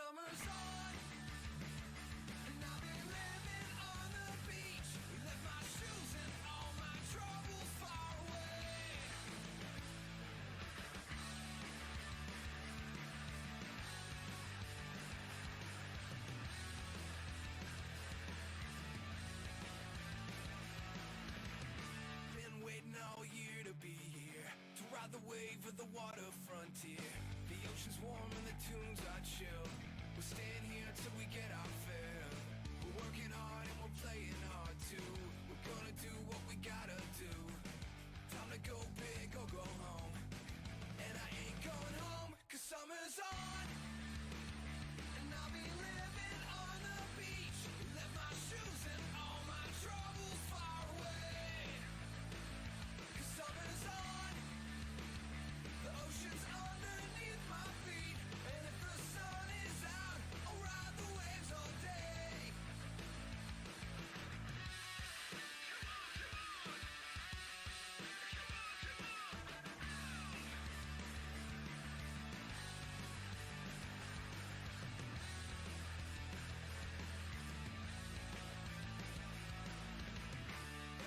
summer's on, and I've been living on the beach. Left my shoes and all my troubles far away. Been waiting all year to be here, to ride the wave of the water frontier. The ocean's warm and the tunes are chill. We'll stand here till we get our fill. We're working hard and we're playing hard too. We're gonna do what we gotta do. Time to go big or go home. And I ain't going home, 'cause summer's on, and I'll be living on the beach. Left my shoes and all my troubles far away. 'Cause summer's on, the ocean's underneath my feet. And if the sun is out, I'll ride the waves all day.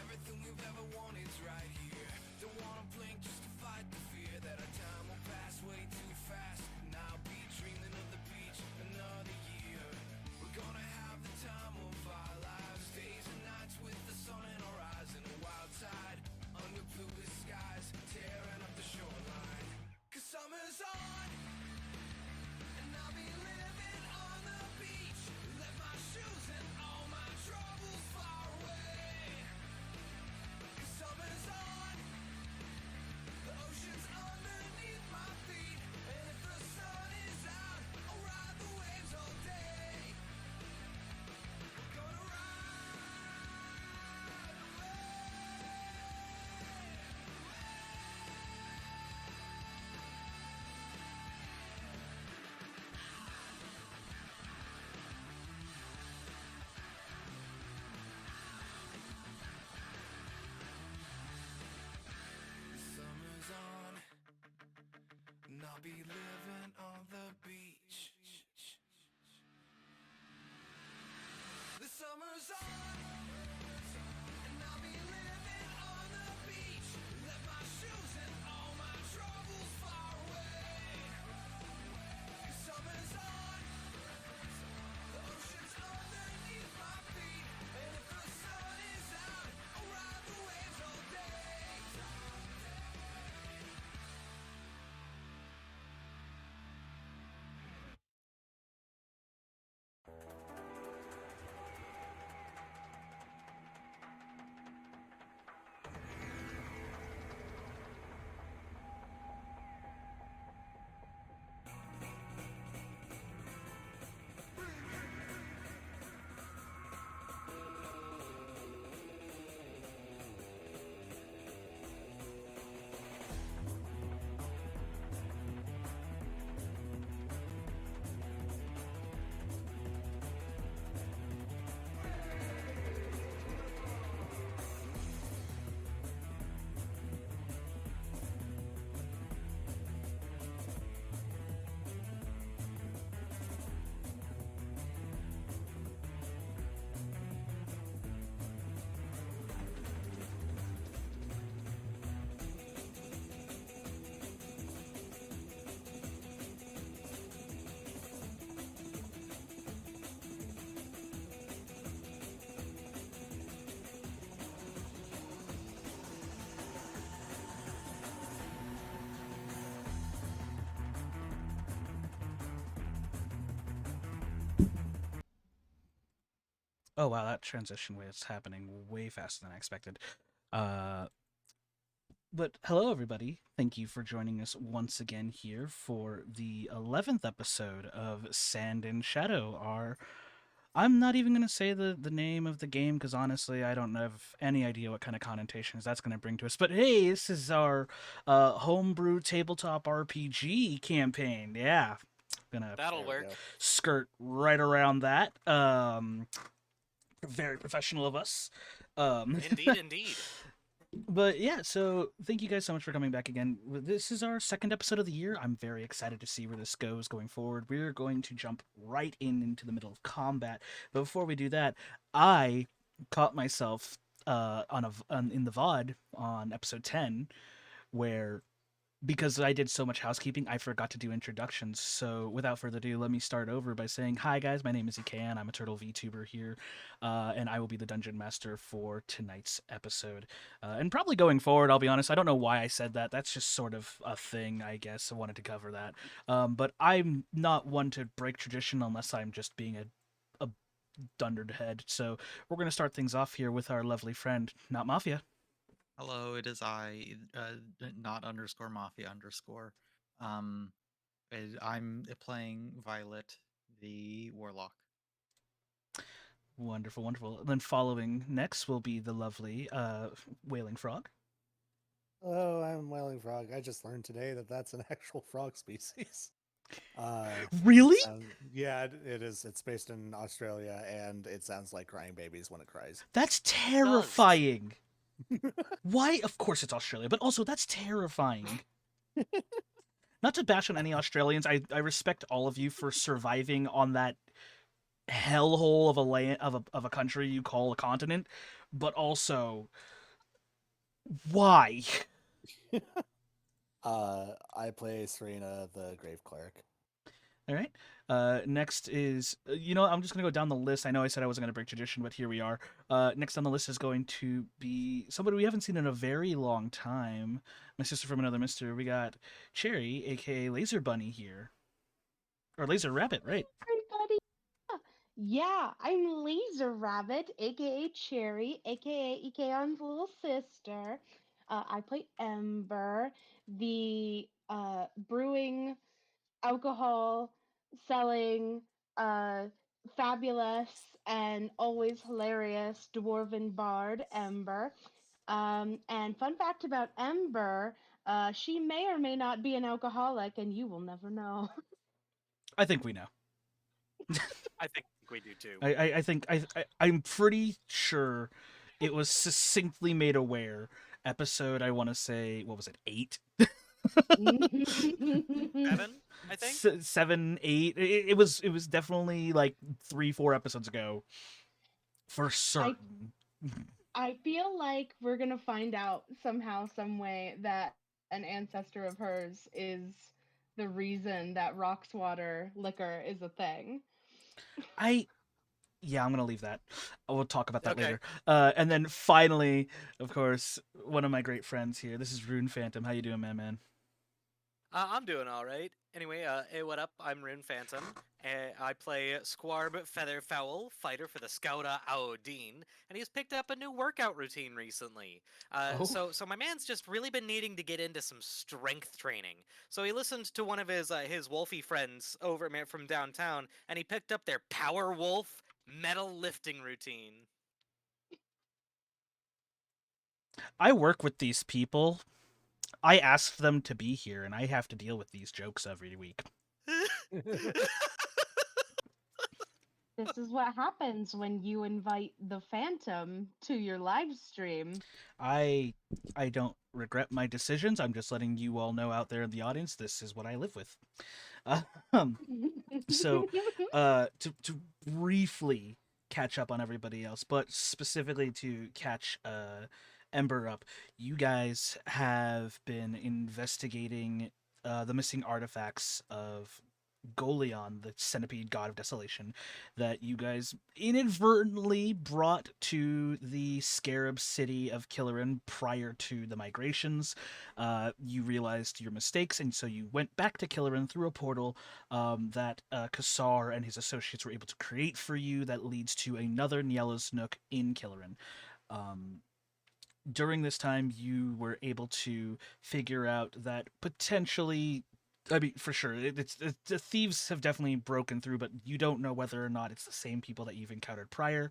Everything we've ever wanted's right here. Don't wanna blink just to fight the fear that our time will pass way too fast. And I'll be dreaming of the beach another year. We're gonna have the time of our lives. Days and nights with the sun in our eyes. And a wild tide under bluest skies, tearing up the shoreline. 'Cause summer's on, and I'll be living on the beach. Left my shoes and all my troubles far away. 'Cause summer's on, the ocean's underneath my feet. And if the sun is out, I'll ride the waves all day. We're gonna ride away. Summer's on, and I'll be living on the beach. The summer's on, and I'll be living on the beach. Left my shoes and all my troubles far away. 'Cause summer's on, the ocean's underneath my feet. And if the sun is out, I'll ride the waves all day. Oh wow, that transition was happening way faster than I expected. Uh, but hello everybody. Thank you for joining us once again here for the 11th episode of Sand and Shadow. I'm not even going to say the name of the game because honestly, I don't have any idea what kind of connotations that's going to bring to us. But hey, this is our homebrew tabletop RPG campaign. Yeah, gonna That'll There we work. go. skirt right around that. Very professional of us. Indeed, indeed. But yeah, so thank you guys so much for coming back again. This is our second episode of the year. I'm very excited to see where this goes going forward. We're going to jump right into the middle of combat. But before we do that, I caught myself in the VOD on episode 10 where because I did so much housekeeping, I forgot to do introductions. So, without further ado, let me start over by saying, "Hi, guys. My name is Ikan. I'm a Turtle VTuber here, and I will be the dungeon master for tonight's episode. And probably going forward, I'll be honest, I don't know why I said that. That's just sort of a thing, I guess. I wanted to cover that. But I'm not one to break tradition unless I'm just being a dunderhead. So, we're going to start things off here with our lovely friend, Not Mafia. Hello, it is I, not underscore mafia underscore. Um, I'm playing Violet, the warlock. Wonderful, wonderful. And then following next will be the lovely Wailing Frog. Hello, I'm Wailing Frog. I just learned today that that's an actual frog species. Uh, Really? yeah, it is. It's based in Australia, and it sounds like crying babies when it cries. That's terrifying. Why? Of course it's Australia, but also that's terrifying. Not to bash on any Australians, I respect all of you for surviving on that hellhole of a land of a country you call a continent, but also why? I play Serena, the Grave Cleric. All right. Next is, I'm just going to go down the list. I know I said I wasn't going to break tradition, but here we are. Next on the list is going to be somebody we haven't seen in a very long time. My sister from another mister. We got Cherry, aka Laser Bunny here. Or Laser Rabbit, right? Everybody. Yeah, I'm Laser Rabbit, aka Cherry, aka Ikeon's little sister. I play Ember, the brewing, alcohol selling, uh, fabulous, and always hilarious dwarven bard Ember. And fun fact about Ember, she may or may not be an alcoholic, and you will never know. I think we know. I think we do too. I think I'm pretty sure it was succinctly made aware. Episode, I want to say, what was it, 8? 7, I think. 7, 8. It was definitely like 3, 4 episodes ago, for certain. I feel like we're gonna find out somehow, some way that an ancestor of hers is the reason that Roxwater liquor is a thing. Yeah, I'm gonna leave that. We'll talk about that Okay. later. And then finally, of course, one of my great friends here. This is Rune Phantom. How you doing, man? I'm doing all right. Anyway, hey, what up? I'm Rune Phantom. I play Squarb Featherfowl, fighter for the Scouta Aodine, and he's picked up a new workout routine recently. Oh. So my man's just really been needing to get into some strength training. So he listened to one of his wolfy friends over from downtown, and he picked up their Power Wolf metal lifting routine. I work with these people. I asked them to be here, and I have to deal with these jokes every week. This is what happens when you invite the Phantom to your live stream. I don't regret my decisions. I'm just letting you all know out there in the audience, this is what I live with. So, to briefly catch up on everybody else, but specifically to catch Ember up, you guys have been investigating the missing artifacts of Golion, the centipede god of desolation, that you guys inadvertently brought to the scarab city of Killerin prior to the migrations. You realized your mistakes, and so you went back to Killerin through a portal that Kassar and his associates were able to create for you that leads to another Niella's Nook in Killerin. During this time, you were able to figure out that potentially, I mean, for sure, the thieves have definitely broken through, but you don't know whether or not it's the same people that you've encountered prior,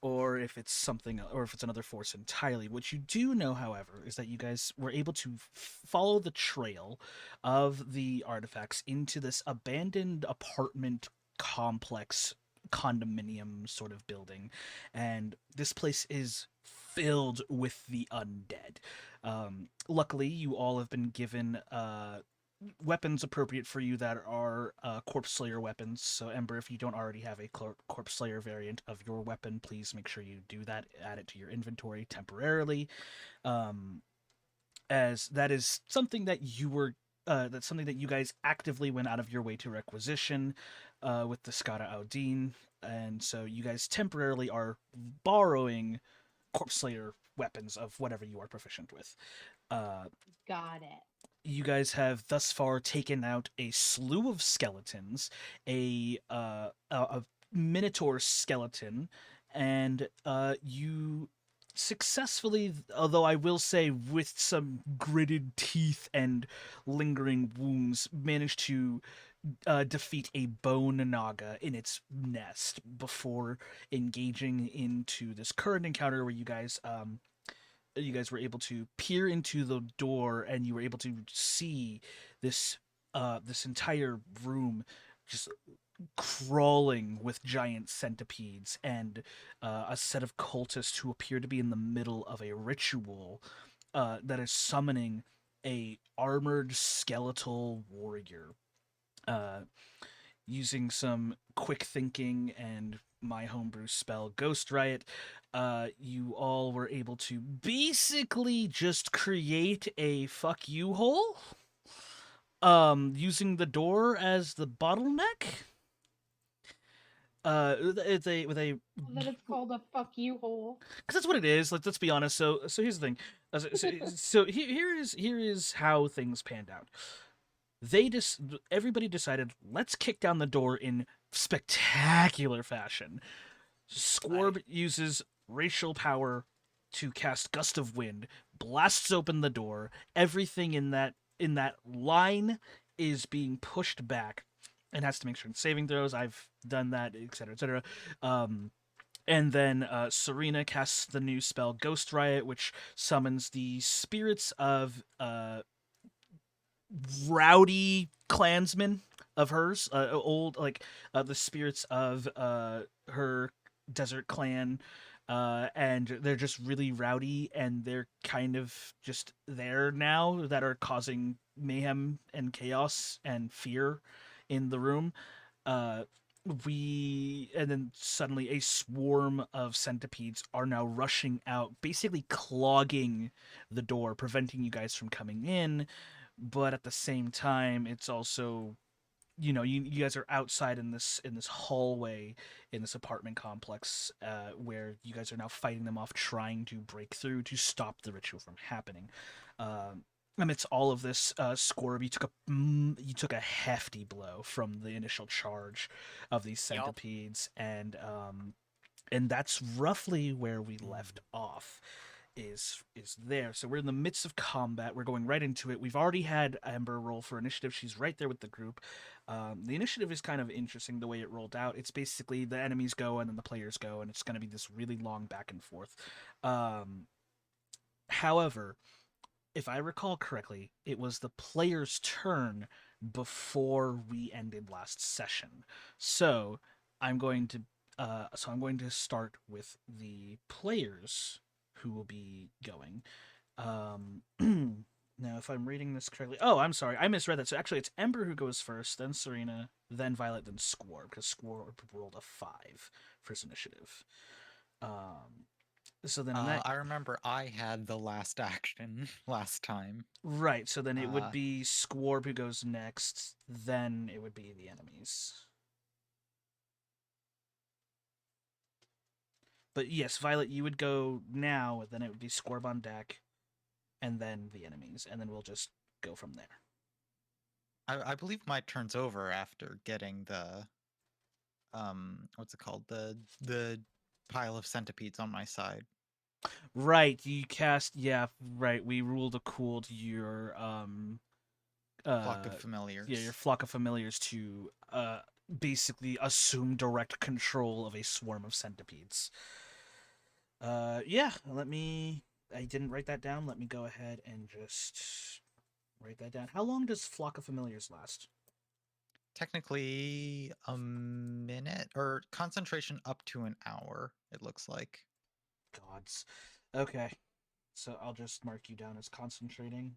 or if it's something, or if it's another force entirely. What you do know, however, is that you guys were able to follow the trail of the artifacts into this abandoned apartment complex condominium sort of building, and this place is filled with the undead. Luckily, you all have been given weapons appropriate for you that are Corpse Slayer weapons. So, Ember, if you don't already have a Corpse Slayer variant of your weapon, please make sure you do that. Add it to your inventory temporarily, as that is something that you were. That's something that you guys actively went out of your way to requisition with the Skada Audine, and so you guys temporarily are borrowing Corpse Slayer weapons of whatever you are proficient with. Got it. You guys have thus far taken out a slew of skeletons, a minotaur skeleton, and you successfully, although I will say with some gritted teeth and lingering wounds, managed to defeat a bone naga in its nest before engaging into this current encounter where you guys were able to peer into the door and you were able to see this this entire room just crawling with giant centipedes and a set of cultists who appear to be in the middle of a ritual that is summoning a armored skeletal warrior. Using some quick thinking and my homebrew spell Ghost Riot, you all were able to basically just create a fuck you hole. Using the door as the bottleneck. It's a with a That it's called a fuck you hole. because that's what it is. Like, let's be honest. So here's the thing. So here is how things panned out. Everybody decided, let's kick down the door in spectacular fashion. Squarb uses racial power to cast Gust of Wind, blasts open the door. Everything in that line is being pushed back and has to make certain saving throws. I've done that, etc., etc. And then Serena casts the new spell Ghost Riot, which summons the spirits of rowdy clansmen of hers, old the spirits of her desert clan, and they're just really rowdy and they're kind of just there now that are causing mayhem and chaos and fear in the room. Uh, and then suddenly a swarm of centipedes are now rushing out, basically clogging the door, preventing you guys from coming in. But at the same time, it's also, you guys are outside in this hallway in this apartment complex, where you guys are now fighting them off, trying to break through to stop the ritual from happening. Amidst all of this, Scorb, you took a hefty blow from the initial charge of these centipedes, and that's roughly where we left off. Is there. So we're in the midst of combat. We're going right into it. We've already had Ember roll for initiative. She's right there with the group. The initiative is kind of interesting the way it rolled out. It's basically the enemies go and then the players go, and it's going to be this really long back and forth. However, if I recall correctly, it was the player's turn before we ended last session. So I'm going to start with the players who will be going. Now, if I'm reading this correctly, I'm sorry, I misread that. So actually, it's Ember who goes first, then Serena, then Violet, then Squarb, because Squarb rolled a 5 for his initiative. So then I remember I had the last action last time. Right, so then it would be Squarb who goes next, then it would be the enemies. But yes, Violet, you would go now, then it would be Squarb on deck, and then the enemies, and then we'll just go from there. I believe my turn's over after getting the what's it called? The pile of centipedes on my side. Right, you cast right, we ruled a cooled your Flock of familiars. Yeah, your flock of familiars to basically assume direct control of a swarm of centipedes. I didn't write that down. Let me go ahead and just write that down. How long does Flock of Familiars last? Technically a minute, or concentration up to an hour, it looks like. Gods. Okay. So I'll just mark you down as concentrating.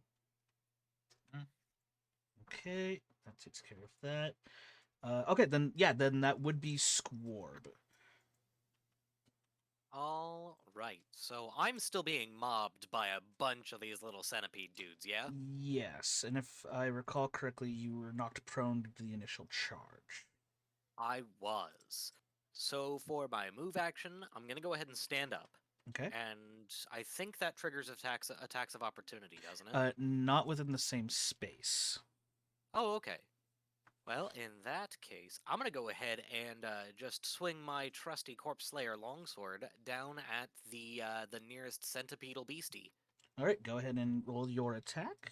Mm. Okay, that takes care of that. Okay, then that would be Squarb. All right. So I'm still being mobbed by a bunch of these little centipede dudes, yeah? Yes, and if I recall correctly, you were knocked prone to the initial charge. I was. So for my move action, I'm gonna go ahead and stand up. Okay. And I think that triggers attacks of opportunity, doesn't it? Not within the same space. Oh, okay. Well, in that case, I'm gonna go ahead and just swing my trusty Corpse Slayer longsword down at the nearest centipedal beastie. All right, go ahead and roll your attack.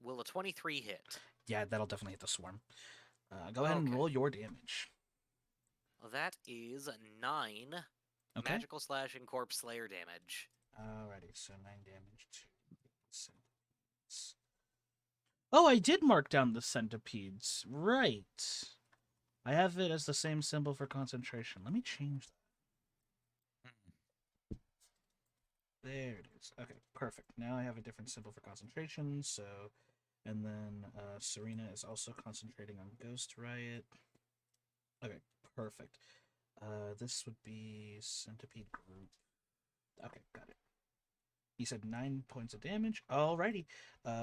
Will a 23 hit? Yeah, that'll definitely hit the swarm. Go ahead and Okay. roll your damage. Well, that is 9 Okay. magical slashing Corpse Slayer damage. Alrighty, so 9 damage to centipedes. Oh, I did mark down the centipedes. Right. I have it as the same symbol for concentration. Let me change that. There it is. Okay, perfect. Now I have a different symbol for concentration, so... And then Serena is also concentrating on Ghost Riot. Okay, perfect. This would be Centipede Group. Okay, got it. He said 9 points of damage. Alrighty.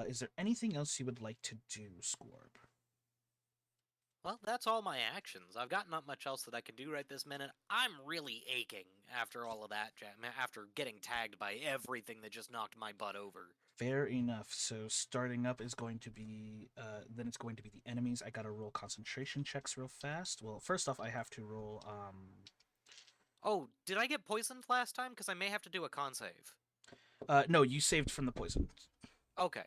Is there anything else you would like to do, Squarb? Well, that's all my actions. I've got not much else that I can do right this minute. I'm really aching after all of that, after getting tagged by everything that just knocked my butt over. Fair enough. So starting up is going to be, then it's going to be the enemies. I gotta roll concentration checks real fast. Well, first off, I have to roll, Oh, did I get poisoned last time? Because I may have to do a con save. no, you saved from the poison. Okay.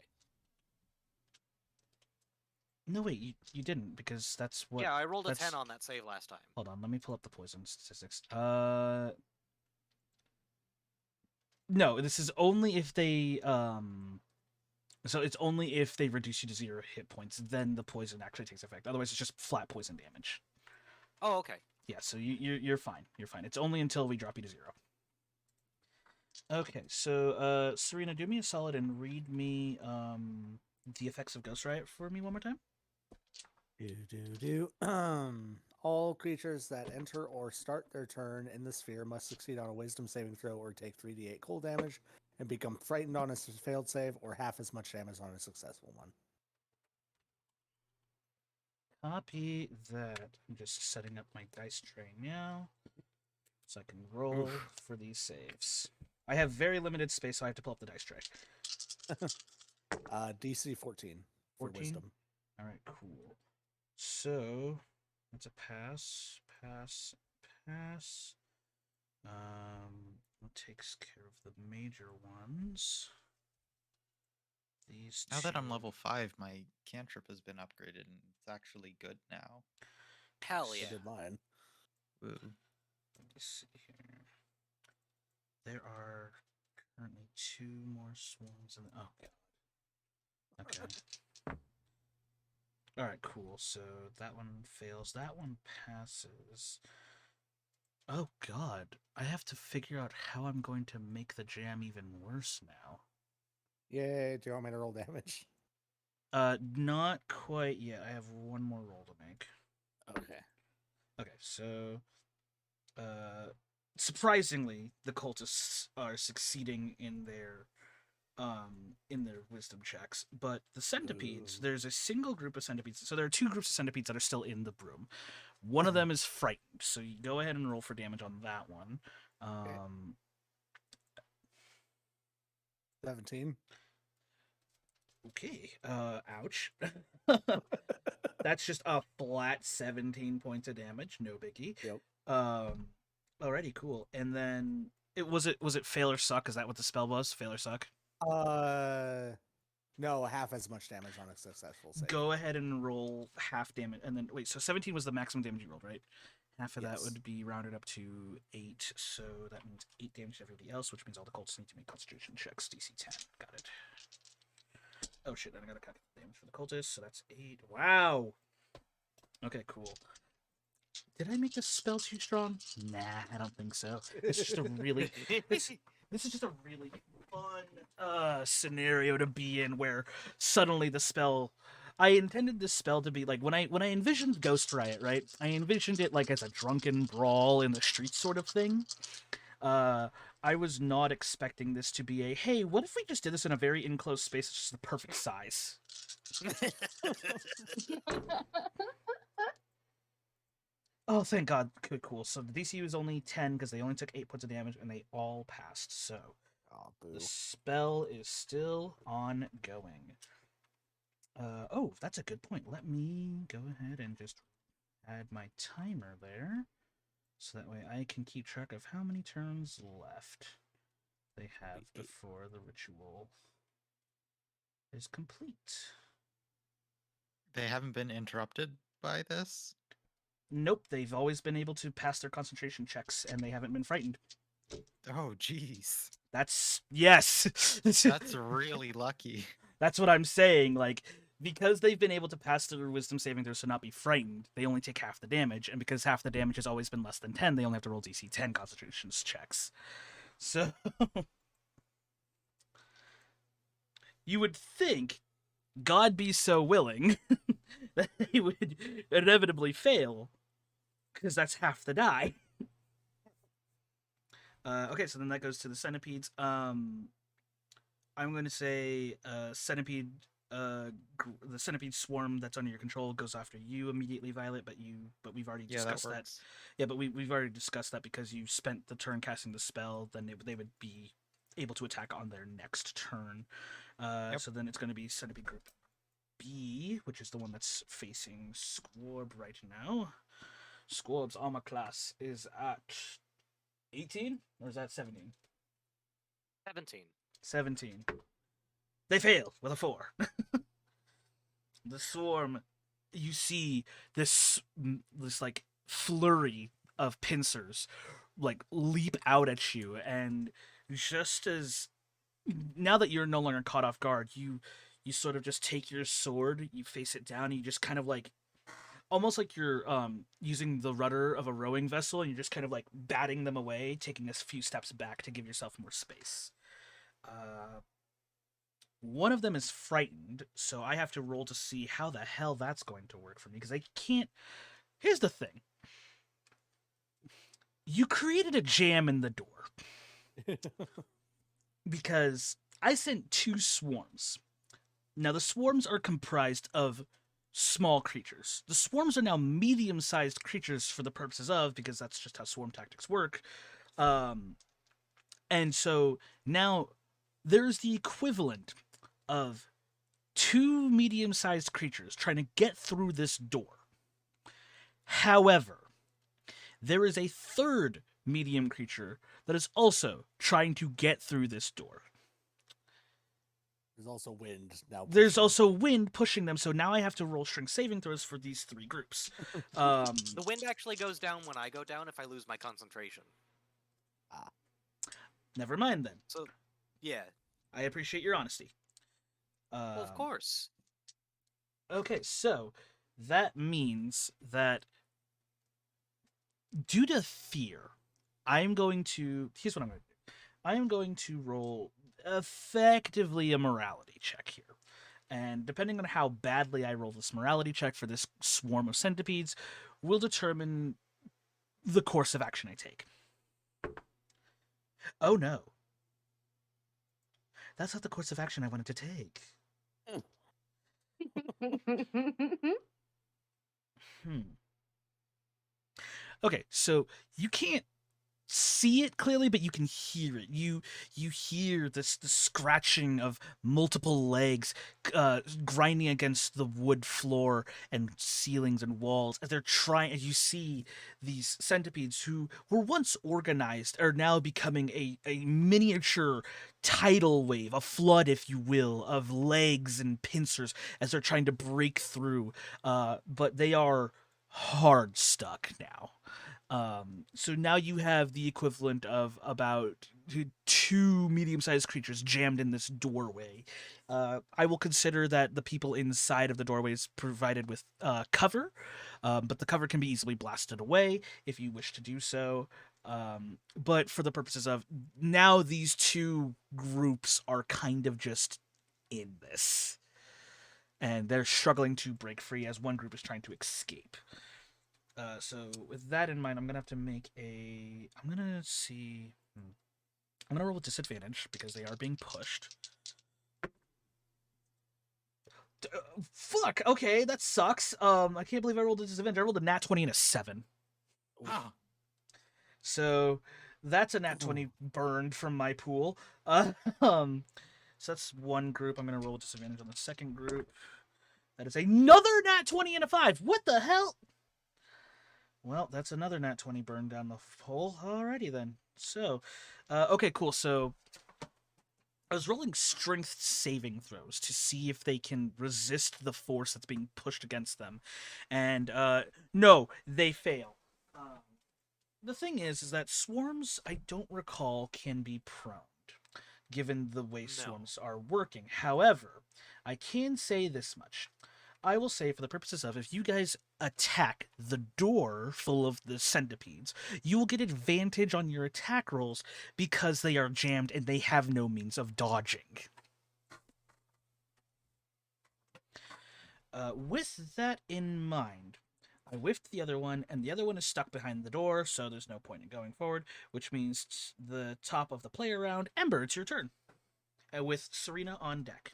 No, wait, you didn't, because that's what... Yeah, I rolled a that's... 10 on that save last time. Hold on, let me pull up the poison statistics. No, this is only if they, so it's only if they reduce you to 0 hit points, then the poison actually takes effect. Otherwise, it's just flat poison damage. Oh, okay. Yeah, so you're fine. You're fine. It's only until we drop you to 0. Okay, so Serena, do me a solid and read me the effects of Ghost Riot for me one more time. All creatures that enter or start their turn in the sphere must succeed on a Wisdom saving throw or take 3d8 cold damage and become frightened on a failed save or half as much damage on a successful one. Copy that. I'm just setting up my dice tray now so I can roll for these saves. I have very limited space, so I have to pull up the dice tray. DC 14 for 14? Wisdom. All right, cool. So that's a pass, pass, pass. That takes care of the major ones. These Now that I'm two- level 5, my cantrip has been upgraded and it's actually good now. Hell So yeah. did mine. Woo. Let me see here. There are currently 2 more swarms in the... Oh, God. Okay. All right, cool. So that one fails. That one passes. Oh, God. I have to figure out how I'm going to make the jam even worse now. Yay, do you want me to roll damage? Not quite yet. I have one more roll to make. Okay. Okay, so... surprisingly, the cultists are succeeding in their wisdom checks, but the centipedes, Ooh. there's a single group of centipedes. So there are 2 groups of centipedes that are still in the broom. One of them is frightened, so you go ahead and roll for damage on that one. 17. Okay. Ouch. That's just a flat 17 points of damage. No biggie. Yep. Alrighty, cool. And then was it fail or suck? Is that what the spell was? Fail or suck? No, half as much damage on a successful save. Go ahead and roll half damage, and then wait. So 17 was the maximum damage you rolled, right? Half of that Yes. would be rounded up to 8, so that means 8 damage to everybody else, which means all the cultists need to make Constitution checks. DC 10. Got it. Oh shit! Then I gotta calculate the damage for the cultists, so that's 8. Wow. Okay, cool. Did I make this spell too strong? Nah, I don't think so. It's just a really this this is just a really fun scenario to be in where suddenly the spell. I intended this spell to be like when I envisioned Ghost Riot, right? I envisioned it like as a drunken brawl in the streets sort of thing. Uh, I was not expecting this to be a hey, what if we just did this in a very enclosed space? It's just the perfect size. Oh, thank God. Good, cool. So the DC was only 10 because they only took 8 points of damage and they all passed. So Oh, boo. the spell is still ongoing. Oh, that's a good point. Let me go ahead and just add my timer there. So that way I can keep track of how many turns left they have before the ritual is complete. They haven't been interrupted by this. Nope, they've always been able to pass their concentration checks and they haven't been frightened. Oh, jeez. That's yes. That's really lucky. That's what I'm saying. Like, because they've been able to pass their wisdom saving throws to not be frightened, they only take half the damage, and because half the damage has always been less than 10, they only have to roll DC 10 concentration checks. So you would think, God be so willing, that they would inevitably fail, because that's half the die. Okay, so then that goes to the centipedes. I'm going to say centipede. The centipede swarm that's under your control goes after you immediately, Violet. But we've already discussed that. Yeah, but we've already discussed that because you spent the turn casting the spell. Then they would be able to attack on their next turn. So then it's going to be centipede group B, which is the one that's facing Squorb right now. Squorb's armor class is at 18, or is that 17? 17. 17. They fail with a 4. The swarm, you see this like flurry of pincers like leap out at you, and just as now that you're no longer caught off guard, you sort of just take your sword, you face it down, and you just kind of like almost like you're using the rudder of a rowing vessel, and you're just kind of like batting them away, taking a few steps back to give yourself more space. One of them is frightened, so I have to roll to see how the hell that's going to work for me, because I can't... Here's the thing. You created a jam in the door. Because I sent 2 swarms. Now, the swarms are comprised of small creatures. The swarms are now medium-sized creatures for the purposes of, because that's just how swarm tactics work. And so now there's the equivalent of 2 medium-sized creatures trying to get through this door. However, there is a third medium creature that is also trying to get through this door. There's also wind now. There's also wind pushing them, so now I have to roll strength saving throws for these 3 groups. The wind actually goes down when I go down if I lose my concentration. Never mind then. So, yeah. I appreciate your honesty. Well, of course. Okay, so that means that due to fear, I'm going to... Here's what I'm going to do. I am going to roll effectively a morality check here. And depending on how badly I roll this morality check for this swarm of centipedes, will determine the course of action I take. Oh no. That's not the course of action I wanted to take. Okay, so you can't see it clearly, but you can hear it. You hear the scratching of multiple legs grinding against the wood floor and ceilings and walls as they're trying. As you see these centipedes who were once organized are now becoming a miniature tidal wave, a flood, if you will, of legs and pincers as they're trying to break through. But they are hard stuck now. So now you have the equivalent of about two medium-sized creatures jammed in this doorway. I will consider that the people inside of the doorway is provided with cover, but the cover can be easily blasted away if you wish to do so. But for the purposes of now, these two groups are kind of just in this, and they're struggling to break free as one group is trying to escape. So with that in mind, I'm gonna have to make a. I'm gonna see. I'm gonna roll with disadvantage because they are being pushed. Fuck. Okay, that sucks. I can't believe I rolled a disadvantage. I rolled a nat 20 and a 7. Ah, So that's a nat 20 burned from my pool. So that's one group. I'm gonna roll with disadvantage on the second group. That is another nat 20 and a 5. What the hell? Well, that's another nat 20 burned down the hole. Alrighty then. So, okay, cool. So, I was rolling strength saving throws to see if they can resist the force that's being pushed against them. And, no, they fail. The thing is that swarms, I don't recall, can be prone, given the way No. swarms are working. However, I can say this much. I will say, for the purposes of, if you guys attack the door full of the centipedes, you will get advantage on your attack rolls because they are jammed and they have no means of dodging. With that in mind, I whiffed the other one, and the other one is stuck behind the door, so there's no point in going forward, which means the top of the player round. Ember, it's your turn. With Serena on deck.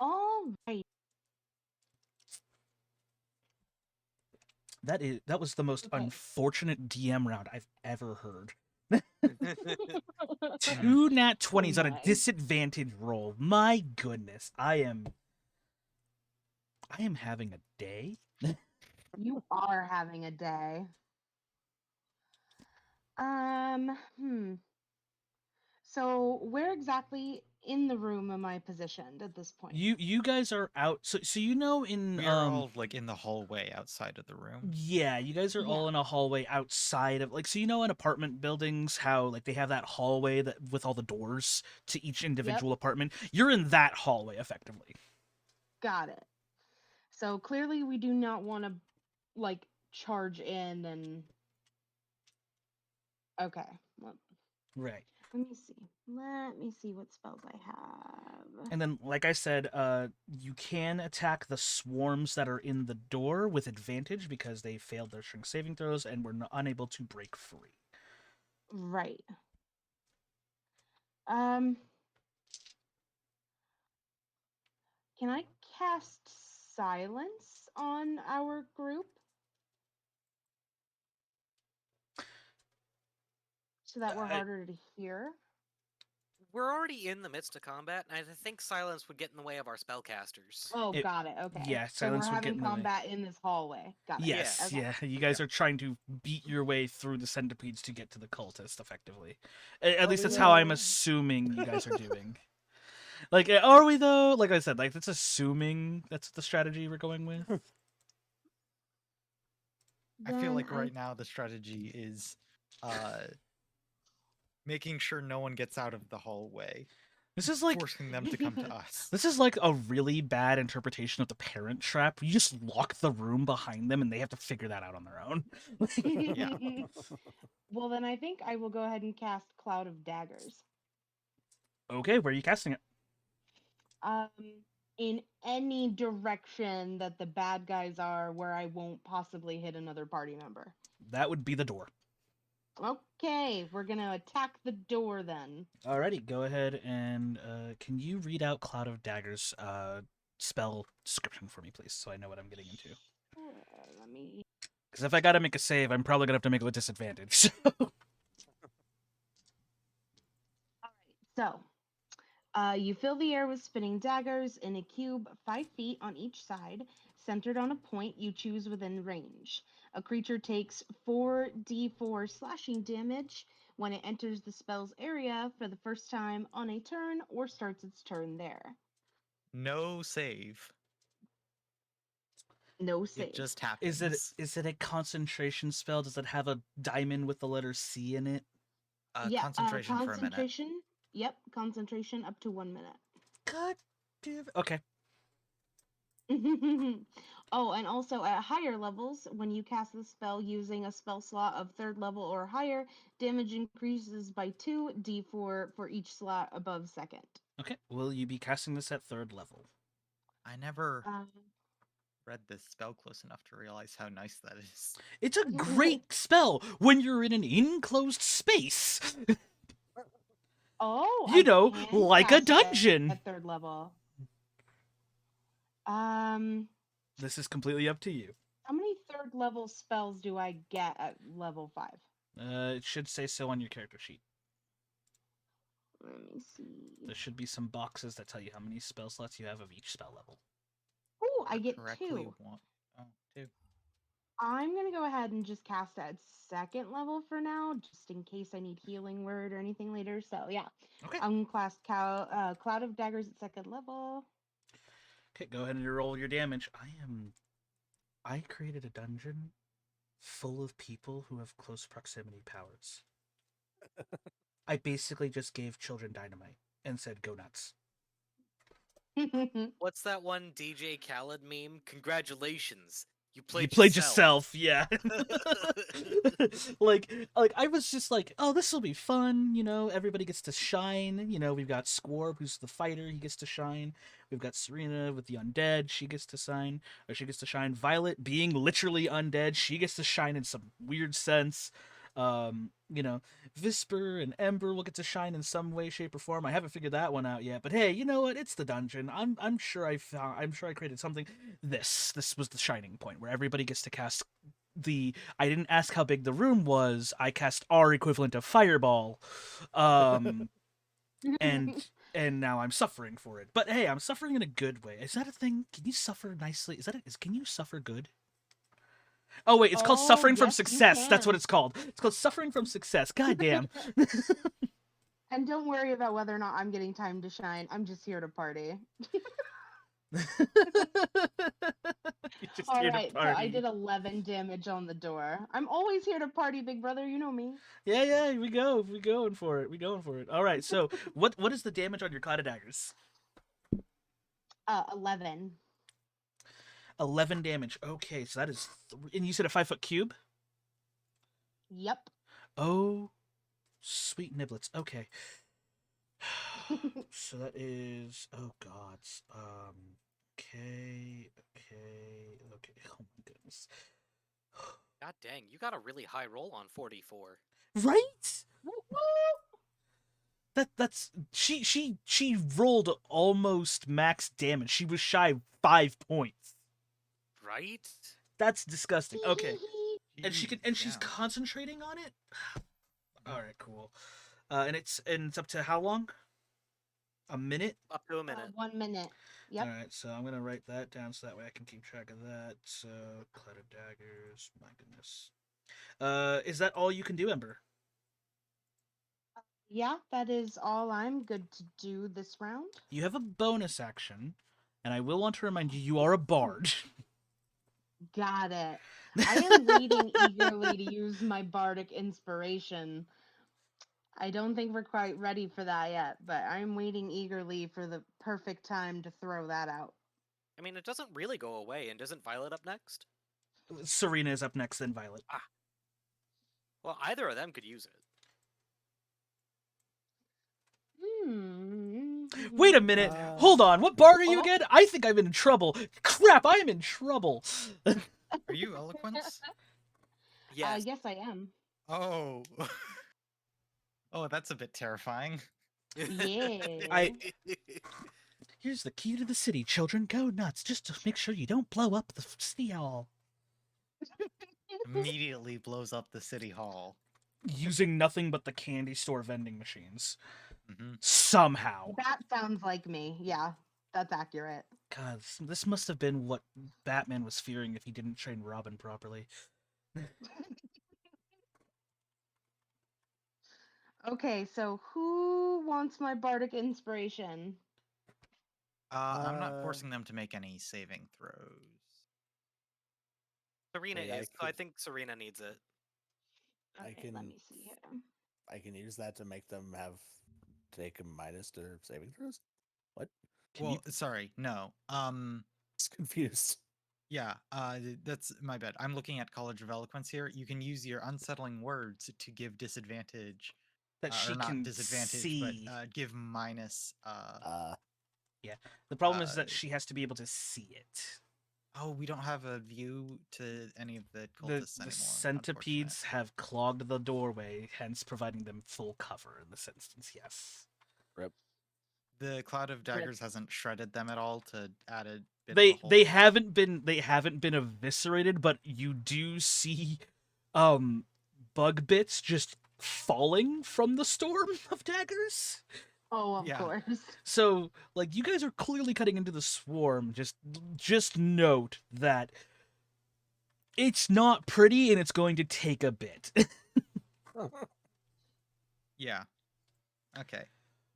All right. That was the most Okay. unfortunate DM round I've ever heard. Oh Two nat 20s on a my. disadvantage roll. My goodness, I am having a day. You are having a day. Hmm. So where exactly in the room am I positioned at this point? You guys are out. So you know in we are all like in the hallway outside of the room. yeah, you guys are Yeah. all in a hallway outside of, like, so you know in apartment buildings how like they have that hallway that with all the doors to each individual apartment. You're in that hallway effectively. Got it. So clearly we do not want to like charge in and okay. Right. Let me see what spells I have. And then, like I said, you can attack the swarms that are in the door with advantage because they failed their strength saving throws and were unable to break free. Right. Um can I cast silence on our group? So that we're I- harder to hear? We're already in the midst of combat, and I think silence would get in the way of our spellcasters. Oh, It- got it. Okay. yeah, So we're silence would get having in the way. combat in this hallway. Got it. Yes, Okay. yeah. You guys are trying to beat your way through the centipedes to get to the cultist, effectively. At least that's how I'm Oh. assuming you guys are doing. Like, are we though? Like I said, like that's assuming that's the strategy we're going with. I feel Then like right now the strategy is making sure no one gets out of the hallway, This is like forcing them to come to us. this is like a really bad interpretation of the Parent Trap. You just lock the room behind them, and they have to figure that out on their own. Yeah. Well, then I think I will go ahead and cast Cloud of Daggers. Okay, where are you casting it? Um, in any direction that the bad guys are, where I won't possibly hit another party member. That would be the door. Okay, we're gonna attack the door then. Alrighty, go ahead and can you read out Cloud of Daggers spell description for me, please, so I know what I'm getting into? Let me. Because if I gotta make a save, I'm probably gonna have to make it with disadvantage. So, you fill the air with spinning daggers in a cube 5 feet on each side, centered on a point you choose within range. A creature takes 4d4 slashing damage when it enters the spell's area for the first time on a turn or starts its turn there. No save. No It save. just Is happens. it a concentration spell? Does it have a diamond with the letter C in it? Yeah, Concentration for a minute. concentration. Yep, concentration up to 1 minute. God damn it. Okay. Oh, and also at higher levels, when you cast the spell using a spell slot of 3rd level or higher, damage increases by 2d4 for each slot above 2nd. Okay. Will you be casting this at 3rd level? I never Um, read this spell close enough to realize how nice that is. It's a great spell when you're in an enclosed space. oh, You I know, can like a cast it dungeon. at 3rd level. Um, This is completely up to you. how many 3rd level spells do I get at level 5? It should say so on your character sheet. Let me see. There should be some boxes that tell you how many spell slots you have of each spell level. Oh, I Or get correctly 2. want- Oh, two. I'm gonna go ahead and just cast at 2nd level for now, just in case I need healing word or anything later. So yeah, Okay. I'm gonna cast Cloud of Daggers at 2nd level. Okay, go ahead and roll your damage. I created a dungeon full of people who have close proximity powers. I basically just gave children dynamite and said, go nuts. What's that one DJ Khaled meme? Congratulations, you played, You played yourself. yourself, yeah. like I was just like, oh, this will be fun, you know, everybody gets to shine. You know, we've got Squorb, who's the fighter, he gets to shine. We've got Serena with the undead, she gets to shine. Violet being literally undead, she gets to shine in some weird sense. You know, Visper and Ember will get to shine in some way, shape, or form. I haven't figured that one out yet, but hey, you know what? It's the dungeon. I'm sure I'm sure I created something. This was the shining point where everybody gets to cast the. I didn't ask how big the room was. I cast our equivalent of fireball, and now I'm suffering for it. But hey, I'm suffering in a good way. Is that a thing? Can you suffer nicely? Can you suffer good? Oh wait, it's called Oh, suffering from yes, you success. That's what can. it's called. It's called suffering from success. God damn. And don't worry about whether or not I'm getting time to shine. I'm just here to party. You're just All here to right, so I party. did 11 damage on the door. I'm always here to party, big brother. You know me. Yeah, we go. We going for it. We going for it. All right. So, what is the damage on your cloud of daggers? 11. 11 damage. Okay, so that is and you said a 5-foot cube? Yep. Oh, sweet niblets. Okay. So that is oh gods. Okay. Oh my goodness. God dang, you got a really high roll on 44. Right? That's she rolled almost max damage. She was shy of 5 points. Right? That's disgusting. Okay. And Jeez, she's yeah. concentrating on it? All right, cool. And it's up to how long? A minute? Up to a minute. 1 minute. Yep. All right, so I'm going to write that down so that way I can keep track of that. So, Cloud of Daggers, my goodness. Is that all you can do, Ember? Yeah, that is all I'm good to do this round. You have a bonus action, and I will want to remind you you are a bard. Got it. I am waiting eagerly to use my bardic inspiration. I don't think we're quite ready for that yet, but I'm waiting eagerly for the perfect time to throw that out. I mean, it doesn't really go away, and isn't Violet up next? Serena is up next, then Violet. Well, either of them could use it. Wait a minute. Hold on. What bard are you again? I think I'm in trouble. Crap, I am in trouble. Are you eloquence? Yes. Yes, I am. Oh. Oh, that's a bit terrifying. Yeah. Here's the key to the city, children. Go nuts. Just to make sure you don't blow up the city hall. Immediately blows up the city hall. Using nothing but the candy store vending machines. Mm-hmm. Somehow. That sounds like me. Yeah, that's accurate. God, this must have been what Batman was fearing if he didn't train Robin properly. Okay, so who wants my bardic inspiration? I'm not forcing them to make any saving throws. Serena Wait, I is, so I could- think Serena needs it. I Okay, let can- me see here. I can use that to make them take a minus to saving throws. What? Well, sorry, no. It's confused. Yeah, that's my bad. I'm looking at College of Eloquence here. You can use your unsettling words to give disadvantage, That she or not can disadvantage, see. but give minus. The problem is uh, that she has to be able to see it. Oh, we don't have a view to any of the The cultists anymore. centipedes have clogged the doorway, hence providing them full cover in this instance. Yes. Rip. The cloud of daggers hasn't shredded them at all to add a bit of a They hole. they haven't been eviscerated, but you do see bug bits just falling from the storm of daggers. Oh, of Yeah. course. So, like, you guys are clearly cutting into the swarm. Just note that it's not pretty and it's going to take a bit. Yeah. Okay.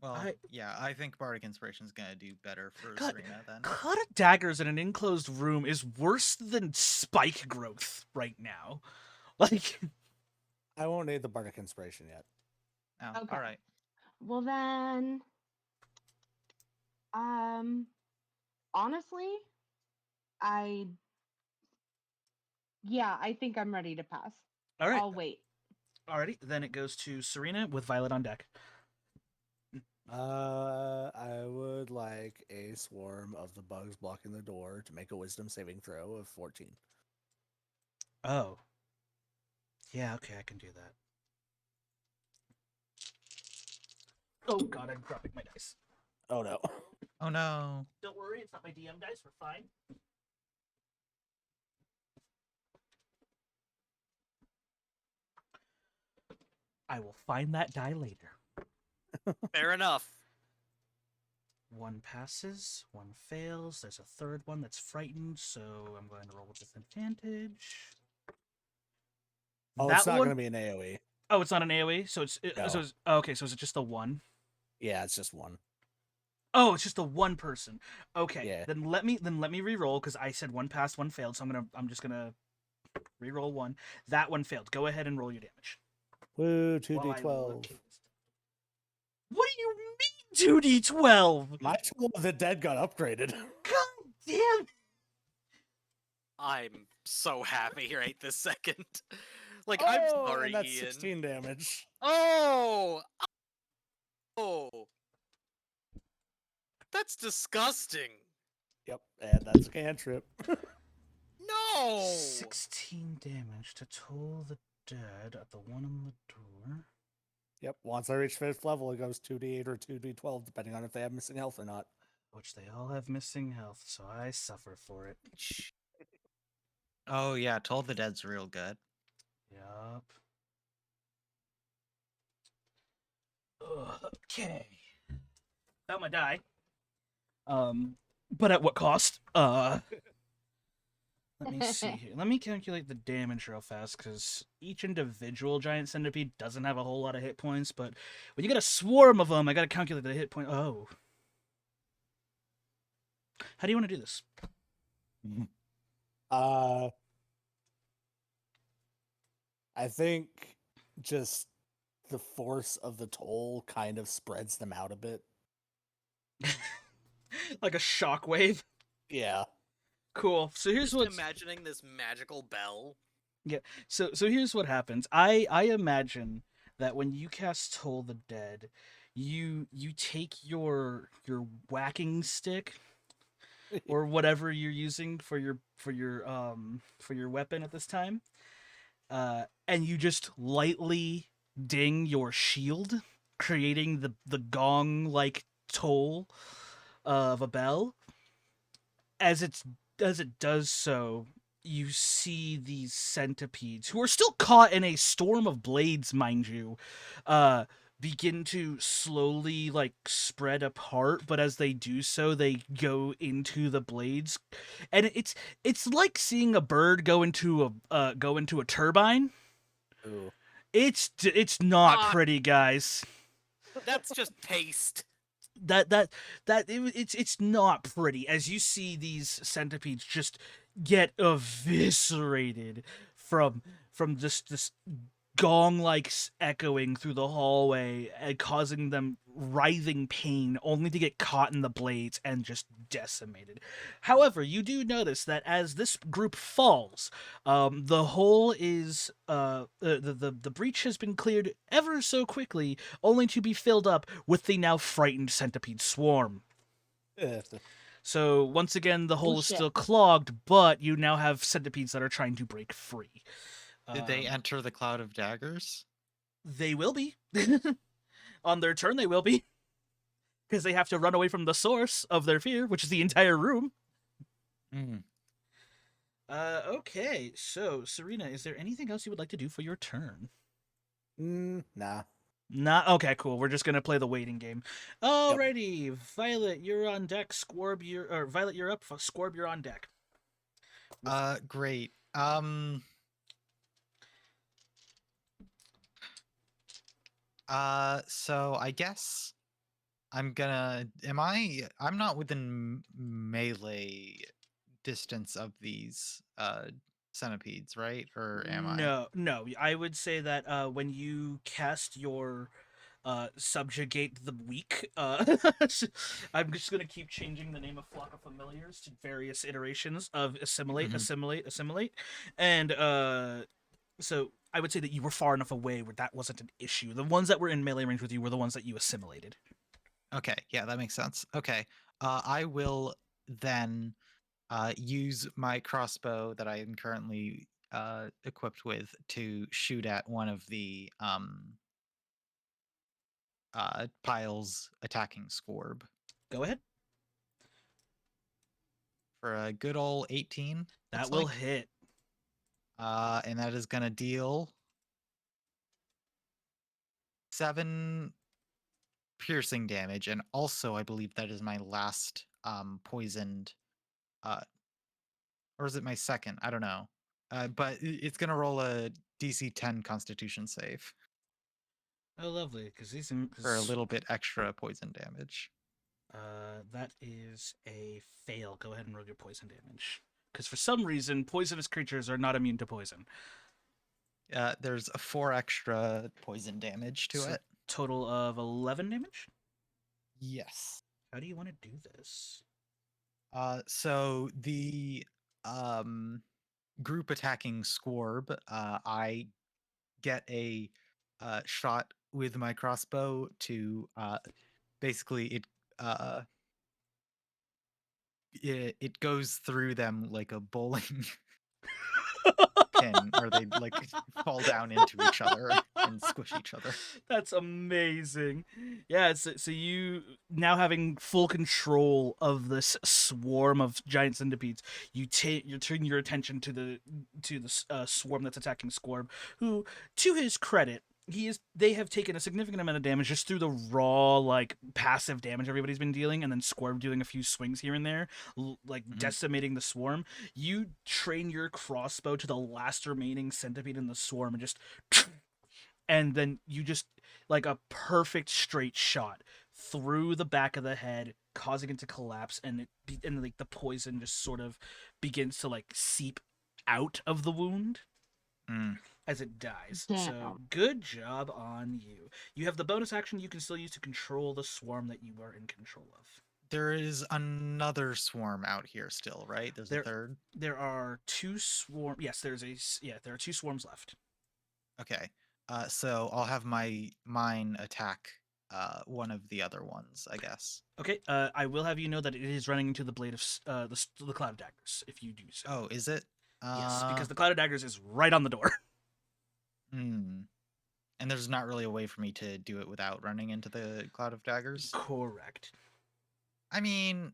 Well, I- yeah, I think Bardic Inspiration's gonna do better for God, Serena then. Cut of daggers in an enclosed room is worse than spike growth right now. Like, I won't need the Bardic Inspiration yet. Oh, Okay. all right. Well then, honestly, I think I'm ready to pass. all right, I'll wait. alrighty. Then it goes to Serena with Violet on deck. I would like a swarm of the bugs blocking the door to make a Wisdom saving throw of 14. Oh. Yeah, okay, I can do that. Oh god, I'm dropping my dice. Oh no. Oh no. Don't worry, it's not my DM dice, we're fine. I will find that die later. Fair enough. One passes, one fails. There's a third one that's frightened, so I'm going to roll with disadvantage. Oh, That it's not one- going to be an AoE. Oh, it's not an AoE, so No. okay. So is it just the one? Yeah, it's just one. Oh, it's just the one person. Okay, Yeah. then let me re-roll because I said one passed, one failed. So I'm just gonna re-roll one. That one failed. Go ahead and roll your damage. Woo, while I 2d12. locate this. What do you mean 2d12? My tool of the dead got upgraded. God damn! I'm so happy right this second. Like, I'm Oh, sorry, and that's Ian. 16 damage. Oh! Oh! That's disgusting. Yep, and that's a cantrip. No! 16 damage to toll the dead at the one on the door. Yep, once I reach 5th level, it goes 2d8 or 2d12, depending on if they have missing health or not. Which they all have missing health, so I suffer for it. Oh yeah, Toll the Dead's real good. Yup. Okay. Found my die. But at what cost? Let me see here. Let me calculate the damage real fast, because each individual giant centipede doesn't have a whole lot of hit points, but when you get a swarm of them, I gotta calculate the hit point. Oh. How do you want to do this? I think just the force of the toll kind of spreads them out a bit. Like a shockwave? Yeah. Cool. So here's Just what's... imagining this magical bell. So here's what happens. I imagine that when you cast Toll the Dead, you take your whacking stick or whatever you're using for your weapon at this time, and you just lightly ding your shield, creating the gong like toll of a bell. As it does so, you see these centipedes, who are still caught in a storm of blades, mind you, begin to slowly like spread apart. But as they do so, they go into the blades, and it's like seeing a bird go into a turbine. Ooh. It's not Ah. pretty, guys. That's just paste. it's not pretty as you see these centipedes just get eviscerated from just this gong like echoing through the hallway and causing them writhing pain only to get caught in the blades and just decimated. However, you do notice that as this group falls, the hole is the breach has been cleared ever so quickly, only to be filled up with the now frightened centipede swarm. So once again, the hole is shit. still clogged, but you now have centipedes that are trying to break free. Did they Um, enter the cloud of daggers? They will be. On their turn, they will be. Because they have to run away from the source of their fear, which is the entire room. Mm. Okay, so Serena, is there anything else you would like to do for your turn? Nah. Not okay. Cool. We're just gonna play the waiting game. Alrighty, Violet, you're on deck. Scorb, Violet, you're up. Scorb, you're on deck. Great. So I guess I'm not within melee distance of these centipedes, right? Or am I? No. I would say that when you cast your subjugate the weak, I'm just gonna keep changing the name of Flock of Familiars to various iterations of assimilate, Mhm. assimilate, and so I would say that you were far enough away where that wasn't an issue. The ones that were in melee range with you were the ones that you assimilated. Okay, yeah, that makes sense. Okay. I will then use my crossbow that I am currently equipped with to shoot at one of the piles attacking Scorb Go ahead. for a good old 18. That looks will like. hit. And that is going to deal 7 piercing damage, and also I believe that is my last poisoned, or is it my second? I don't know. But it's going to roll a DC 10 Constitution save Oh, lovely. Because these for a little bit extra poison damage. that is a fail. Go ahead and roll your poison damage. Because for some reason, poisonous creatures are not immune to poison. There's a 4 extra poison damage to So it. total of 11 damage. Yes. How do you want to do this? So the group attacking Scorb, I get a shot with my crossbow to basically it goes through them like a bowling pin, or they like fall down into each other and squish each other. That's amazing. Yeah, so you now having full control of this swarm of giant centipedes, you turn your attention to the swarm that's attacking Scorb, who, to his credit, they have taken a significant amount of damage just through the raw like passive damage everybody's been dealing, and then Scorb doing a few swings here and there, like decimating the swarm. You train your crossbow to the last remaining centipede in the swarm and just and then you just like a perfect straight shot through the back of the head, causing it to collapse, and like the poison just sort of begins to like seep out of the wound Mm. as it dies. Damn. So good job on you. You have the bonus action you can still use to control the swarm that you are in control of. There is another swarm out here still, right? There's a third. There are 2 swarm. Yes, there are 2 swarms left. Okay. So I'll have mine attack one of the other ones, I guess. Okay, I will have you know that it is running into the blade of the cloud of daggers. If you do so. Oh, is it? Yes, because the cloud of daggers is right on the door. And there's not really a way for me to do it without running into the cloud of daggers. Correct. I mean,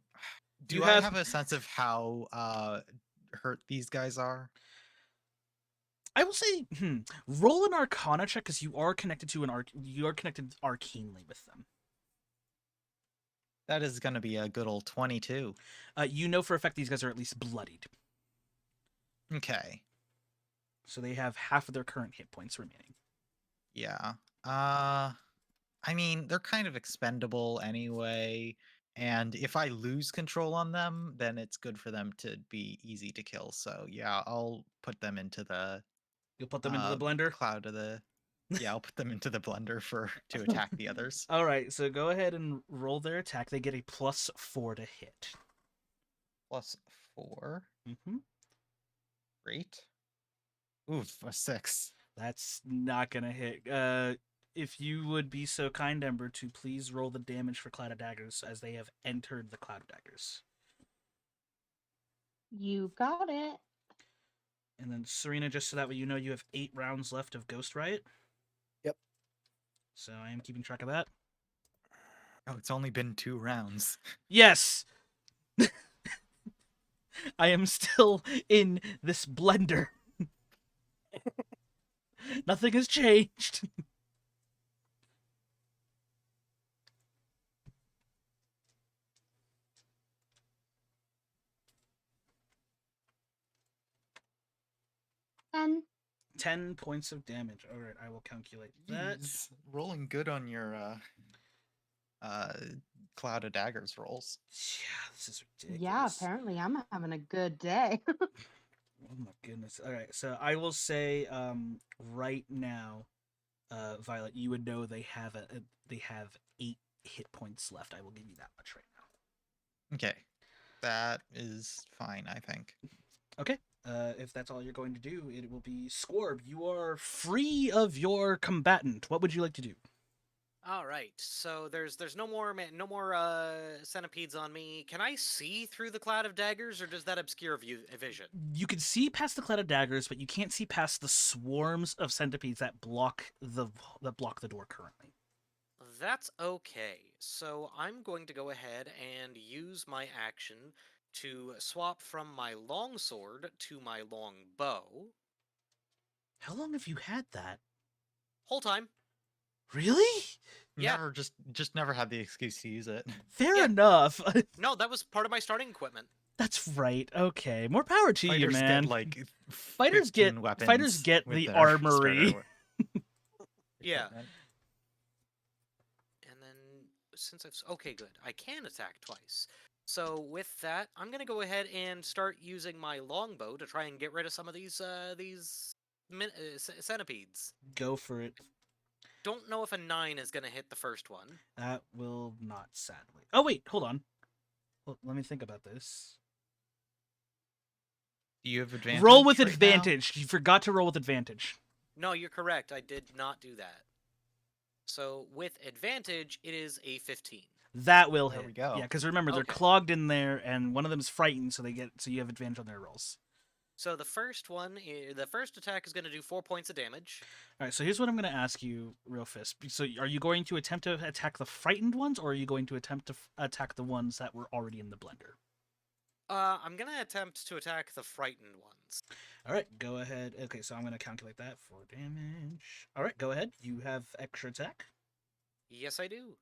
do You I have- have a sense of how hurt these guys are? I will say, roll an Arcana check because you are connected to you are connected arcanely with them. That is going to be a good old 22. You know for a fact these guys are at least bloodied, Okay. so they have half of their current hit points remaining. Yeah. I mean, they're kind of expendable anyway. And if I lose control on them, then it's good for them to be easy to kill. So yeah, I'll put them into the You'll put them into the blender. cloud of the. Yeah, I'll put them into the blender to attack the others. All right, so go ahead and roll their attack. They get a +4 to hit. +4. Mm-hmm. Great. Oof, a 6. That's not gonna hit. If you would be so kind, Ember, to please roll the damage for Cloud of Daggers as they have entered the Cloud of Daggers. You got it. And then Serena, just so that way you know, you have 8 rounds left of Ghost Riot. Yep. So I am keeping track of that. Oh, it's only been 2 rounds. Yes! I am still in this blender. Nothing has changed. And 10 points of damage. All right, I will calculate that. Jeez, rolling good on your cloud of daggers rolls. Yeah, this is ridiculous. yeah, apparently I'm having a good day. Oh my goodness. All right, so I will say right now, Violet, you would know they have 8 hit points left. I will give you that much right now. Okay, that is fine, I think. Okay. If that's all you're going to do, it will be Squarb. You are free of your combatant. What would you like to do? All right, so there's no more centipedes on me. Can I see through the cloud of daggers, or does that obscure vision? You can see past the cloud of daggers, but you can't see past the swarms of centipedes that block the door currently. That's okay. So I'm going to go ahead and use my action to swap from my longsword to my long bow. How long have you had that? Whole time. Really? Yeah. Never just never had the excuse to use it. Fair Yeah. enough. No, that was part of my starting equipment. That's right. Okay, more power to you, Fighters man. get like Fighters 15 get weapons the with their armory. starter Yeah. equipment. And then since okay, good. I can attack twice. So with that, I'm gonna go ahead and start using my longbow to try and get rid of some of these centipedes. Go for it. Don't know if a 9 is gonna hit the first one. That will not, sadly. Oh wait, hold on. Well, let me think about this. Do you have advantage? Roll with right now? advantage. You forgot to roll with advantage. No, you're correct. I did not do that. So with advantage, it is a 15. That will There hit. we go. Yeah, because remember they're Okay. clogged in there, and one of them's frightened, so you have advantage on their rolls. So the first attack is going to do 4 points of damage. All right, so here's what I'm going to ask you, real fist. So are you going to attempt to attack the frightened ones, or are you going to attempt to attack the ones that were already in the blender? I'm going to attempt to attack the frightened ones. All right, go ahead. Okay, so I'm going to calculate that for damage. All right, go ahead. You have extra attack. Yes, I do.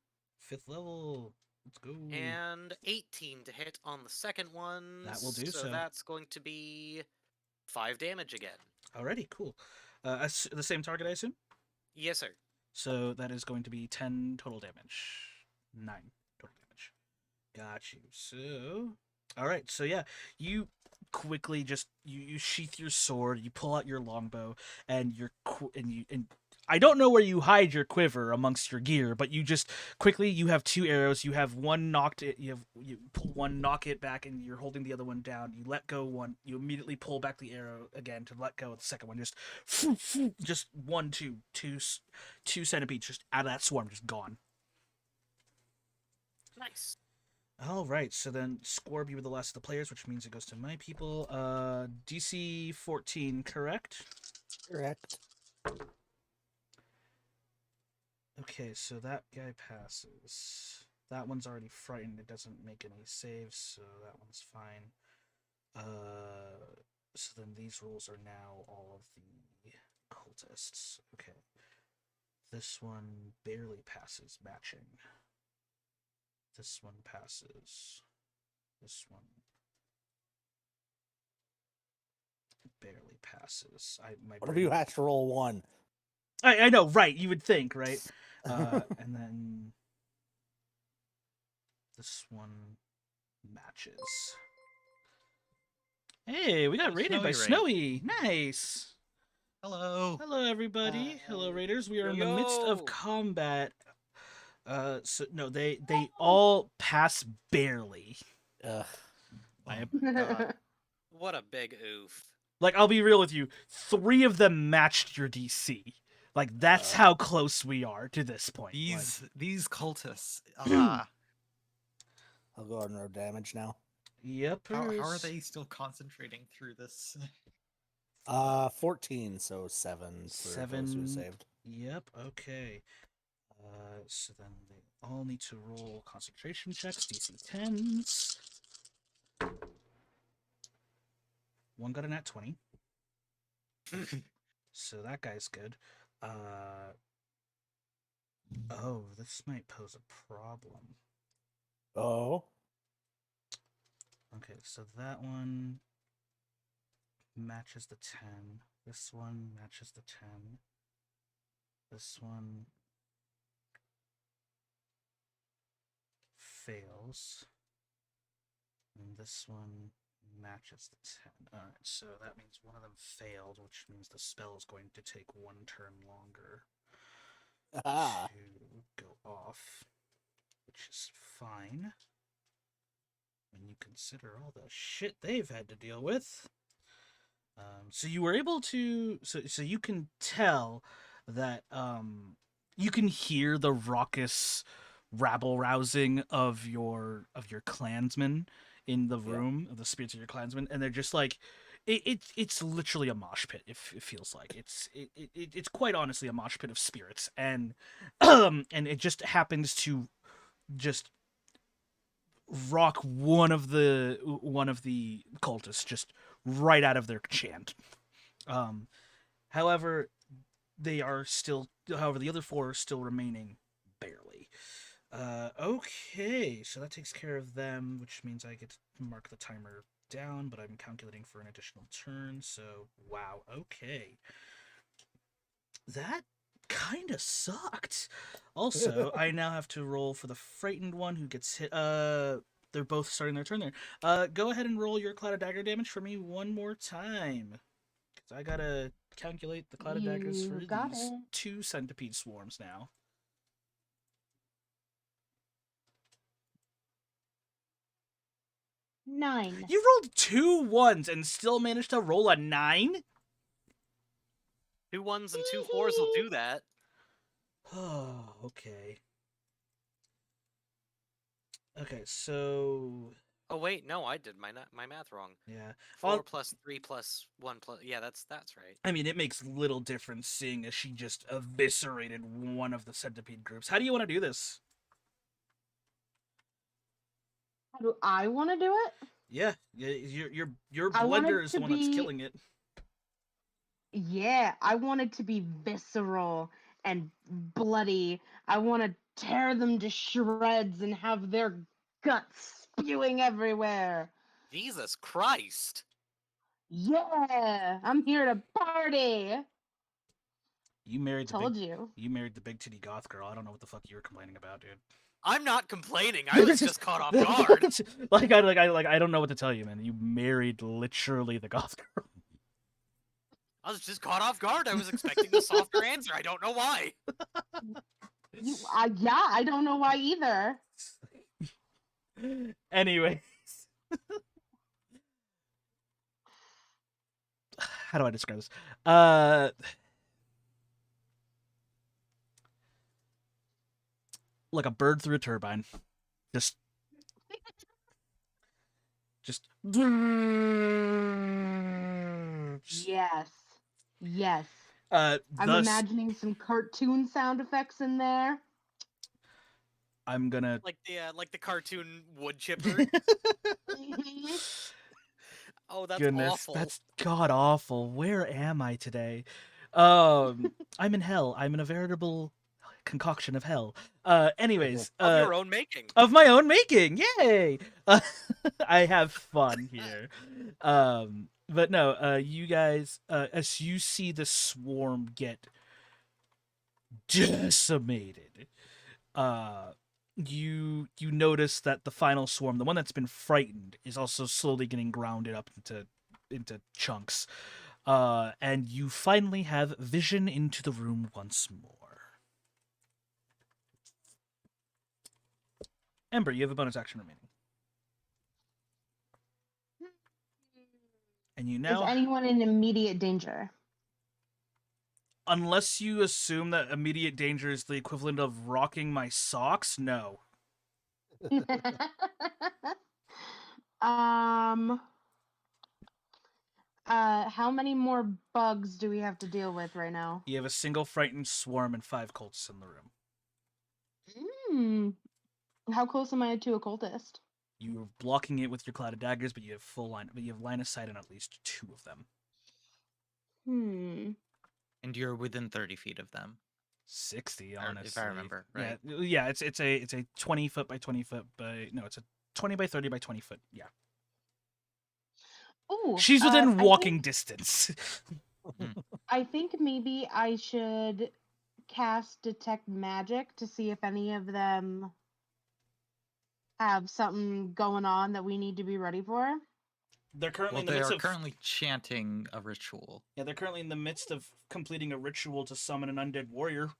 5th level. Let's go. And 18 to hit on the second one. That will do so. so. That's going to be 5 damage again. Alrighty, cool. The same target, I assume? Yes, sir. So that is going to be 10 total damage. 9 total damage. Got you. So, all right. So yeah, you quickly just you sheath your sword, you pull out your longbow, and I don't know where you hide your quiver amongst your gear, but you just quickly you have 2 arrows. You have one knocked it. You pull one, knock it back, and you're holding the other one down. You let go one. You immediately pull back the arrow again to let go of the second one. Just 1, 2 centipedes just out of that swarm, just gone. Nice. All right, so then Squarb, you were the last of the players, which means it goes to my people. DC 14, correct? Correct. Okay, so that guy passes. That one's already frightened. It doesn't make any saves, so that one's fine. So then these rules are now all of the cultists. Okay. This one barely passes matching. This one passes. This one barely passes. What if you had to roll 1? I know, right? You would think, right? And then this one matches. Hey, we got Oh, raided by Snowy raid. Snowy. Nice. Hello. Hello, everybody. Hello, Raiders. We are in the midst of Yo. combat. So no, they all pass barely. Ugh. I Oh my god. What a big oof. Like, I'll be real with you. 3 of them matched your DC. Like, that's how close we are to this point. These cultists. Ah. I'll go on road damage now. Yep. How are they still concentrating through this? 14, so 7 for those who 7. saved. Yep. Okay. So then they all need to roll concentration checks, DC 10s. One got a nat 20. So that guy's good. Oh, this might pose a problem. Oh. Okay, so that one matches the 10. This one matches the 10. This one fails. And this one matches the 10. Alright, so that means one of them failed, which means the spell is going to take 1 turn longer Ah. to go off, which is fine when you consider all the shit they've had to deal with. So you were able to, so you can tell that you can hear the raucous rabble rousing of your clansmen in the room, of the spirits of your clansmen, and they're just like, it's literally a mosh pit. It feels like it's quite honestly a mosh pit of spirits, and and it just happens to just rock one of the cultists just right out of their chant. However, the other 4 are still remaining barely. Okay, so that takes care of them, which means I get to mark the timer down, but I'm calculating for an additional turn, so wow, okay. That kind of sucked. Also, I now have to roll for the frightened one who gets hit. They're both starting their turn there. Go ahead and roll your cloud of dagger damage for me one more time. Because I gotta calculate the cloud of daggers for You got these it. 2 centipede swarms now. 9. You rolled 2 1s and still managed to roll a 9? 2 1s and 2 4s will do that. Oh, okay. Okay, so Oh wait, no, I did my math wrong. yeah. 4 plus 3 plus 1 plus that's right. I mean, it makes little difference seeing as she just eviscerated one of the centipede groups. How do you want to do this? How do I want to do it? Yeah, your I want blender it is to the one that's be- killing it. Yeah, I want it to be visceral and bloody. I want to tear them to shreds and have their guts spewing everywhere. Jesus Christ. Yeah, I'm here to party. You married Told you. You married the big titty goth girl. I don't know what the fuck you were complaining about, dude. I'm not complaining. I was just caught off guard. I don't know what to tell you, man. You married literally the goth girl. I was just caught off guard. I was expecting a softer answer. I don't know why. Yeah, I don't know why either. Anyways. How do I describe this? Like a bird through a turbine. Just Yes. Yes. I'm thus, imagining some cartoon sound effects in there. I'm gonna Like the cartoon wood chipper. Oh, that's goodness, awful. that's god awful. Where am I today? I'm in hell. I'm in a veritable concoction of hell. Anyways, Of your own making. of my own making. Yay! I have fun here. But no, you guys, as you see the swarm get decimated. You notice that the final swarm, the one that's been frightened, is also slowly getting grounded up into chunks. And you finally have vision into the room once more. Ember, you have a bonus action remaining. And you Is now, anyone in immediate danger? unless you assume that immediate danger is the equivalent of rocking my socks, no. um. How many more bugs do we have to deal with right now? You have a single frightened swarm and 5 cultists in the room. Hmm. How close am I to a cultist? You're blocking it with your cloud of daggers, but you have line of sight on at least 2 of them. Hmm. And you're within 30 feet of them. 60, Or honestly. if I remember right. Yeah. It's a 20 foot by 20 foot by it's a 20 by 30 by 20 foot. Yeah. Oh, She's within walking distance. I think maybe I should cast detect magic to see if any of them have something going on that we need to be ready for. They're currently Well, in the they midst are of currently chanting a ritual. Yeah, they're currently in the midst of completing a ritual to summon an undead warrior.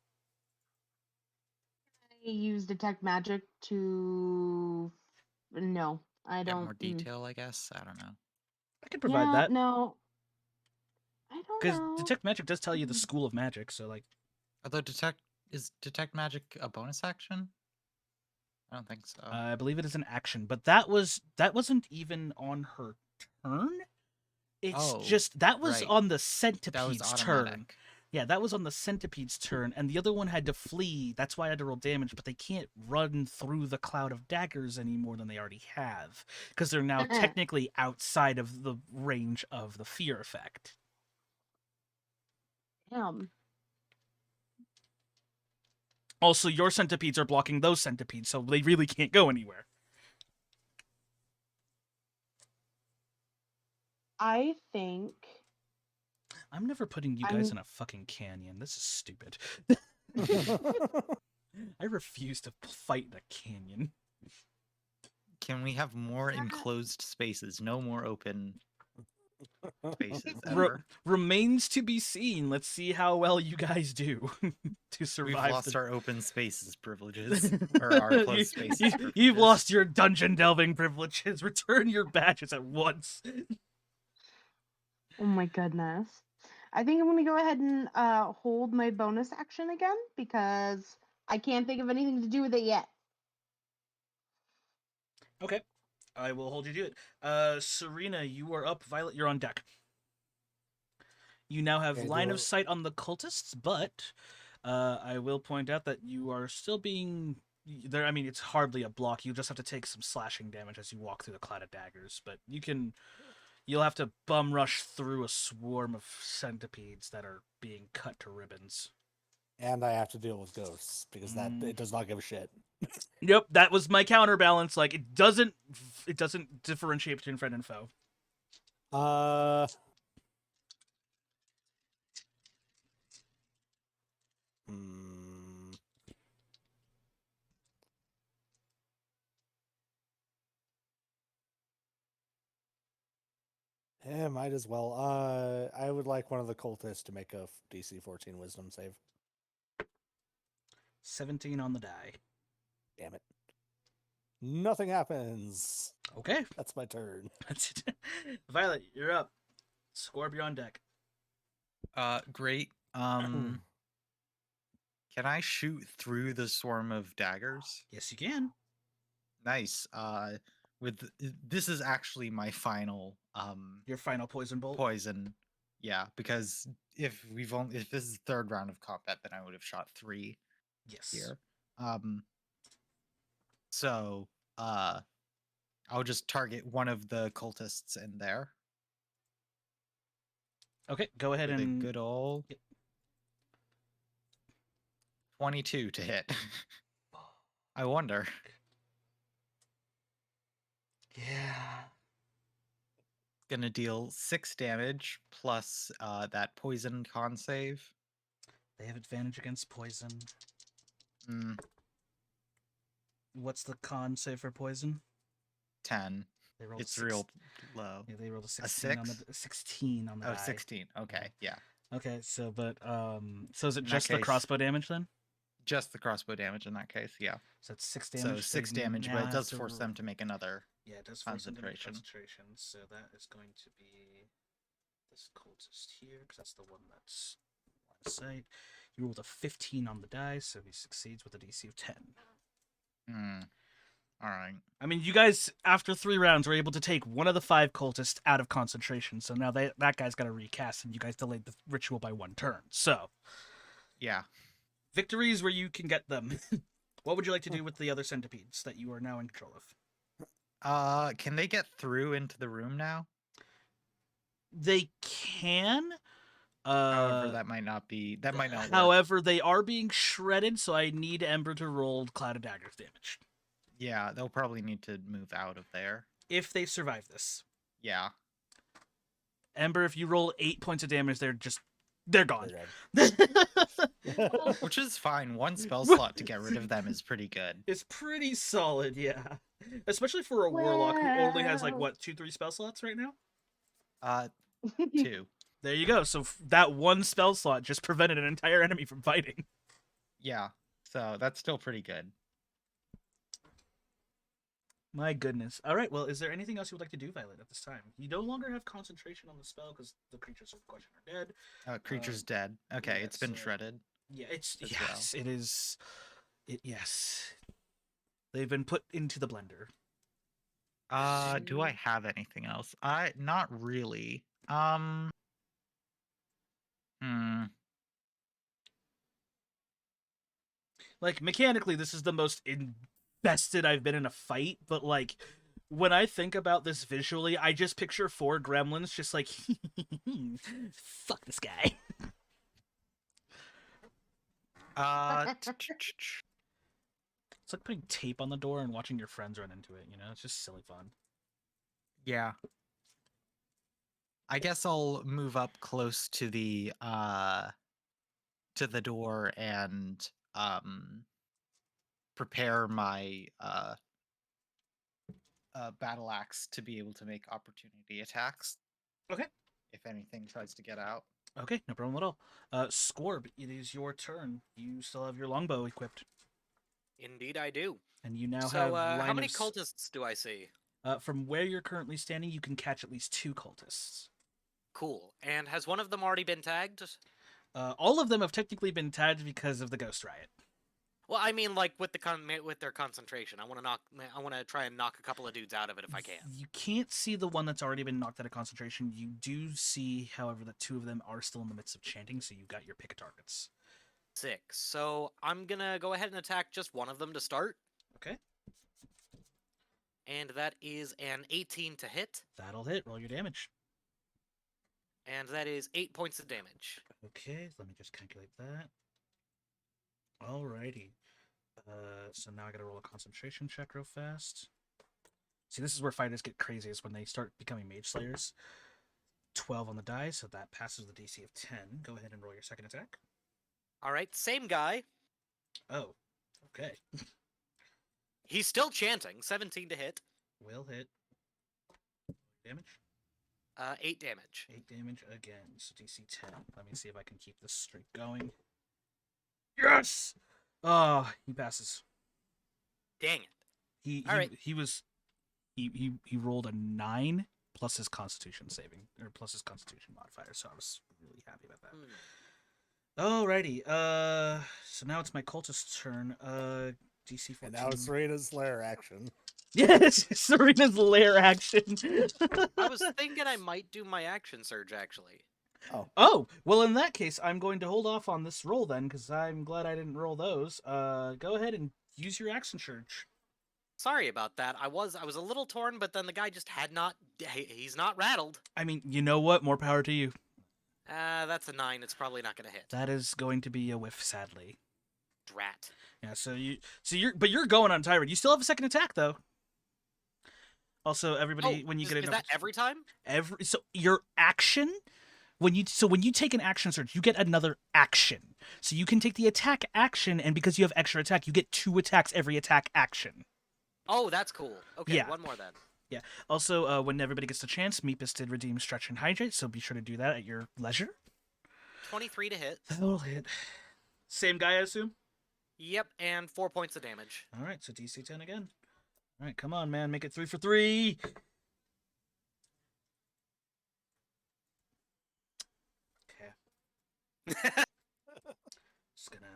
I use detect magic to. No, I Get don't. more detail, I guess. I don't know. I can provide that. No, I don't Because know. detect magic does tell you the Mm. school of magic, so like Although is detect magic a bonus action? I don't think so. I believe it is an action, but that wasn't even on her turn. It's just that was right. on the That was centipede's automatic. turn. Yeah, that was on the centipede's turn, and the other one had to flee. That's why I had to roll damage, but they can't run through the cloud of daggers any more than they already have, because they're now technically outside of the range of the fear effect. Damn. Also, your centipedes are blocking those centipedes, so they really can't go anywhere. I think I'm never putting you guys in a fucking canyon. This is stupid. I refuse to fight in a canyon. Can we have more enclosed spaces? No more open spaces ever. Remains to be seen. Let's see how well you guys do to survive. We've lost our open spaces privileges, or our closed spaces privileges. You've lost your dungeon delving privileges. Return your badges at once. Oh my goodness. I think I'm going to go ahead and hold my bonus action again because I can't think of anything to do with it yet. Okay. I will hold you to it. Serena, you are up. Violet, you're on deck. You now have line of sight on the cultists, but I will point out that you are still being there. I mean, it's hardly a block. You just have to take some slashing damage as you walk through the cloud of daggers, but you'll have to bum rush through a swarm of centipedes that are being cut to ribbons. And I have to deal with ghosts because it does not give a shit. Yep, that was my counterbalance. Like it doesn't differentiate between friend and foe. Yeah, might as well. I would like one of the cultists to make a DC 14 Wisdom save. 17 on the die. Damn it. Nothing happens. Okay. That's my turn. That's it. Violet, you're up. Scorp, on deck. Great. Can I shoot through the swarm of daggers? Yes, you can. Nice. This is actually my final Your final poison bolt. Poison. Yeah, because if this is the third round of combat, then I would have shot 3 here. So I'll just target one of the cultists in there. Okay, go ahead with and a good old 22 to hit. I wonder. Yeah. Gonna deal 6 damage plus that poison con save. They have advantage against poison. Mm, What's the con save for poison? 10. They rolled It's a real low. Yeah, they rolled a A 16 on the 6? 16 on the Oh, die. 16. Okay, yeah. Okay, so so is it In that just the case- crossbow damage then? Just the crossbow damage in that case, yeah. So it's 6 damage. So 6 they damage, now but it have does to force them to make another. Yeah, it does force them to make concentration. concentration. So that is going to be this cultist here, because that's the one that's line of sight. He rolled a 15 on the die, so he succeeds with a DC of 10. All right. I mean, you guys, after 3 rounds, were able to take one of the 5 cultists out of concentration. So now that guy's got to recast, and you guys delayed the ritual by 1 turn. So, Yeah. victories where you can get them. What would you like to do with the other centipedes that you are now in control of? Can they get through into the room now? They can. However, that might not be. That might not work. However, they are being shredded, so I need Ember to roll Cloud of Daggers damage. Yeah, they'll probably need to move out of there. If they survive this. Yeah. Ember, if you roll 8 points of damage, they're gone. Which is fine. 1 spell slot to get rid of them is pretty good. It's pretty solid, yeah. Especially for a warlock who only has, like, Wow. what, 2-3 spell slots right now? 2. There you go. So that 1 spell slot just prevented an entire enemy from fighting. Yeah. So that's still pretty good. My goodness. All right, well, is there anything else you would like to do, Violet, at this time? You no longer have concentration on the spell because the creatures in question are dead. Creature's dead. Okay, yeah, it's been so- shredded. Yeah, it's As yes, it is. Yes, they've been put into the blender. Do I have anything else? Not really. Like mechanically, this is the most invested I've been in a fight. But like, when I think about this visually, I just picture 4 gremlins just like, fuck this guy. It's like putting tape on the door and watching your friends run into it. You know, it's just silly fun. Yeah. I guess I'll move up close to the door and prepare my battle axe to be able to make opportunity attacks. Okay. If anything tries to get out. Okay, no problem at all. Scorb, it is your turn. You still have your longbow equipped, Indeed, I do. and you now have So, line how many of cultists do I see? From where you're currently standing, you can catch at least 2 cultists. Cool. And has one of them already been tagged? All of them have technically been tagged because of the Ghost Riot. Well, I mean, like with with their concentration. I want to try and knock a couple of dudes out of it if I can. You can't see the one that's already been knocked out of concentration. You do see, however, that 2 of them are still in the midst of chanting, so you got your pick of targets. 6. So I'm gonna go ahead and attack just one of them to start. Okay. And that is an 18 to hit, That'll hit. Roll your damage. and that is 8 points of damage. Okay, let me just calculate that. Alrighty. So now I gotta roll a concentration check real fast. See, this is where fighters get crazy, is when they start becoming mage slayers. 12 on the die, so that passes the DC of 10. Go ahead and roll your second attack. All right, same guy. Oh, okay. He's still chanting. 17 to hit. Will hit. Damage? 8 damage. 8 damage again, so DC 10. Let me see if I can keep this streak going. Yes! Oh, he passes. Dang it. He All right. he rolled a 9 plus his constitution saving, or plus his constitution modifier, so I was really happy about that. Alrighty, so now it's my cultist turn. DC 14. And now it's Serena's Slayer action. Yes, Serena's lair action. I was thinking I might do my action surge, actually. Oh, well, in that case, I'm going to hold off on this roll then, because I'm glad I didn't roll those. Go ahead and use your action surge. Sorry about that. I was a little torn, but then the guy just he's not rattled. I mean, you know what? More power to you. That's a 9. It's probably not going to hit. That is going to be a whiff, sadly. Drat. Yeah, but you're going on Tyrant. You still have a second attack though. Also, everybody, when you get is an that every time? so your action when you take an action surge, you get another action. So you can take the attack action, and because you have extra attack, you get 2 attacks every attack action. Oh, that's cool. Okay, Yeah. one more then. Yeah. Also, when everybody gets the chance, Meepus did redeem Stretch and Hydrate, so be sure to do that at your leisure. 23 to hit. That'll hit. Same guy, I assume? Yep, and 4 points of damage. All right, so DC 10 again. All right, come on, man. Make it 3 for 3. Okay. Just gonna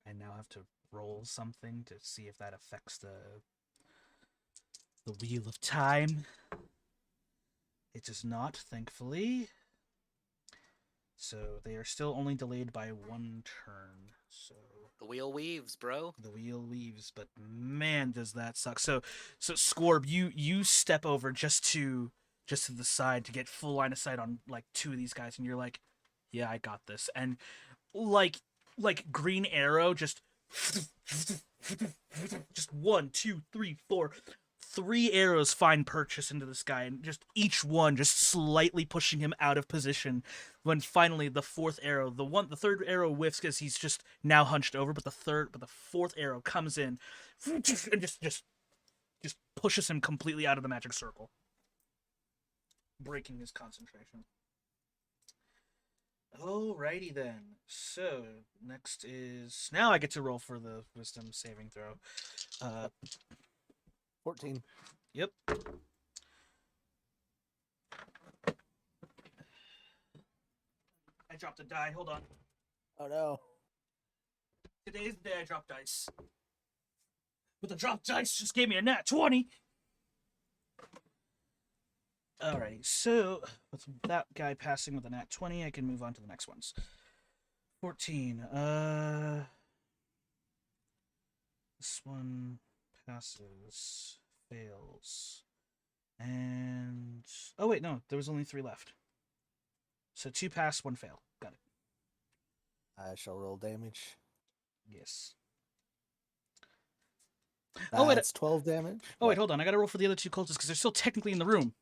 I now have to roll something to see if that affects the wheel of time. It does not, thankfully. So they are still only delayed by 1 turn. So The wheel weaves, bro. the wheel weaves, but man, does that suck. So Scorb, you step over just to the side to get full line of sight on like 2 of these guys, and you're like, yeah, I got this. And like Green Arrow, just 1, 2, 3, 4, 3 arrows find purchase into this guy, and just each one just slightly pushing him out of position. When finally the 4th arrow, the 3rd arrow whiffs because he's just now hunched over, but the 4th arrow comes in and just pushes him completely out of the magic circle, breaking his concentration. Alrighty then. So next is now I get to roll for the wisdom saving throw. 14. Yep. I dropped a die. Hold on. Oh no. Today's the day I dropped dice. But the drop dice just gave me a nat 20. Alrighty, so with that guy passing with a nat 20, I can move on to the next ones. 14. This one passes, fails, and oh wait, no, there was only 3 left. So 2 pass, 1 fail. Got it. I shall roll damage. Yes. Oh, wait. That's 12 damage. Oh wait, hold on. I gotta roll for the other 2 cultists because they're still technically in the room.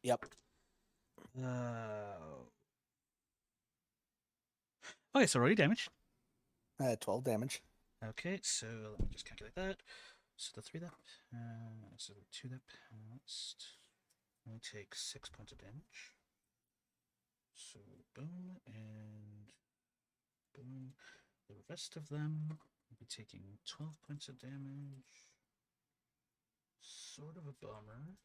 Yep. Okay, so already damage. 12 damage. Okay, so let me just calculate that. So the 3 that, so the 2 that passed only take 6 points of damage. So boom and boom. The rest of them will be taking 12 points of damage. Sort of a bummer.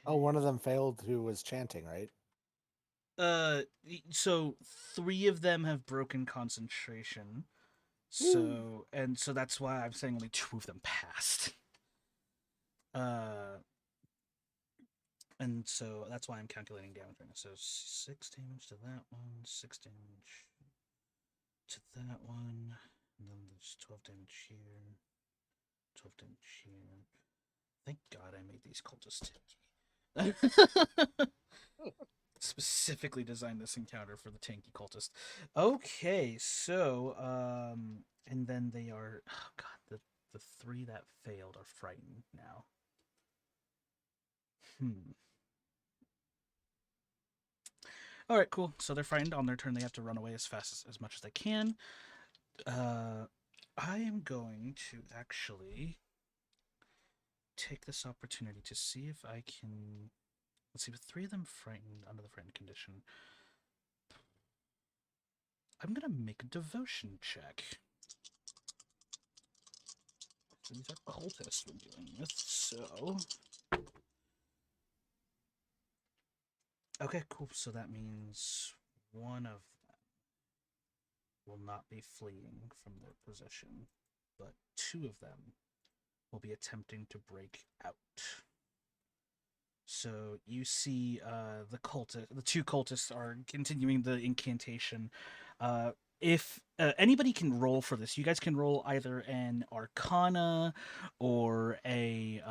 Oh, one of them failed who was chanting, right? So 3 of them have broken concentration. So that's why I'm saying only 2 of them passed. And so that's why I'm calculating damage right now. So 6 damage to that one, 6 damage to that one, and then there's 12 damage here, 12 damage here. Thank God I made these cultists tanky. Specifically designed this encounter for the tanky cultist. Okay, so and then they are, oh God, the 3 that failed are frightened now. All right, cool. So they're frightened. On their turn, they have to run away as fast as much as they can. I am going to actually take this opportunity to see if I can. Let's see, with 3 of them frightened under the frightened condition, I'm gonna make a devotion check. So these are cultists we're dealing with. So. Okay, cool. So that means 1 of them will not be fleeing from their position, but 2 of them will be attempting to break out. So you see the 2 cultists are continuing the incantation. If anybody can roll for this, you guys can roll either an Arcana or an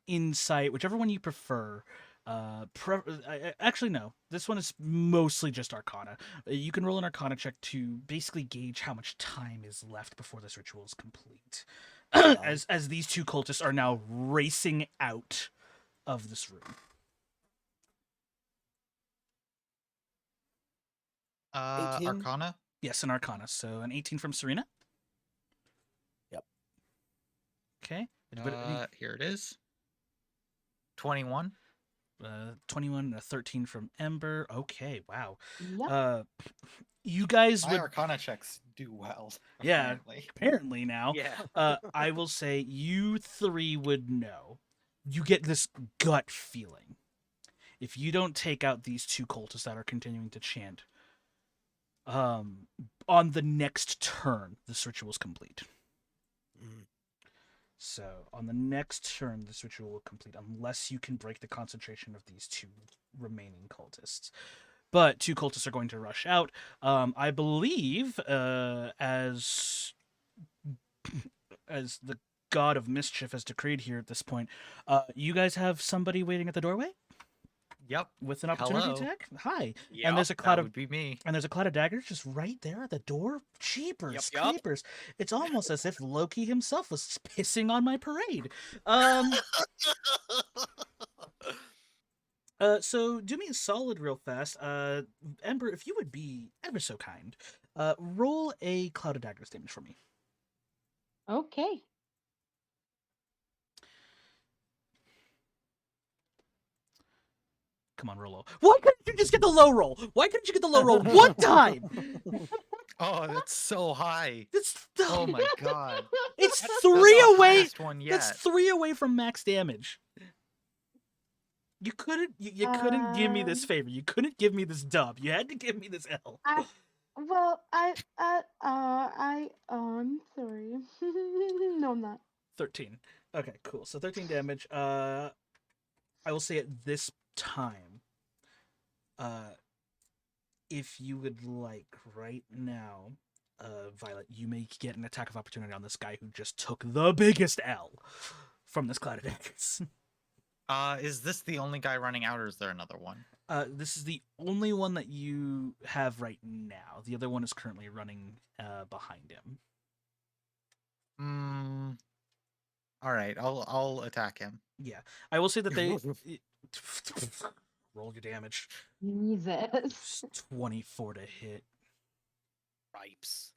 Insight, whichever one you prefer. Actually, no. This one is mostly just Arcana. You can roll an Arcana check to basically gauge how much time is left before this ritual is complete. as these two cultists are now racing out of this room. 18? Arcana. Yes, an Arcana. So an 18 from Serena. Yep. Okay. Here it is. 21. 21 and a 13 from Ember. Okay, wow. Yep. You guys My would Arcana checks do well. Yeah. Apparently. apparently now. Yeah. I will say you three would know. You get this gut feeling. If you don't take out these two cultists that are continuing to chant, on the next turn, this ritual is complete. Mm. So on the next turn, this ritual will complete unless you can break the concentration of these two remaining cultists. But two cultists are going to rush out. I believe as the god of mischief has decreed here at this point, you guys have somebody waiting at the doorway Yep. with an opportunity Hello. attack. Hi. Yep. And there's a cloud That of would be me. And there's a cloud of daggers just right there at the door. Jeepers, Yup, yup. creepers. It's almost as if Loki himself was pissing on my parade. So do me a solid real fast. Ember, if you would be ever so kind, roll a cloud of daggers damage for me. Okay. Come on, roll low. Why couldn't you just get the low roll? Why couldn't you get the low roll one time? Oh, that's so high. It's Oh my god. it's That's three the away. highest one yet. That's 3 away from max damage. You couldn't couldn't give me this favor. You couldn't give me this dub. You had to give me this L. I'm sorry. No, I'm not. 13. Okay, cool. So 13 damage. I will say at this time, if you would like right now, Violet, you may get an attack of opportunity on this guy who just took the biggest L from this cloud of daggers. Is this the only guy running out, or is there another one? This is the only one that you have right now. The other one is currently running behind him. All right, I'll attack him. Yeah, I will say that they roll your damage. Jesus. 24 to hit. Ripes.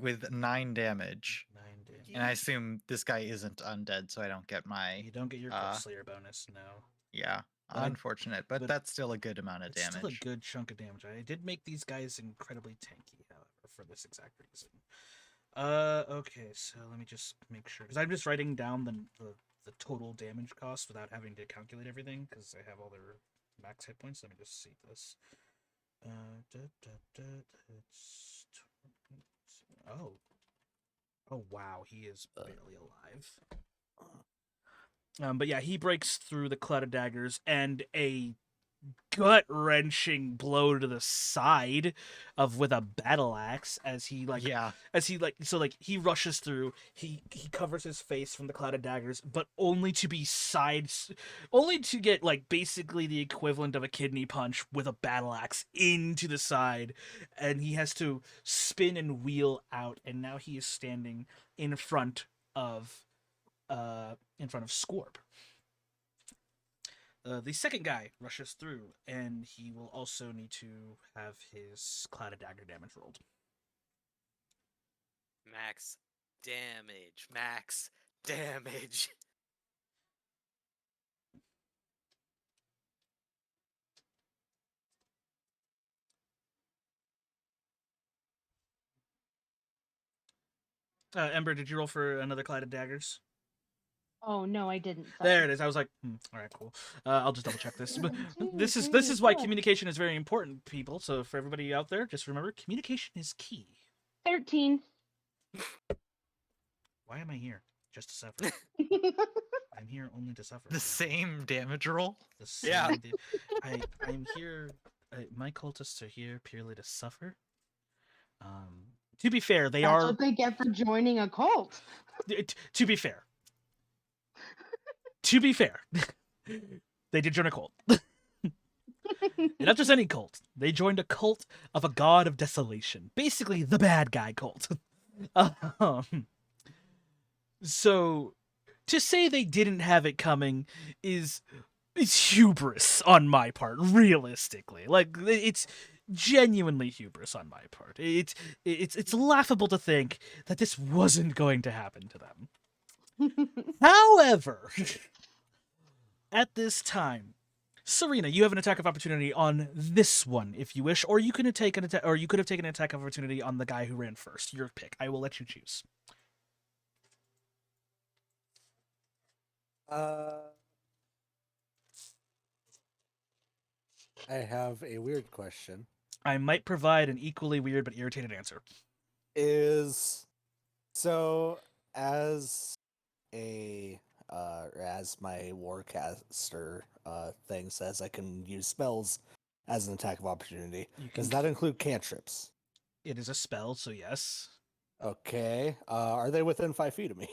With 9 damage. 9 damage. And I assume this guy isn't undead, so I don't get my You don't get your Corpse Slayer bonus, no. yeah. But I- unfortunate, but but that's still a good amount of It's damage. still a good chunk of damage. I did make these guys incredibly tanky, however, for this exact reason. Okay, so let me just make sure, because I'm just writing down the total damage cost without having to calculate everything, because I have all their max hit points. Let me just see this. It's 20. Oh wow, he is barely alive. But yeah, he breaks through the cloud of daggers, and a gut-wrenching blow to the side with a battle axe as he he rushes through. He covers his face from the cloud of daggers, but only to get like basically the equivalent of a kidney punch with a battle axe into the side, and he has to spin and wheel out, and now he is standing in front of Scorp. The second guy rushes through, and he will also need to have his cloud of dagger damage rolled. Max damage. Max damage. Ember, did you roll for another cloud of daggers? Oh no, I didn't. There it is. I was like, all right, cool. I'll just double check this. But this is why communication is very important, people. So for everybody out there, just remember, communication is key. 13. Why am I here? Just to suffer. I'm here only to suffer. The same damage roll? The same Yeah. I'm here. My cultists are here purely to suffer. To be fair, they That's are. what they get for joining a cult. To be fair. To be fair, they did join a cult. And not just any cult. They joined a cult of a god of desolation. Basically, the bad guy cult. So to say they didn't have it coming is hubris on my part, realistically. Like, it's genuinely hubris on my part. It's laughable to think that this wasn't going to happen to them. However, at this time, Serena, you have an attack of opportunity on this one if you wish, or you could take an attack, or you could have taken an attack of opportunity on the guy who ran first. Your pick. I will let you choose. I have a weird question. I might provide an equally weird but irritated answer. Is so as a as my warcaster thing says, I can use spells as an attack of opportunity. You Does can- that include cantrips? It is a spell, so yes. Okay. Are they within 5 feet of me?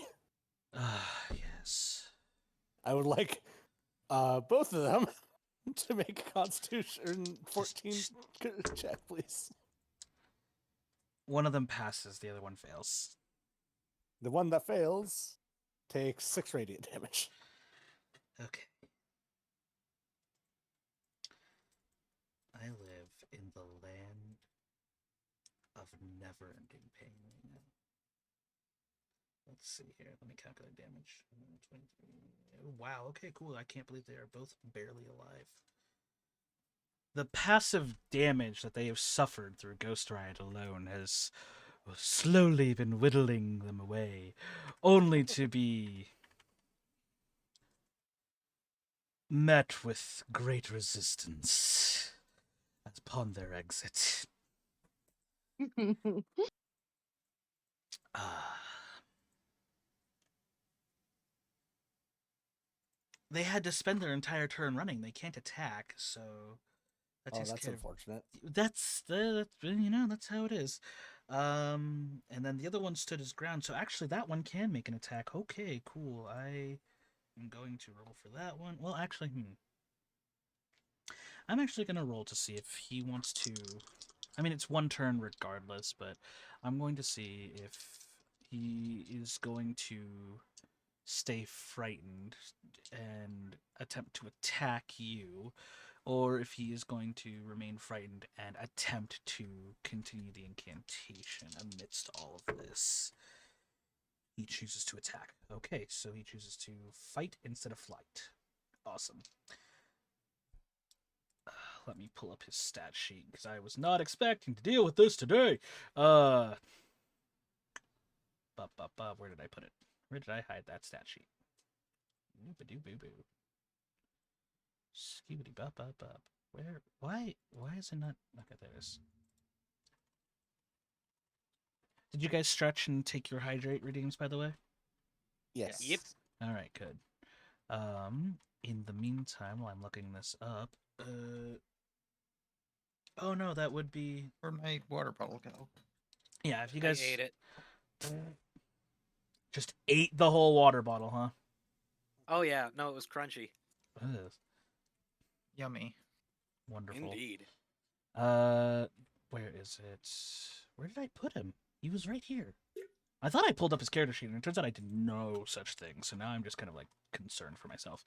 Ah, yes. I would like both of them to make a Constitution 14 Just- check, please. One of them passes, the other one fails. The one that fails takes 6 radiant damage. Okay. I live in the land of never-ending pain right now. Let's see here. Let me calculate damage. 23. Wow, okay, cool. I can't believe they are both barely alive. The passive damage that they have suffered through Ghost Riot alone has slowly been whittling them away, only to be met with great resistance upon their exit. Ah. They had to spend their entire turn running. They can't attack, so that Oh, takes that's care of. unfortunate. That's that's how it is. And then the other one stood his ground, so actually that one can make an attack. Okay, cool. I am going to roll for that one. Well, actually, I'm actually gonna roll to see if he wants to. I mean, it's one turn regardless, but I'm going to see if he is going to stay frightened and attempt to attack you, or if he is going to remain frightened and attempt to continue the incantation amidst all of this. He chooses to attack. Okay, so he chooses to fight instead of flight. Awesome. Let me pull up his stat sheet because I was not expecting to deal with this today. Where did I put it? Where did I hide that stat sheet? Boo. Skibidi bop. Where? Why is it not? Okay, there it is. Did you guys stretch and take your hydrate readings, by the way? Yes. Yep. All right, good. In the meantime, while I'm looking this up, oh no, that would be. Where'd my water bottle go? Yeah, if you I guys ate it. just ate the whole water bottle, huh? Oh yeah, no, it was crunchy. Ugh, Yummy. wonderful. Indeed. Where is it? Where did I put him? He was right here. I thought I pulled up his character sheet, and it turns out I did no such thing. So now I'm just kind of like concerned for myself.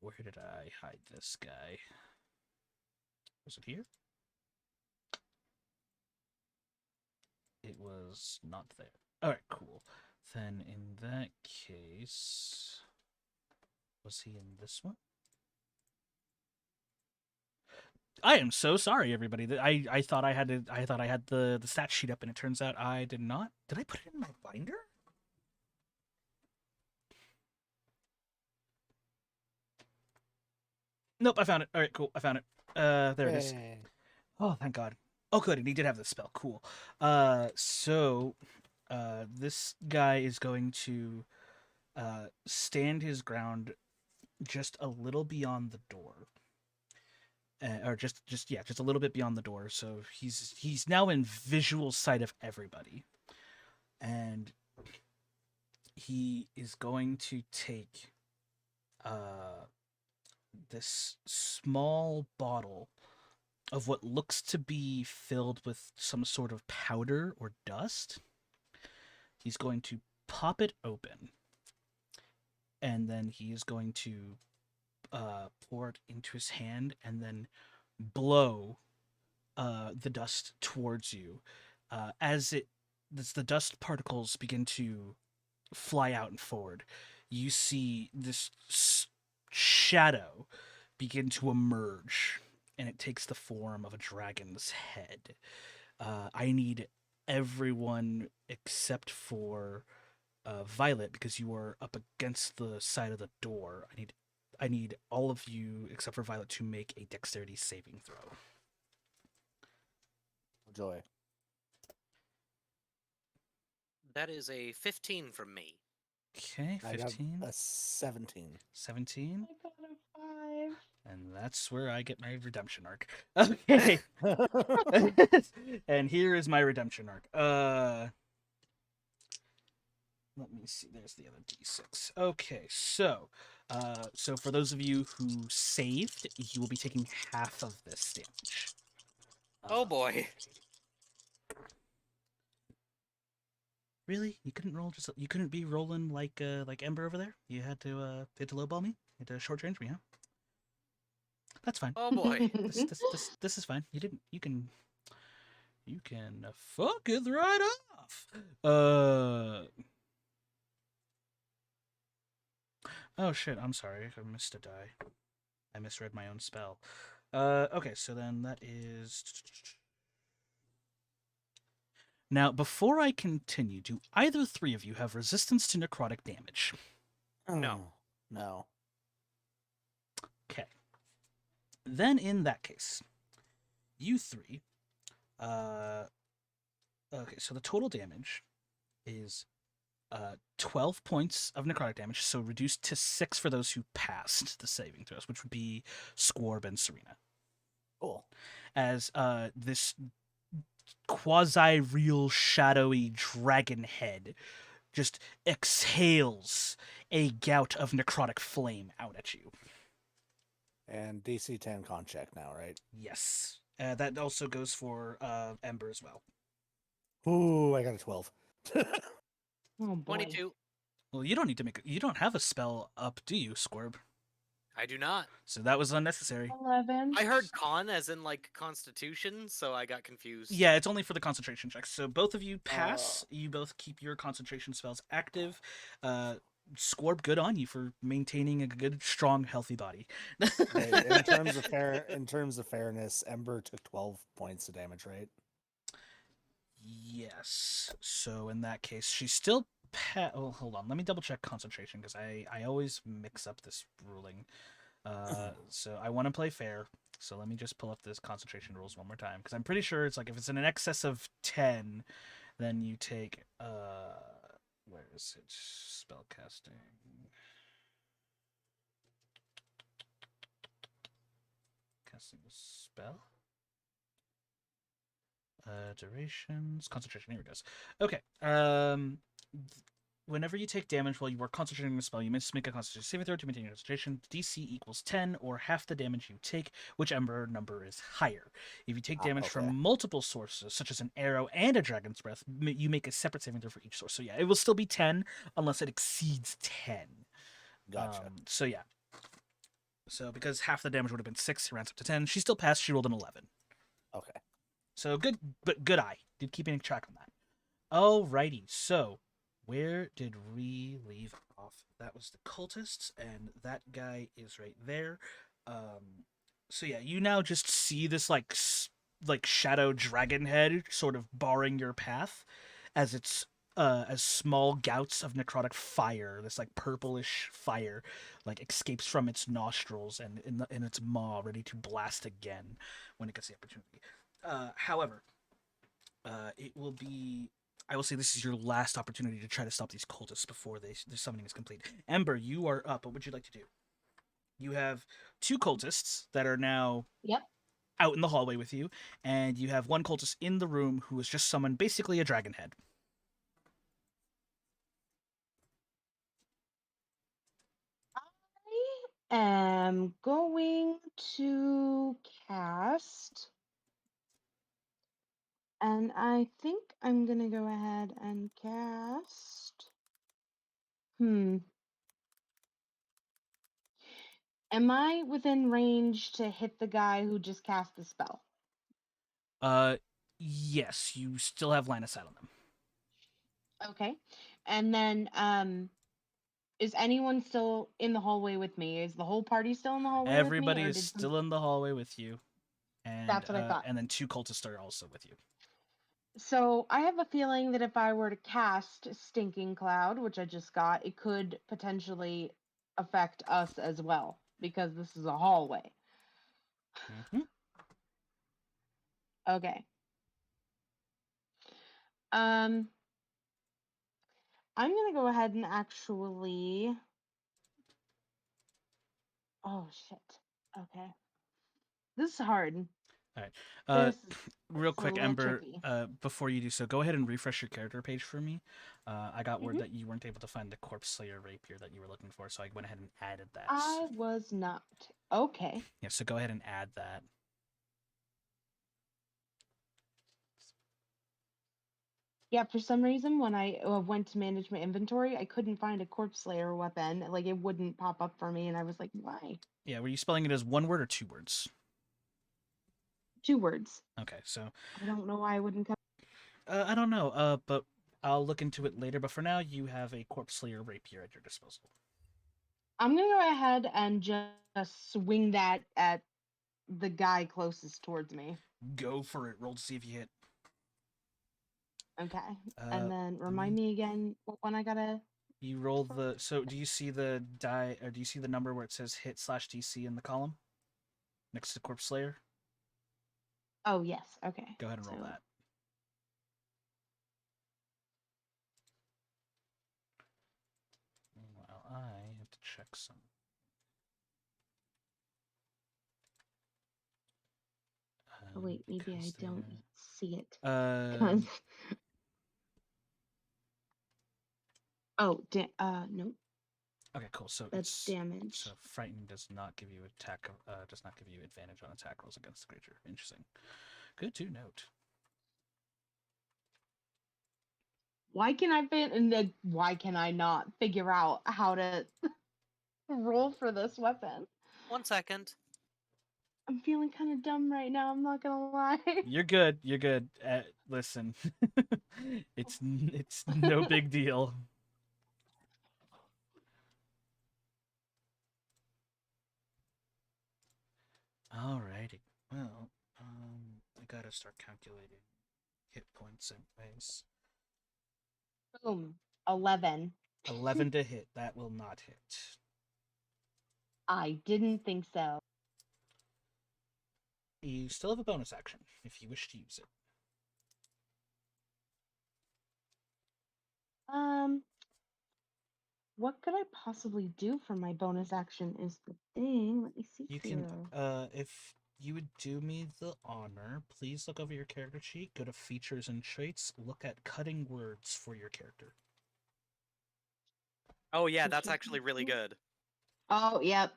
Where did I hide this guy? Was it here? It was not there. All right, cool. Then in that case, was he in this one? I am so sorry, everybody. I thought I had the stat sheet up, and it turns out I did not. Did I put it in my binder? Nope, I found it. All right, cool. I found it. There it is. Yay. Oh, thank God. Oh, good. And he did have the spell. Cool. This guy is going to stand his ground just a little beyond the door. Or just a little bit beyond the door. So he's now in visual sight of everybody. And he is going to take this small bottle of what looks to be filled with some sort of powder or dust, He's going to pop it open, and then he is going to pour it into his hand, and then blow the dust towards you. As the dust particles begin to fly out and forward, you see this shadow begin to emerge, and it takes the form of a dragon's head. I need everyone except for Violet, because you are up against the side of the door. I need all of you except for Violet to make a dexterity saving throw. Joy. That is a 15 from me. Okay, I got 15, a 17. 17, I got a 5. and that's where I get my redemption arc. Okay. And here is my redemption arc. Let me see. There's the other d6. Okay, so for those of you who saved, you will be taking half of this damage. Oh boy. Really? You couldn't roll just you couldn't be rolling like Ember over there? You had to lowball me? You had to short range me, huh? That's fine. Oh boy. This is fine. You can fuck it right off. Oh shit, I'm sorry. I missed a die. I misread my own spell. Okay, so then that is. Now, before I continue, do either three of you have resistance to necrotic damage? No. No. Okay. Then, in that case, you three. Okay, so the total damage is 12 points of necrotic damage, so reduced to 6 for those who passed the saving throws, which would be Squarb and Serena. Cool. As this quasi-real shadowy dragon head just exhales a gout of necrotic flame out at you. And DC 10 con check now, right? Yes. That also goes for Ember as well. Ooh, I got a 12. Oh boy. 22. Well, you don't need to you don't have a spell up, do you, Squirb? I do not. So that was unnecessary. 11. I heard con as in like constitution, so I got confused. Yeah, it's only for the concentration checks. So both of you pass. You both keep your concentration spells active. Squarb, good on you for maintaining a good, strong, healthy body. in terms of fairness, Ember took 12 points of damage, right? Yes. So in that case, she's still. Oh, hold on. Let me double check concentration, because I always mix up this ruling. So I want to play fair. So let me just pull up this concentration rules one more time, because I'm pretty sure it's like if it's in an excess of 10, then you take where is it? Spellcasting. Casting a spell. Durations, concentration. Here it goes. Okay. Whenever you take damage while you are concentrating on a spell, you must make a concentration saving throw to maintain your concentration. DC equals 10, or half the damage you take, whichever number is higher. If you take damage from Okay. multiple sources, such as an arrow and a dragon's breath, you make a separate saving throw for each source. So yeah, it will still be 10 unless it exceeds 10. Gotcha. So yeah. So because half the damage would have been 6, it rounds up to 10. She still passed. She rolled an 11. Okay. So good, but good eye. Did keeping track on that. Alrighty, so where did we leave off? That was the cultists, and that guy is right there. So yeah, you now just see this like shadow dragon head sort of barring your path, as it's as small gouts of necrotic fire, this like purplish fire, like escapes from its nostrils and in its maw, ready to blast again when it gets the opportunity. However, it will be. I will say this is your last opportunity to try to stop these cultists before their summoning is complete. Ember, you are up. What would you like to do? You have 2 cultists that are now Yep. out in the hallway with you, and you have 1 cultist in the room who has just summoned basically a dragon head. I am going to cast And I think I'm gonna go ahead and cast. Am I within range to hit the guy who just cast the spell? Yes, you still have line of sight on them. Okay. And then is anyone still in the hallway with me? Is the whole party still in the hallway with me? Everybody Or is did still in the hallway with you, and That's what I thought. and then 2 cultists are also with you. So I have a feeling that if I were to cast Stinking Cloud, which I just got, it could potentially affect us as well because this is a hallway. Mm-hmm. Okay. I'm gonna go ahead and actually. Oh shit. Okay. This is hard. All right. Uh, This is real a quick, little Ember. tricky. Before you do so, go ahead and refresh your character page for me. I got word Mhm. that you weren't able to find the Corpse Slayer rapier that you were looking for, so I went ahead and added that. I was not. Okay. Yeah, so go ahead and add that. Yeah, for some reason, when I went to manage my inventory, I couldn't find a Corpse Slayer weapon. Like, it wouldn't pop up for me, and I was like, why? Yeah, were you spelling it as 1 word or 2 words? 2 words. Okay, so I don't know why I wouldn't come. I don't know. But I'll look into it later. But for now, you have a Corpse Slayer rapier at your disposal. I'm gonna go ahead and just swing that at the guy closest towards me. Go for it. Roll to see if you hit. Okay. Uh, And then remind me again what one I gotta. You roll the. So do you see the die, or do you see the number where it says hit / DC in the column next to Corpse Slayer? Oh, yes. Okay. Go ahead and roll So- that. Meanwhile, I have to check some. Oh, wait, maybe I don't see it. Uh, Oh, no. okay, cool. So That's it's damage. so frightened does not give you attack. Does not give you advantage on attack rolls against the creature. Interesting. Good to note. Why can why can I not figure out how to roll for this weapon? 1 second. I'm feeling kind of dumb right now. I'm not gonna lie. You're good. You're good. Listen, it's no big deal. Alrighty. Well, I gotta start calculating hit points anyways. Boom. 11. 11 to hit. That will not hit. I didn't think so. You still have a bonus action if you wish to use it. What could I possibly do for my bonus action is the thing. Let me see You here. can, if you would do me the honor, please look over your character sheet, go to features and traits, look at cutting words for your character. Oh yeah, that's Features actually and really traits. good. Oh, yep.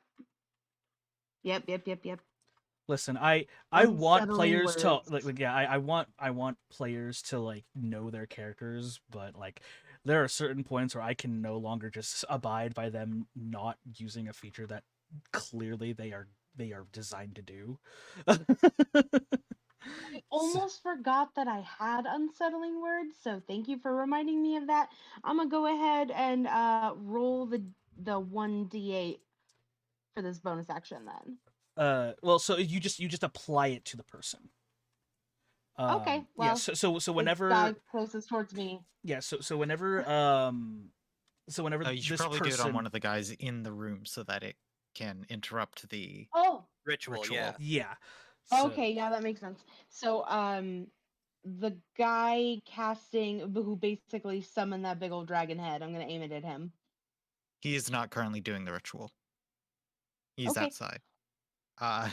Yep. Listen, I want Unsettling players to words. like yeah, I want players to like know their characters, but like there are certain points where I can no longer just abide by them not using a feature that clearly they are designed to do. I almost forgot that I had unsettling words, so thank you for reminding me of that. I'm gonna go ahead and roll the 1d8 for this bonus action then. Well, so you just apply it to the person. Okay, well, yeah, so the whenever guy closest towards me. yeah, so whenever You should this probably do it on person one of the guys in the room so that it can interrupt the Oh, Ritual, ritual. yeah. yeah. So, okay, yeah, that makes sense. So, the guy casting who basically summoned that big old dragon head, I'm gonna aim it at him. He is not currently doing the ritual. He's Okay. outside.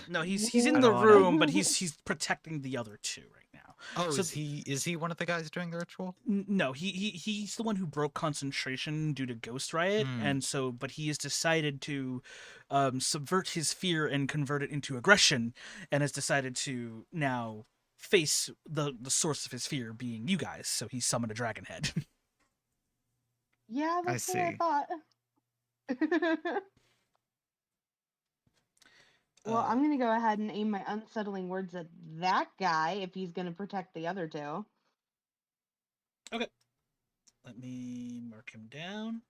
no, he's in I the don't wanna- room, but he's protecting the other two right now. Oh, So is he one of the guys doing the ritual? No, he's the one who broke concentration due to Ghost Riot, Hmm. and so but he has decided to subvert his fear and convert it into aggression, and has decided to now face the source of his fear being you guys, so he summoned a dragon head. Yeah, that's what I see. thought. Well, I'm gonna go ahead and aim my unsettling words at that guy if he's gonna protect the other two. Okay. Let me mark him down.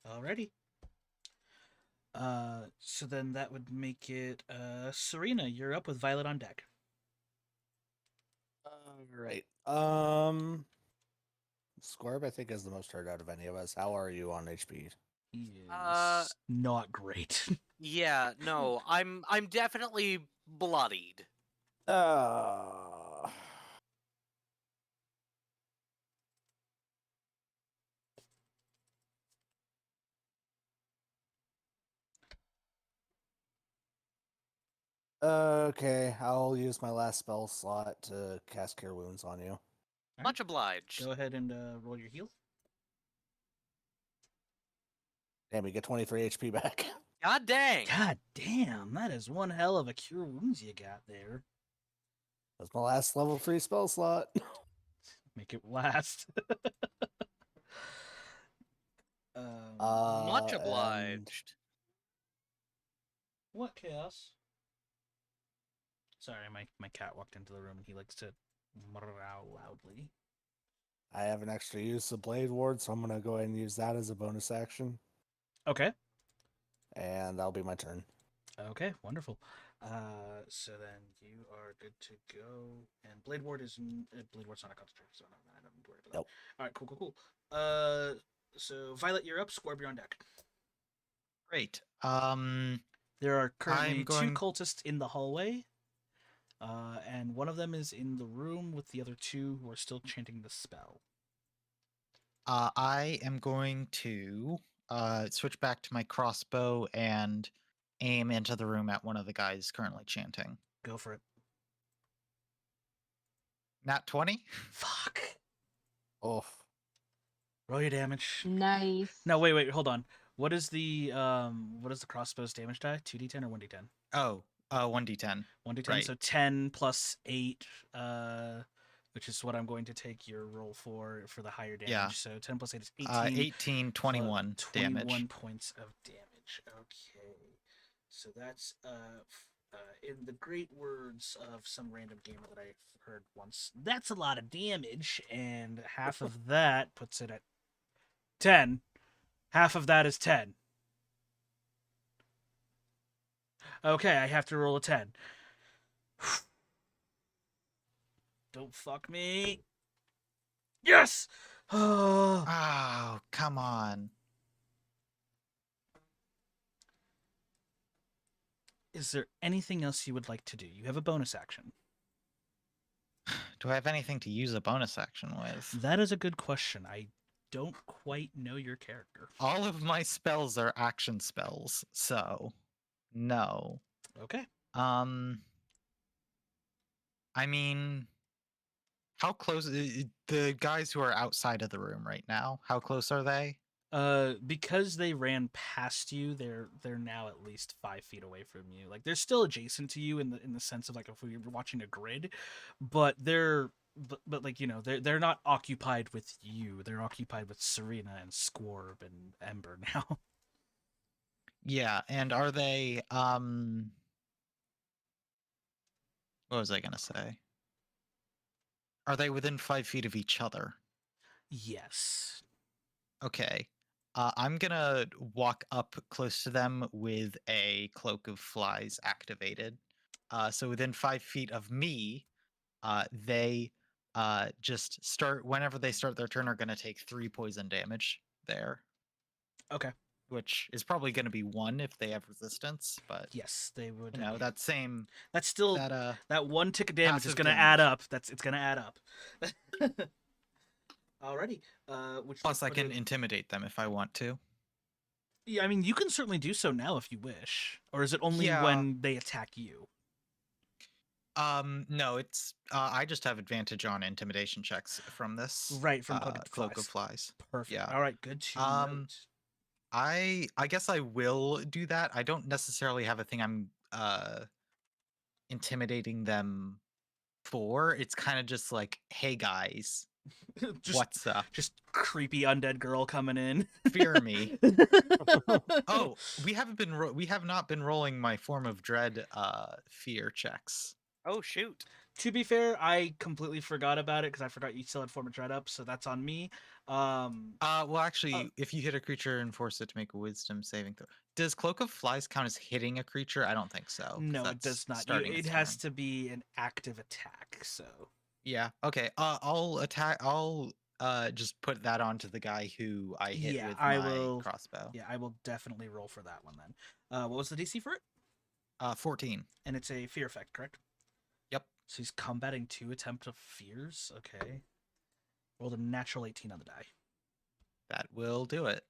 Alrighty. So then that would make it Serena, you're up with Violet on deck. Right. Scorb, I think, is the most hurt out of any of us. How are you on HP? He Uh, is not great. Yeah, no, I'm definitely bloodied. Uh, okay, I'll use my last spell slot to cast Cure Wounds on you. Much obliged. Go ahead and roll your heal. Damn, you get 23 HP back. God dang. God damn, that is one hell of a cure wounds you got there. That's my last level 3 spell slot. Make it last. Much And obliged. What chaos? Sorry, my cat walked into the room and he likes to meow loudly. I have an extra use of Blade Ward, so I'm going to go ahead and use that as a bonus action. Okay. And that'll be my turn. Okay, wonderful. So then you are good to go. And Blade Ward is Blade Ward's not a concentration, so I don't need to worry about that. Nope. All right, cool. So Violet, you're up. Scorb, you're on deck. Great. There are currently I'm going- 2 cultists in the hallway, and one of them is in the room with the other 2 who are still chanting the spell. I am going to switch back to my crossbow and aim into the room at one of the guys currently chanting. Go for it. Nat 20? Fuck. Oh, Roll your damage. Nice. No, wait, hold on. What is the crossbow's damage die? 2d10 or 1d10? Oh, 1d10. 1d10, Right. so 10 plus 8, which is what I'm going to take your roll for the higher damage. Yeah. So 10 plus 8 is 18. 18, 21 21 damage. points of damage. Okay. So that's in the great words of some random gamer that I heard once, that's a lot of damage, and half of that puts it at 10. Half of that is 10. Okay, I have to roll a 10. Don't fuck me. Yes! Oh, come on. Is there anything else you would like to do? You have a bonus action. Do I have anything to use a bonus action with? That is a good question. I don't quite know your character. All of my spells are action spells, so no. Okay. I mean, how close the guys who are outside of the room right now? How close are they? Because they ran past you, they're now at least 5 feet away from you. Like they're still adjacent to you in the sense of like if we were watching a grid, but but like they're not occupied with you. They're occupied with Serena and Scorb and Ember now. Yeah, and are they what was I gonna say? Are they within 5 feet of each other? Yes. Okay. I'm gonna walk up close to them with a cloak of flies activated. So within 5 feet of me, they just start whenever they start their turn are gonna take 3 poison damage there. Okay. Which is probably gonna be 1 if they have resistance, but Yes, they would. that same That's still that 1 tick of damage is passive going to add damage. up. It's going to add up. Alrighty. Which Plus I would can it- intimidate them if I want to. Yeah, I mean, you can certainly do so now if you wish. Or is it only Yeah. when they attack you? No, it's I just have advantage on intimidation checks from this. Right, from Cloak of Flies. Perfect. Yeah. All right, good to Um, note. I guess I will do that. I don't necessarily have a thing I'm intimidating them for. It's kind of just like, hey guys, just, what's up? just creepy undead girl coming in. Fear me. Oh, we have not been rolling my form of dread fear checks. Oh shoot. To be fair, I completely forgot about it because I forgot you still had Form of Dread up, so that's on me. Well, actually, if you hit a creature and force it to make a Wisdom saving throw, does Cloak of Flies count as hitting a creature? I don't think so. 'cause No, it that's does not. starting It its has turn. to be an active attack. So Yeah. Okay. I'll attack. I'll just put that onto the guy who I hit yeah, with I my will. crossbow. Yeah, I will definitely roll for that one then. What was the DC for it? 14. And it's a fear effect, correct? Yep. So he's combating 2 attempt of fears. Okay. Rolled a natural 18 on the die. That will do it.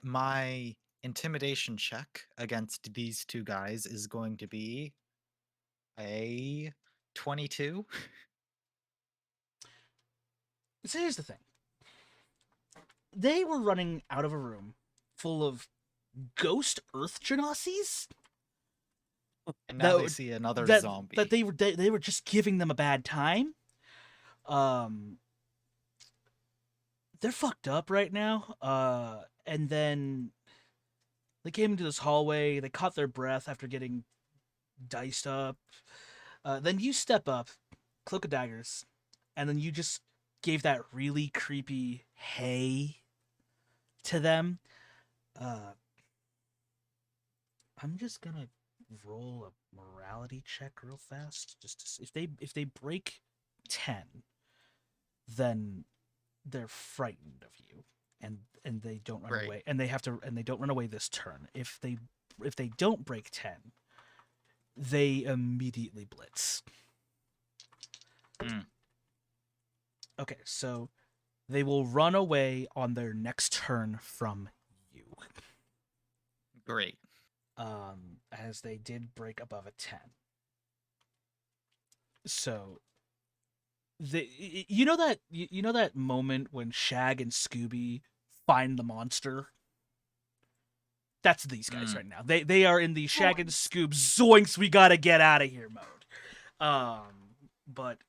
My intimidation check against these two guys is going to be a 22. So here's the thing. They were running out of a room full of ghost earth genasies And now they that, see another that, zombie. that they were just giving them a bad time. They're fucked up right now. And then they came into this hallway. They caught their breath after getting diced up. Then you step up, Cloak of Daggers, and then you just gave that really creepy hey to them. I'm just gonna roll a morality check real fast, just to see. If they break 10, then they're frightened of you, and they don't run Great. away, and they don't run away this turn. If they don't break 10, they immediately blitz. Mm. Okay, so they will run away on their next turn from you. Great. As they did break above a 10. So you know that moment when Shag and Scooby find the monster? That's these guys right now. They are in the Shag and Scoob zoinks, we gotta get out of here mode. But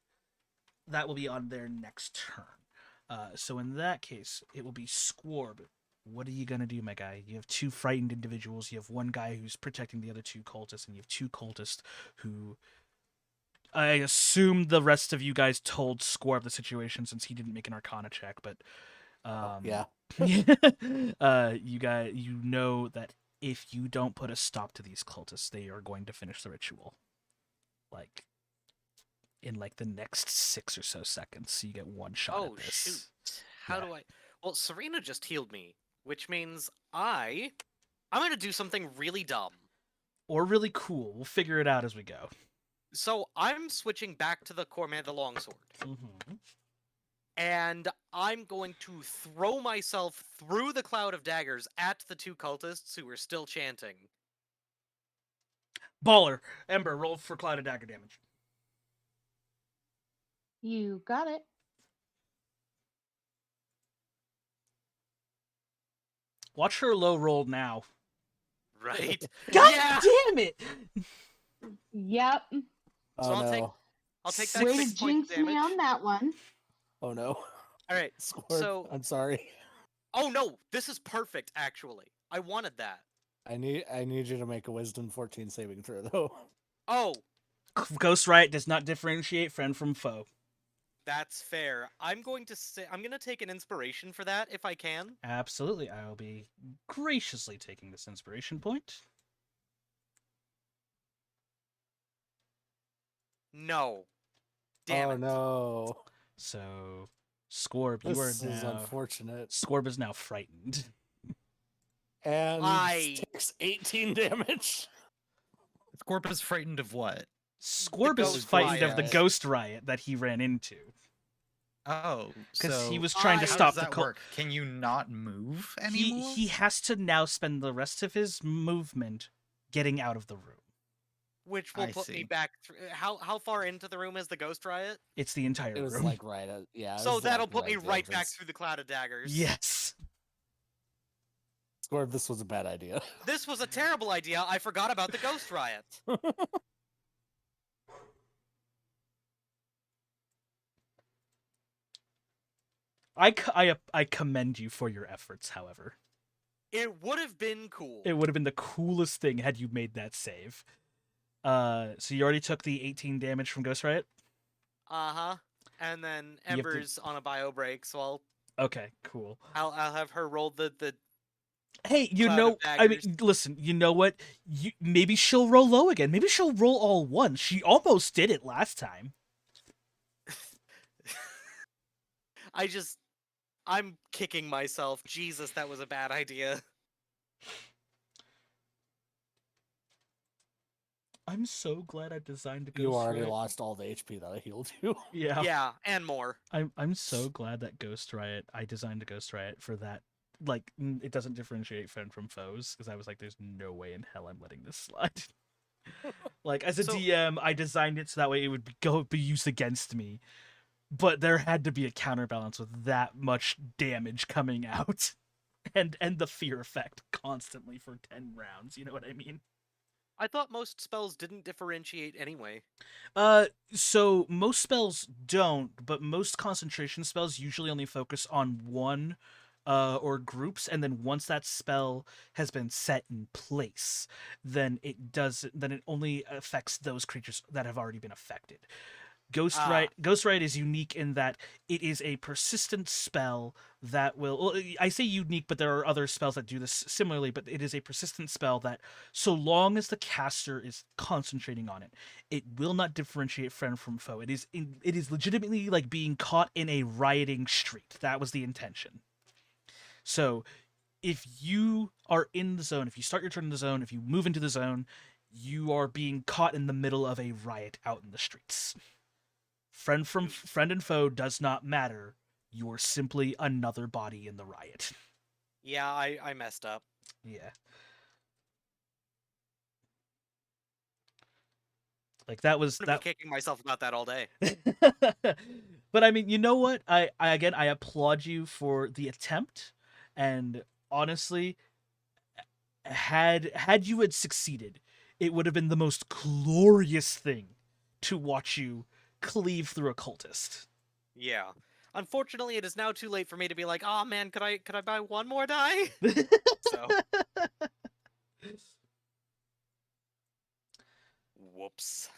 that will be on their next turn. So in that case, it will be Squarb. What are you gonna do, my guy? You have 2 frightened individuals. You have one guy who's protecting the other 2 cultists, and you have 2 cultists who. I assume the rest of you guys told Squarb the situation since he didn't make an Arcana check, but Yeah. you know that if you don't put a stop to these cultists, they are going to finish the ritual. Like in like the next 6 or so seconds. So you get one shot at this. Shoot. How do I? Well, Serena just healed me, which means I'm gonna do something really dumb. Or really cool. We'll figure it out as we go. So I'm switching back to the Corman the Longsword. Mm-hmm. And I'm going to throw myself through the cloud of daggers at the 2 cultists who are still chanting. Baller. Ember, roll for cloud of dagger damage. You got it. Watch her low roll now. Right? God Yeah! damn it! Yep. So Oh I'll no. take that Way 6 to points jinx of damage. me on that one. Oh no. Alright, Squirp, so... I'm sorry. Oh no, this is perfect, actually. I wanted that. I need you to make a Wisdom 14 saving throw though. Oh, Ghost Riot does not differentiate friend from foe. that's fair. I'm going to take an inspiration for that, if I can. Absolutely. I will be graciously taking this inspiration point. No. Damn Oh it. no. So, Scorb, This you are is now... unfortunate. Scorb is now frightened. And I- takes 18 damage. Scorp is frightened of what? Scorb is Ghost frightened of the Riot. Ghost Riot that he ran into. Oh, Because so he was trying to I- how stop does the that work? Can you not move He anymore? he has to now spend the rest of his movement getting out of the room. Which will I put me see. back... How far into the room is the Ghost Riot? It's the entire It was room. like right at, yeah. it So was, that'll like, put me at the right back entrance. through the cloud of daggers. Yes. Scorb, this was a bad idea. This was a terrible idea. I forgot about the ghost riot. I commend you for your efforts, however. It would have been cool. It would have been the coolest thing had you made that save. So you already took the 18 damage from Ghost Riot? Uh-huh. And then You have to- Ember's on a bio break, so Okay, cool. I'll have her roll the Hey, you Cloud know, of I mean, daggers. listen, you know what? Maybe she'll roll low again. Maybe she'll roll all one. She almost did it last time. I'm kicking myself. Jesus, that was a bad idea. I'm so glad I designed a Ghost You already Riot. lost all the HP that I healed you. Yeah. Yeah, and more. I'm so glad that Ghost Riot, I designed a Ghost Riot for that. Like, it doesn't differentiate friend from foes, because I was like, there's no way in hell I'm letting this slide. Like, as a So- DM, I designed it so that way it would be used against me. But there had to be a counterbalance with that much damage coming out. And the fear effect constantly for 10 rounds, you know what I mean? I thought most spells didn't differentiate anyway. So most spells don't, but most concentration spells usually only focus on one or groups, and then once that spell has been set in place, then it only affects those creatures that have already been affected. Ghost Riot is unique in that it is a persistent spell that will. Well, I say unique, but there are other spells that do this similarly. But it is a persistent spell that, so long as the caster is concentrating on it, it will not differentiate friend from foe. It is legitimately like being caught in a rioting street. That was the intention. So, if you are in the zone, if you start your turn in the zone, if you move into the zone, you are being caught in the middle of a riot out in the streets. Friend and foe does not matter. You're simply another body in the riot. Yeah, I messed up. Yeah. Like that was I've been kicking myself about that all day. But I mean, you know what? I again I applaud you for the attempt, and honestly, had you had succeeded, it would have been the most glorious thing to watch you cleave through a cultist. Yeah. Unfortunately, it is now too late for me to be like, "Oh man, could I buy one more die?" So, whoops.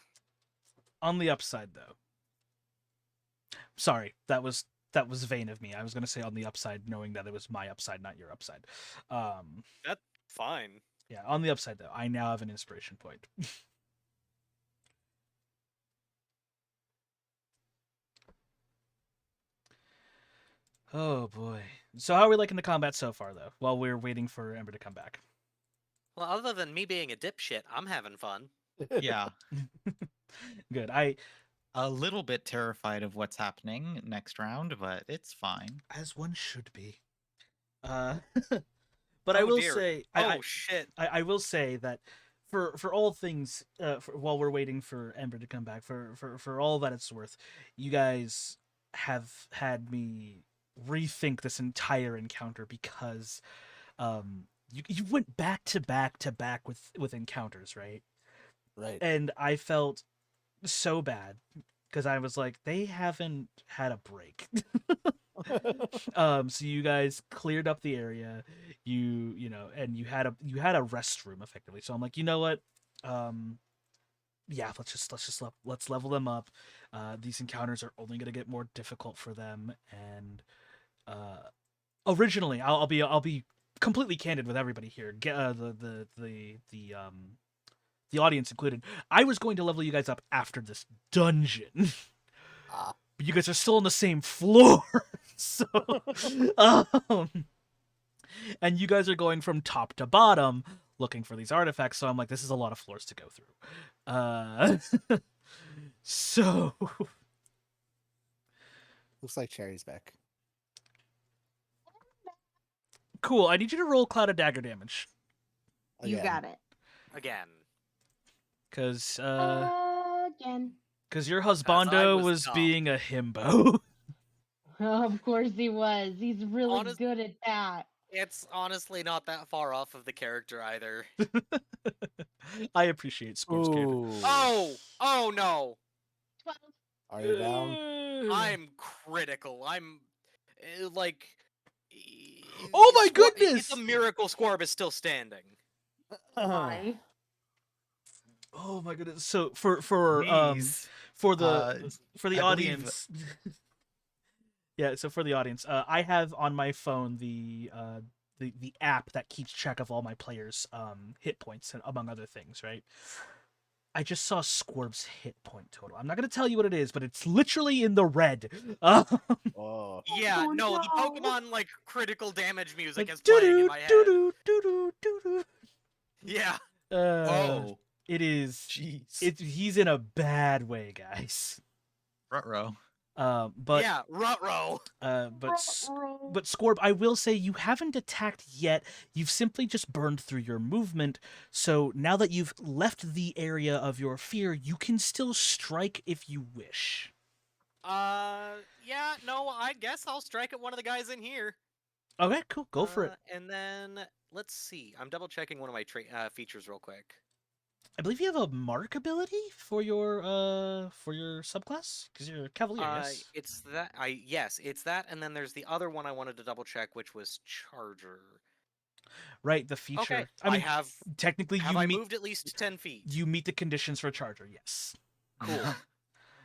On the upside, though. Sorry, that was vain of me. I was gonna say on the upside, knowing that it was my upside, not your upside. That's fine. Yeah, on the upside though, I now have an inspiration point. Oh boy. So how are we liking the combat so far, though? While we're waiting for Ember to come back. Well, other than me being a dipshit, I'm having fun. Yeah. Good. A little bit terrified of what's happening next round, but it's fine. As one should be. But I Oh, will dear. say, Oh shit. I will say that for all things, while we're waiting for Ember to come back, for all that it's worth, you guys have had me rethink this entire encounter because you went back to back to back with encounters, right? Right. And I felt so bad because I was like, they haven't had a break. So you guys cleared up the area, you know, and you had a restroom effectively. So I'm like, you know what, yeah, let's level them up. These encounters are only going to get more difficult for them, and originally I'll be completely candid with everybody here, the audience included. I was going to level you guys up after this dungeon. But you guys are still on the same floor. So and you guys are going from top to bottom looking for these artifacts, so I'm like, this is a lot of floors to go through. So Looks like Cherry's back. cool. I need you to roll Cloud of Dagger damage. You Again. got it. Again. Because Again. your I husbando was was dumb. being a himbo. Of course he was. He's really Honest- good at that. It's honestly not that far off of the character either. I appreciate Scorp's candor. Ooh. Oh no! 12. Are you down? I'm critical. I'm like. Oh my It's a goodness! miracle Squarb is still standing. Hi. Oh my goodness! So for Knees. for Uh, the I believe- audience, yeah. So for the audience, I have on my phone the app that keeps track of all my players' hit points and among other things, right? I just saw Squarb's hit point total. I'm not gonna tell you what it is, but it's literally in the red. Oh. Yeah, Oh, no, the no. Pokemon like critical damage music Like is playing in doo-doo, my head. doo-doo, doo-doo, doo-doo. Yeah. Oh, It is. jeez. He's in a bad way, guys. Ruh-roh. But yeah, Rutro. but Scorb, I will say you haven't attacked yet. You've simply just burned through your movement. So now that you've left the area of your fear, you can still strike if you wish. Yeah, no, I guess I'll strike at one of the guys in here. Okay, cool. Go for it. And then let's see. I'm double checking one of my features real quick. I believe you have a mark ability for your subclass because you're a cavalier. Yes. It's that. Yes, it's that, and then there's the other one I wanted to double check, which was Charger. Right, the feature. Okay, I mean, have technically, have you I meet moved at least 10 feet? you meet the conditions for Charger. Yes. Cool.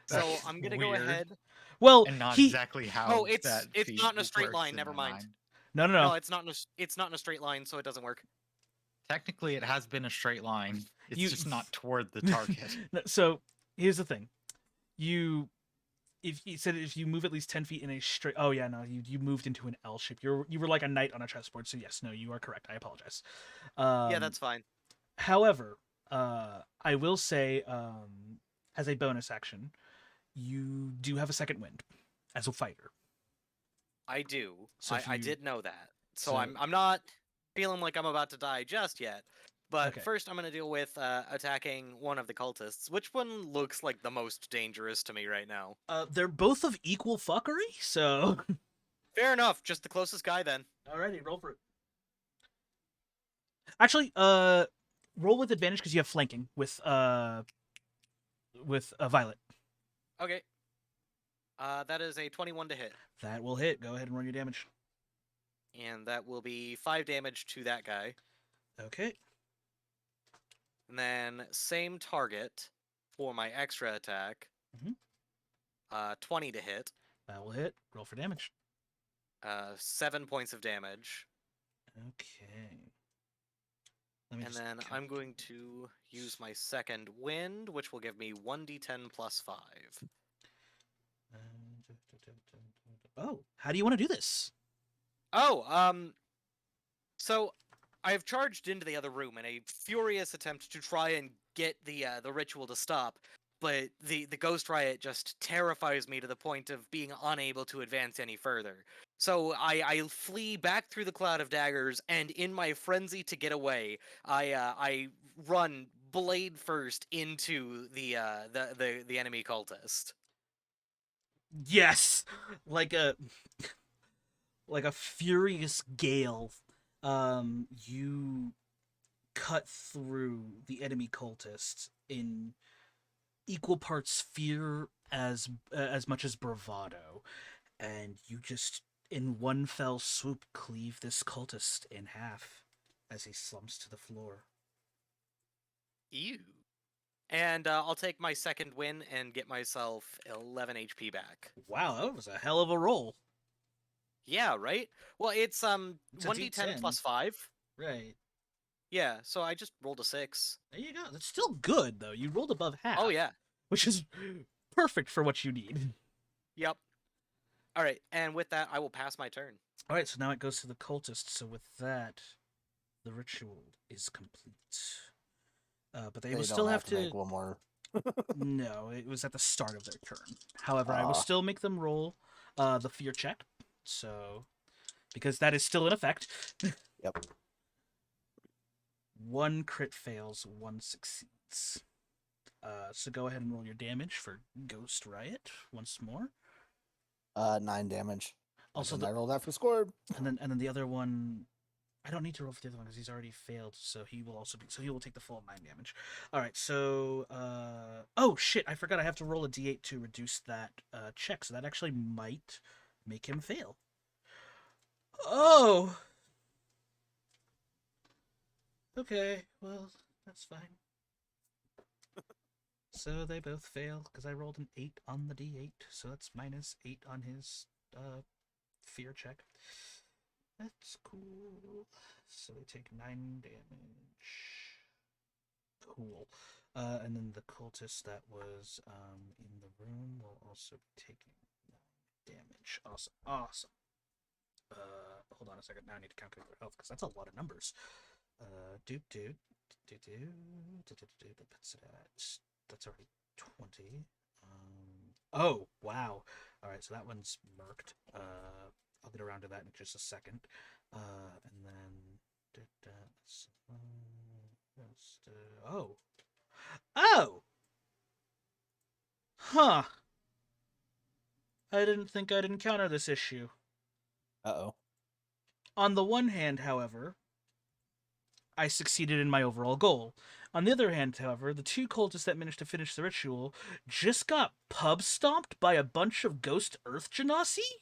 So That's I'm gonna go weird. ahead. Well, And not he. exactly how it's that feat not in a straight works line. in Never my mind. No. No, it's not in a straight line, so it doesn't work. Technically, it has been a straight line. It's You- just not toward the target. No, so here's the thing, if you move at least 10 feet in a straight, oh yeah, no, you moved into an L shape. You were like a knight on a chessboard. So yes, no, you are correct. I apologize. Yeah, that's fine. However, I will say, as a bonus action, you do have a second wind as a fighter. I do. So if I you- did know that. so- So I'm not feeling like I'm about to die just yet. But Okay. first, I'm gonna deal with attacking one of the cultists. Which one looks like the most dangerous to me right now? They're both of equal fuckery, so. Fair enough. Just the closest guy then. Alrighty, roll for it. Actually, roll with advantage because you have flanking with Violet. Okay. That is a 21 to hit, That will hit. Go ahead and roll your damage. and that will be 5 damage to that guy. Okay. And then same target for my extra attack. Mhm. 20 to hit. That will hit. Roll for damage. 7 points of damage. Okay. Let me And just then count. I'm going to use my second wind, which will give me 1d10 plus 5. Oh, how do you want to do this? Oh, so I've charged into the other room in a furious attempt to try and get the ritual to stop, but the ghost riot just terrifies me to the point of being unable to advance any further. So I flee back through the cloud of daggers, and in my frenzy to get away, I run blade first into the enemy cultist. Yes, like a furious gale. You cut through the enemy cultists in equal parts fear as much as bravado, and you just in one fell swoop cleave this cultist in half as he slumps to the floor. Ew. And I'll take my second win and get myself 11 HP back. Wow, that was a hell of a roll. Yeah, right? Well, it's It's a 1d10 plus D10. 5. Right. Yeah, so I just rolled a 6. There you go. That's still good though. You rolled above half. Oh yeah. Which is perfect for what you need. Yep. All right, and with that I will pass my turn. All right, so now it goes to the cultist. So with that, the ritual is complete. But they will don't still have to. make one more. No, it was at the start of their turn. However, I will Ah. still make them roll the fear check. So, because that is still in effect. Yep. One crit fails, one succeeds. So go ahead and roll your damage for Ghost Riot once more. 9 damage. Also, And I rolled that for score. and then the other one I don't need to roll for the other one because he's already failed, so he will also be. So he will take the full 9 damage. All right. So, oh shit! I forgot I have to roll a d8 to reduce that check. So that actually might make him fail. Oh. Okay. Well, that's fine. So they both fail because I rolled an 8 on the d8. So that's -8 on his fear check. That's cool. So they take 9 damage. Cool. And then the cultist that was in the room will also be taking 9 damage. Awesome. Awesome. Hold on a second. Now I need to calculate their health because that's a lot of numbers. That puts it at. That's already 20. Oh, wow. All right, so that one's murked. I'll get around to that in just a second. And then oh. Oh! Huh. I didn't think I'd encounter this issue. Uh-oh. On the one hand, however, I succeeded in my overall goal. On the other hand, however, the 2 cultists that managed to finish the ritual just got pub stomped by a bunch of ghost earth genasi.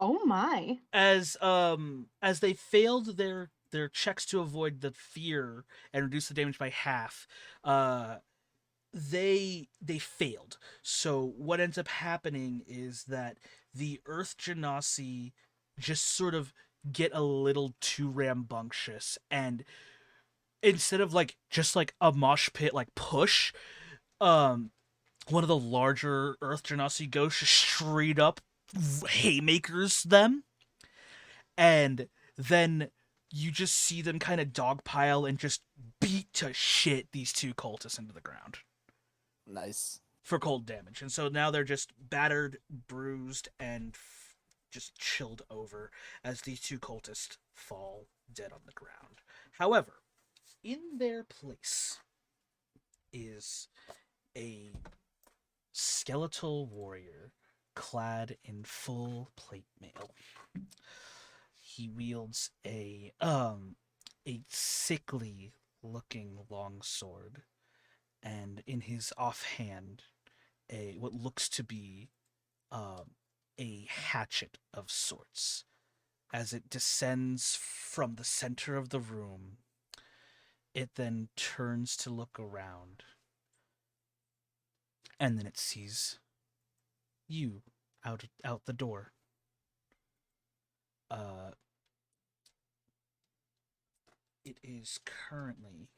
Oh my. As they failed their checks to avoid the fear and reduce the damage by half, they failed. So what ends up happening is that the earth genasi just sort of get a little too rambunctious, and instead of just like a mosh pit like push, one of the larger earth genasi goes straight up haymakers them, and then you just see them kind of dogpile and just beat to shit these 2 cultists into the ground Nice. for cold damage. And so now they're just battered, bruised, and just chilled over as these 2 cultists fall dead on the ground. However, in their place is a skeletal warrior clad in full plate mail. He wields a sickly looking long sword, and in his offhand what looks to be a hatchet of sorts. As it descends from the center of the room, it then turns to look around, and then it sees you out the door. It is currently.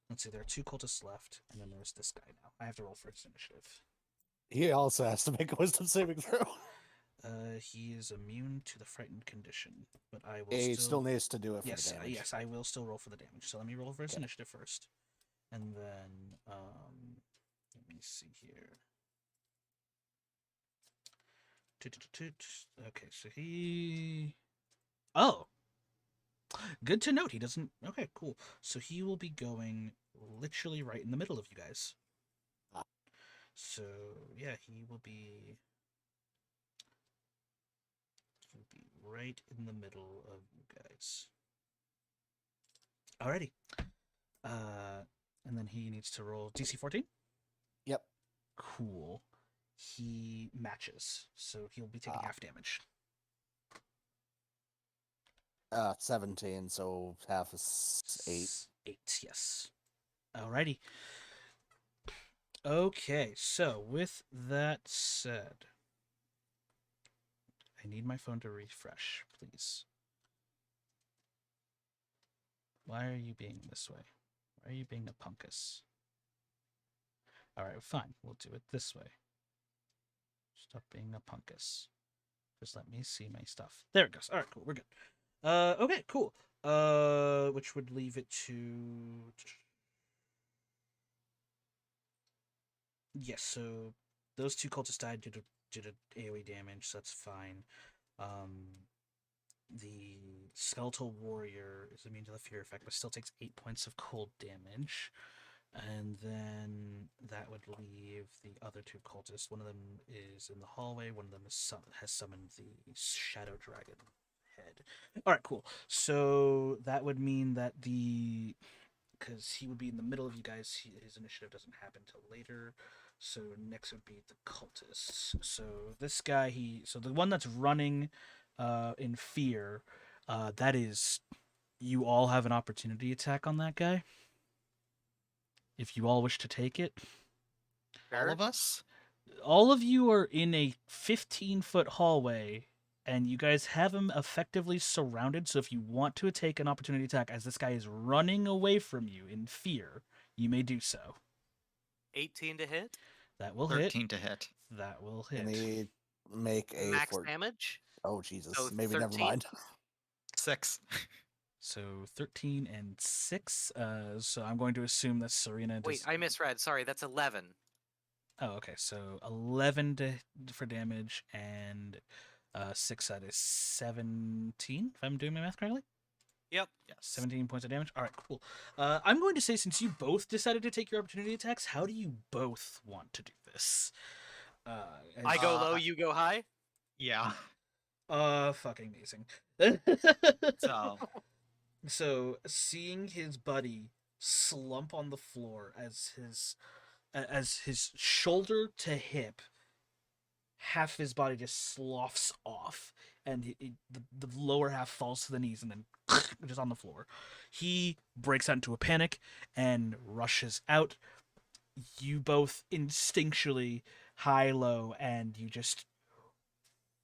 Let's see, there are 2 cultists left, and then there's this guy now. I have to roll for his initiative. He also has to make a wisdom saving throw. He is immune to the frightened condition, but I will He still needs to do it for yes, the damage. yes, I will still roll for the damage. So let me roll for his Okay. initiative first, and then let me see here. Okay, so he. Oh, good to note. He doesn't. Okay, cool. So he will be going literally right in the middle of you guys. Ah. So yeah, he will be. He'll be right in the middle of you guys. Alrighty. And then he needs to roll DC 14. Yep. Cool. He matches, so he'll be taking half damage. 17, so half is 8. 8, yes. Alrighty. Okay, so with that said, I need my phone to refresh, please. Why are you being this way? Why are you being a punkus? Alright, fine. We'll do it this way. Stop being a punkus. Just let me see my stuff. There it goes. Alright, cool. We're good. Okay, cool. Which would leave it to... Yes, so those 2 cultists died due to AoE damage, so that's fine. The skeletal warrior is immune to the fear effect, but still takes 8 points of cold damage. And then that would leave the other two cultists. One of them is in the hallway. One of them has summoned the shadow dragon head. All right, cool. So that would mean that because he would be in the middle of you guys, his initiative doesn't happen till later. So next would be the cultists. So this guy, so the one that's running, in fear, that is, you all have an opportunity attack on that guy. If you all wish to take it. All of us? All of you are in a 15-foot hallway, and you guys have him effectively surrounded. So if you want to take an opportunity attack as this guy is running away from you in fear, you may do so. 18 to hit. That will hit. 13 to hit. That will And hit. he make a Max damage. Oh Jesus! So Maybe 13? never mind. 6. So 13 and 6. So I'm going to assume that Serena Wait, I misread. Sorry, that's 11. Oh, okay. So 11 for damage, and 6 that is 17, if I'm doing my math correctly. Yep. Yes. 17 points of damage. All right, cool. I'm going to say, since you both decided to take your opportunity attacks, how do you both want to do this? I go low, you go high. Yeah. Fucking amazing. So So seeing his buddy slump on the floor as his shoulder to hip, half his body just sloughs off, and the lower half falls to the knees, and then just on the floor. He breaks out into a panic and rushes out. You both instinctually high-low, and you just,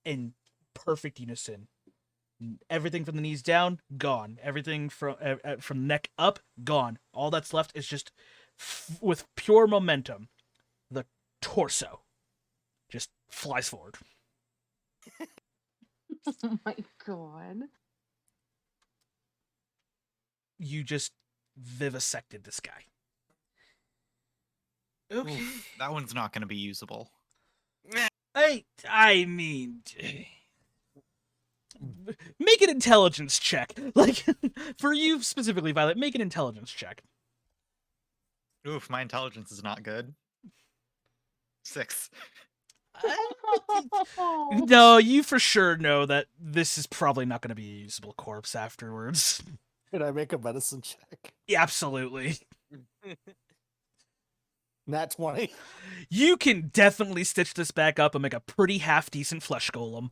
in perfect unison, everything from the knees down, gone. Everything from neck up, gone. All that's left is just, with pure momentum, the torso just flies forward. Oh my god. You just vivisected this guy. Okay. oof, that one's not going to be usable. I mean, make an intelligence check. Like, for you specifically, Violet, make an intelligence check. Oof, my intelligence is not good. 6. No, you for sure know that this is probably not going to be a usable corpse afterwards. Can I make a medicine check? Yeah, absolutely. Nat 20. You can definitely stitch this back up and make a pretty half-decent flesh golem.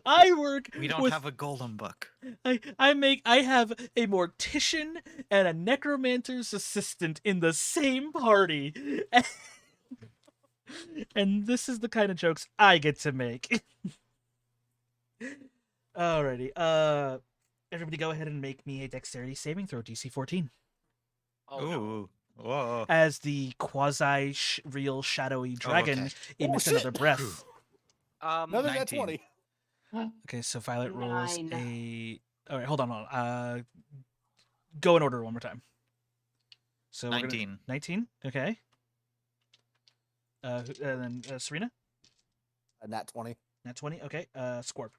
I work We don't with have a golem book. I have a mortician and a necromancer's assistant in the same party. And this is the kind of jokes I get to make. Alrighty. Everybody go ahead and make me a dexterity saving throw, DC 14. Oh, no. Ooh. Whoa. As the quasi-real shadowy dragon emits another breath. Another nat 19. 20. Okay, so Violet rolls 9. a... Alright, hold on. Go in order one more time. So 19. 19? Okay. And then Serena? A nat 20. Nat 20? Okay. Scorp.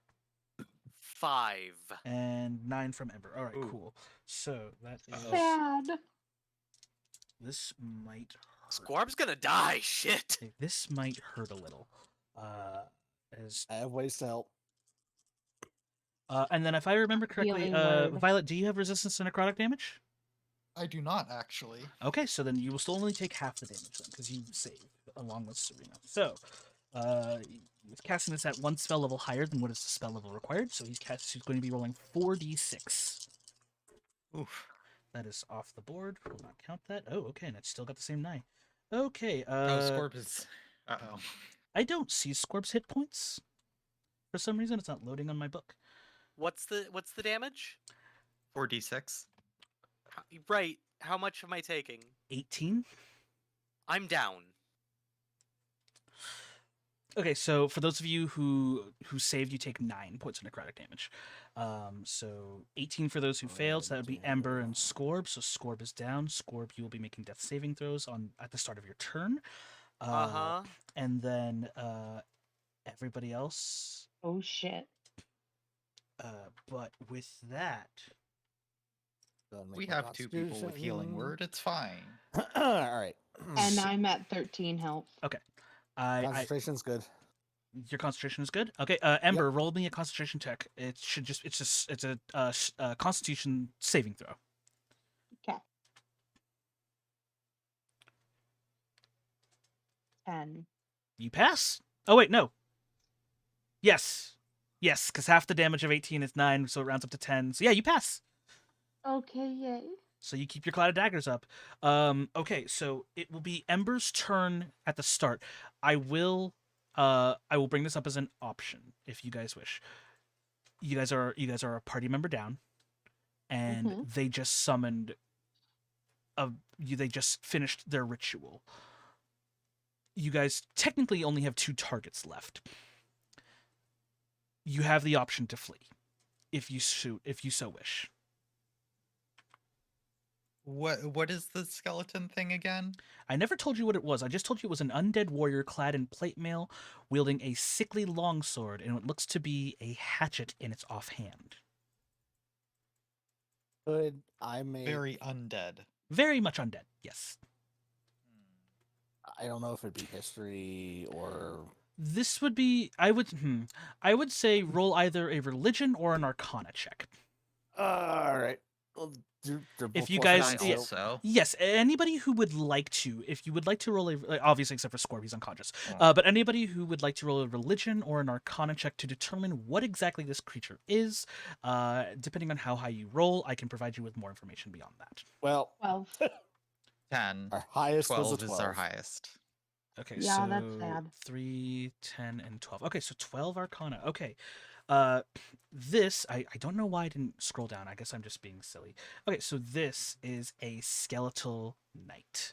5. And 9 from Ember. Alright, Ooh. cool. So that is... Sad. This might hurt. Squarb's gonna die. Shit. Okay, this might hurt a little. As I have ways to help. and then if I remember correctly, Healing word. Violet, do you have resistance to necrotic damage? I do not actually. Okay, so then you will still only take half the damage then, because you save along with Serena. So, he's casting this at one spell level higher than what is the spell level required. So he's going to be rolling 4d6. Oof. That is off the board. Will not count that. Oh, okay, and it's still got the same die. Okay. Oh, Scorp is. Uh-oh. I don't see Scorp's hit points. For some reason, it's not loading on my book. What's the damage? 4d6. Right. How much am I taking? 18. I'm down. Okay, so for those of you who saved, you take 9 points of necrotic damage. So 18 for those who failed. So that would be Ember and Scorb. So Scorb is down. Scorb, you will be making death saving throws at the start of your turn. Uh-huh. And then everybody else. Oh shit. But with that, Go ahead and make We my have 2 people with healing Constitution. word. It's fine. All right. And So- I'm at 13 health. okay, I Concentration's good. your concentration is good. Okay, Ember, roll me a concentration check. It should just it's a Constitution saving throw. Okay. 10. You pass. Oh wait, no. Yes, because half the damage of 18 is 9, so it rounds up to 10. So yeah, you pass. Okay, yay. So you keep your cloud of daggers up. Okay, so it will be Ember's turn at the start. I will bring this up as an option if you guys wish. You guys are a party member down, and Mhm. they just summoned they just finished their ritual. You guys technically only have 2 targets left. You have the option to flee if you so wish. What is the skeleton thing again? I never told you what it was. I just told you it was an undead warrior clad in plate mail, wielding a sickly longsword and what looks to be a hatchet in its offhand. Could I make? Very undead. Very much undead, yes. I don't know if it'd be history or. This would be I would say roll either a religion or an arcana check. All right. Well, they're If both you plus guys- I nine, yeah, so- also. Yes, anybody who would like to, if you would like to roll obviously except for Scorp, he's unconscious. But anybody who would like to roll a religion or an arcana check to determine what exactly this creature is, depending on how high you roll, I can provide you with more information beyond that. Well, 12. 10. our highest 12 was a 12. is our highest. Okay, Yeah, so that's sad. 3, 10, and 12. Okay, so 12 arcana. Okay. This I don't know why I didn't scroll down. I guess I'm just being silly. Okay, so this is a skeletal knight.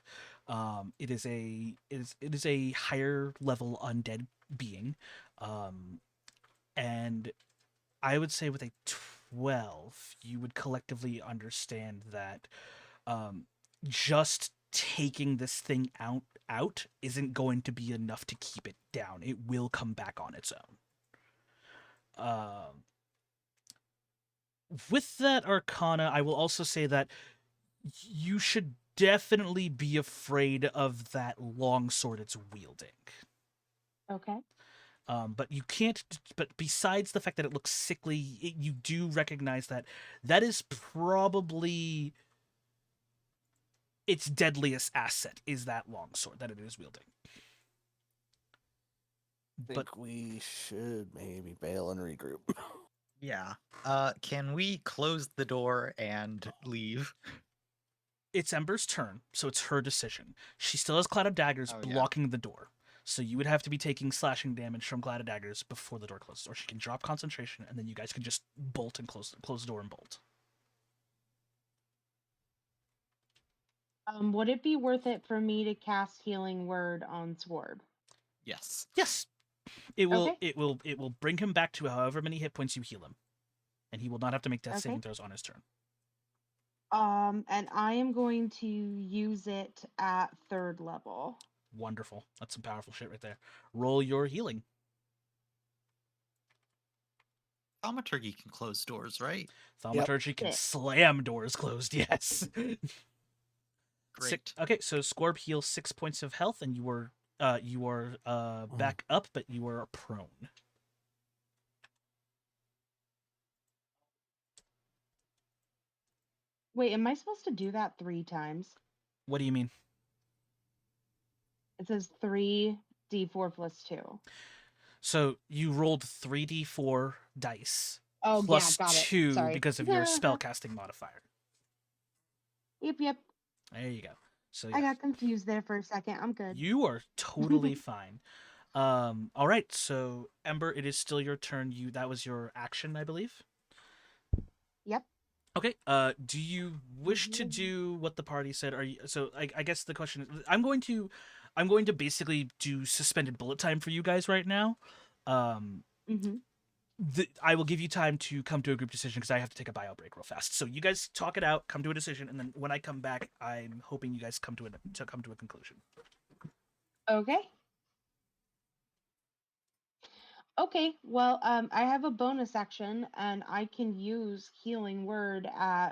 It is a higher level undead being. And I would say with a 12, you would collectively understand that just taking this thing out isn't going to be enough to keep it down. It will come back on its own. With that arcana, I will also say that you should definitely be afraid of that longsword it's wielding. Okay. But you can't. But besides the fact that it looks sickly, you do recognize that is probably its deadliest asset is that longsword that it is wielding. I think we should maybe bail and regroup. Yeah. Can we close the door and leave? It's Ember's turn, so it's her decision. She still has Cloud of Daggers Oh, yeah. blocking the door. So you would have to be taking slashing damage from Cloud of Daggers before the door closes. Or she can drop concentration, and then you guys can just bolt and close the door and bolt. Would it be worth it for me to cast Healing Word on Swarb? Yes. Yes. It will Okay. it will bring him back to however many hit points you heal him. And he will not have to make death saving Okay. throws on his turn. And I am going to use it at 3rd level. Wonderful. That's some powerful shit right there. Roll your healing. Thaumaturgy can close doors, right? Thaumaturgy can Sick. slam doors closed, yes. Great. Okay, so Scorb heals 6 points of health, and you are back up, but you are prone. Wait, am I supposed to do that 3 times? What do you mean? It says 3d4 plus 2. So you rolled 3d4 dice Oh, plus yeah, got it. 2 Sorry. because of your spellcasting modifier. Yep. There you go. So I yeah, got confused there for a second. I'm good. you are totally fine. All right, so Ember, it is still your turn. That was your action, I believe. Yep. Okay. Do you wish to do what the party said? Are you? So I guess the question is, I'm going to basically do suspended bullet time for you guys right now. Mm-hmm. I will give you time to come to a group decision because I have to take a bio break real fast. So you guys talk it out, come to a decision, and then when I come back, I'm hoping you guys come to a conclusion. Okay. Okay, well, I have a bonus action, and I can use Healing Word at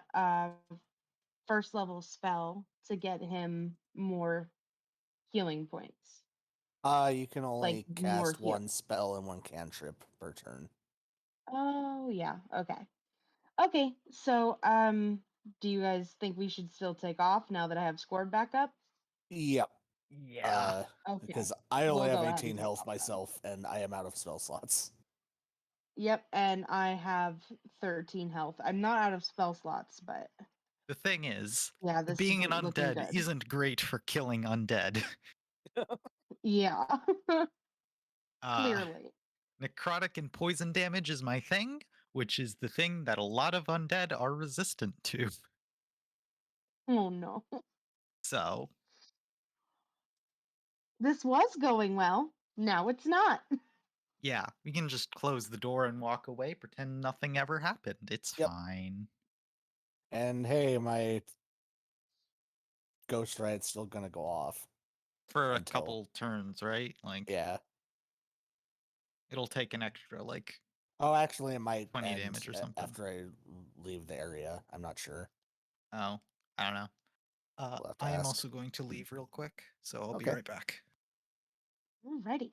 first level spell to get him more healing points, You can like only more cast heal. one spell and one cantrip per turn. Oh yeah, okay, okay. So, do you guys think we should still take off now that I have scored back up? Yep. Yeah. Because Okay, I only we'll have go ahead and 18 take health off then. myself, and I am out of spell slots. Yep, and I have 13 health. I'm not out of spell slots, but The thing is, yeah, this being an isn't looking undead good. isn't great for killing undead. Yeah, Uh, clearly. necrotic and poison damage is my thing, which is the thing that a lot of undead are resistant to. Oh no. So, This was going well. Now it's not. yeah, we can just close the door and walk away, pretend nothing ever happened. It's Yep. fine. And hey, my ghost ride's still gonna go off. For a Until- couple turns, right? Like, Yeah. it'll take an extra, like, Oh, actually, it might 20 end damage or something. after I leave the area. I'm not sure. Oh, I don't know. We'll have to I am ask. also going to leave real quick, so I'll be Okay. right back. Alrighty.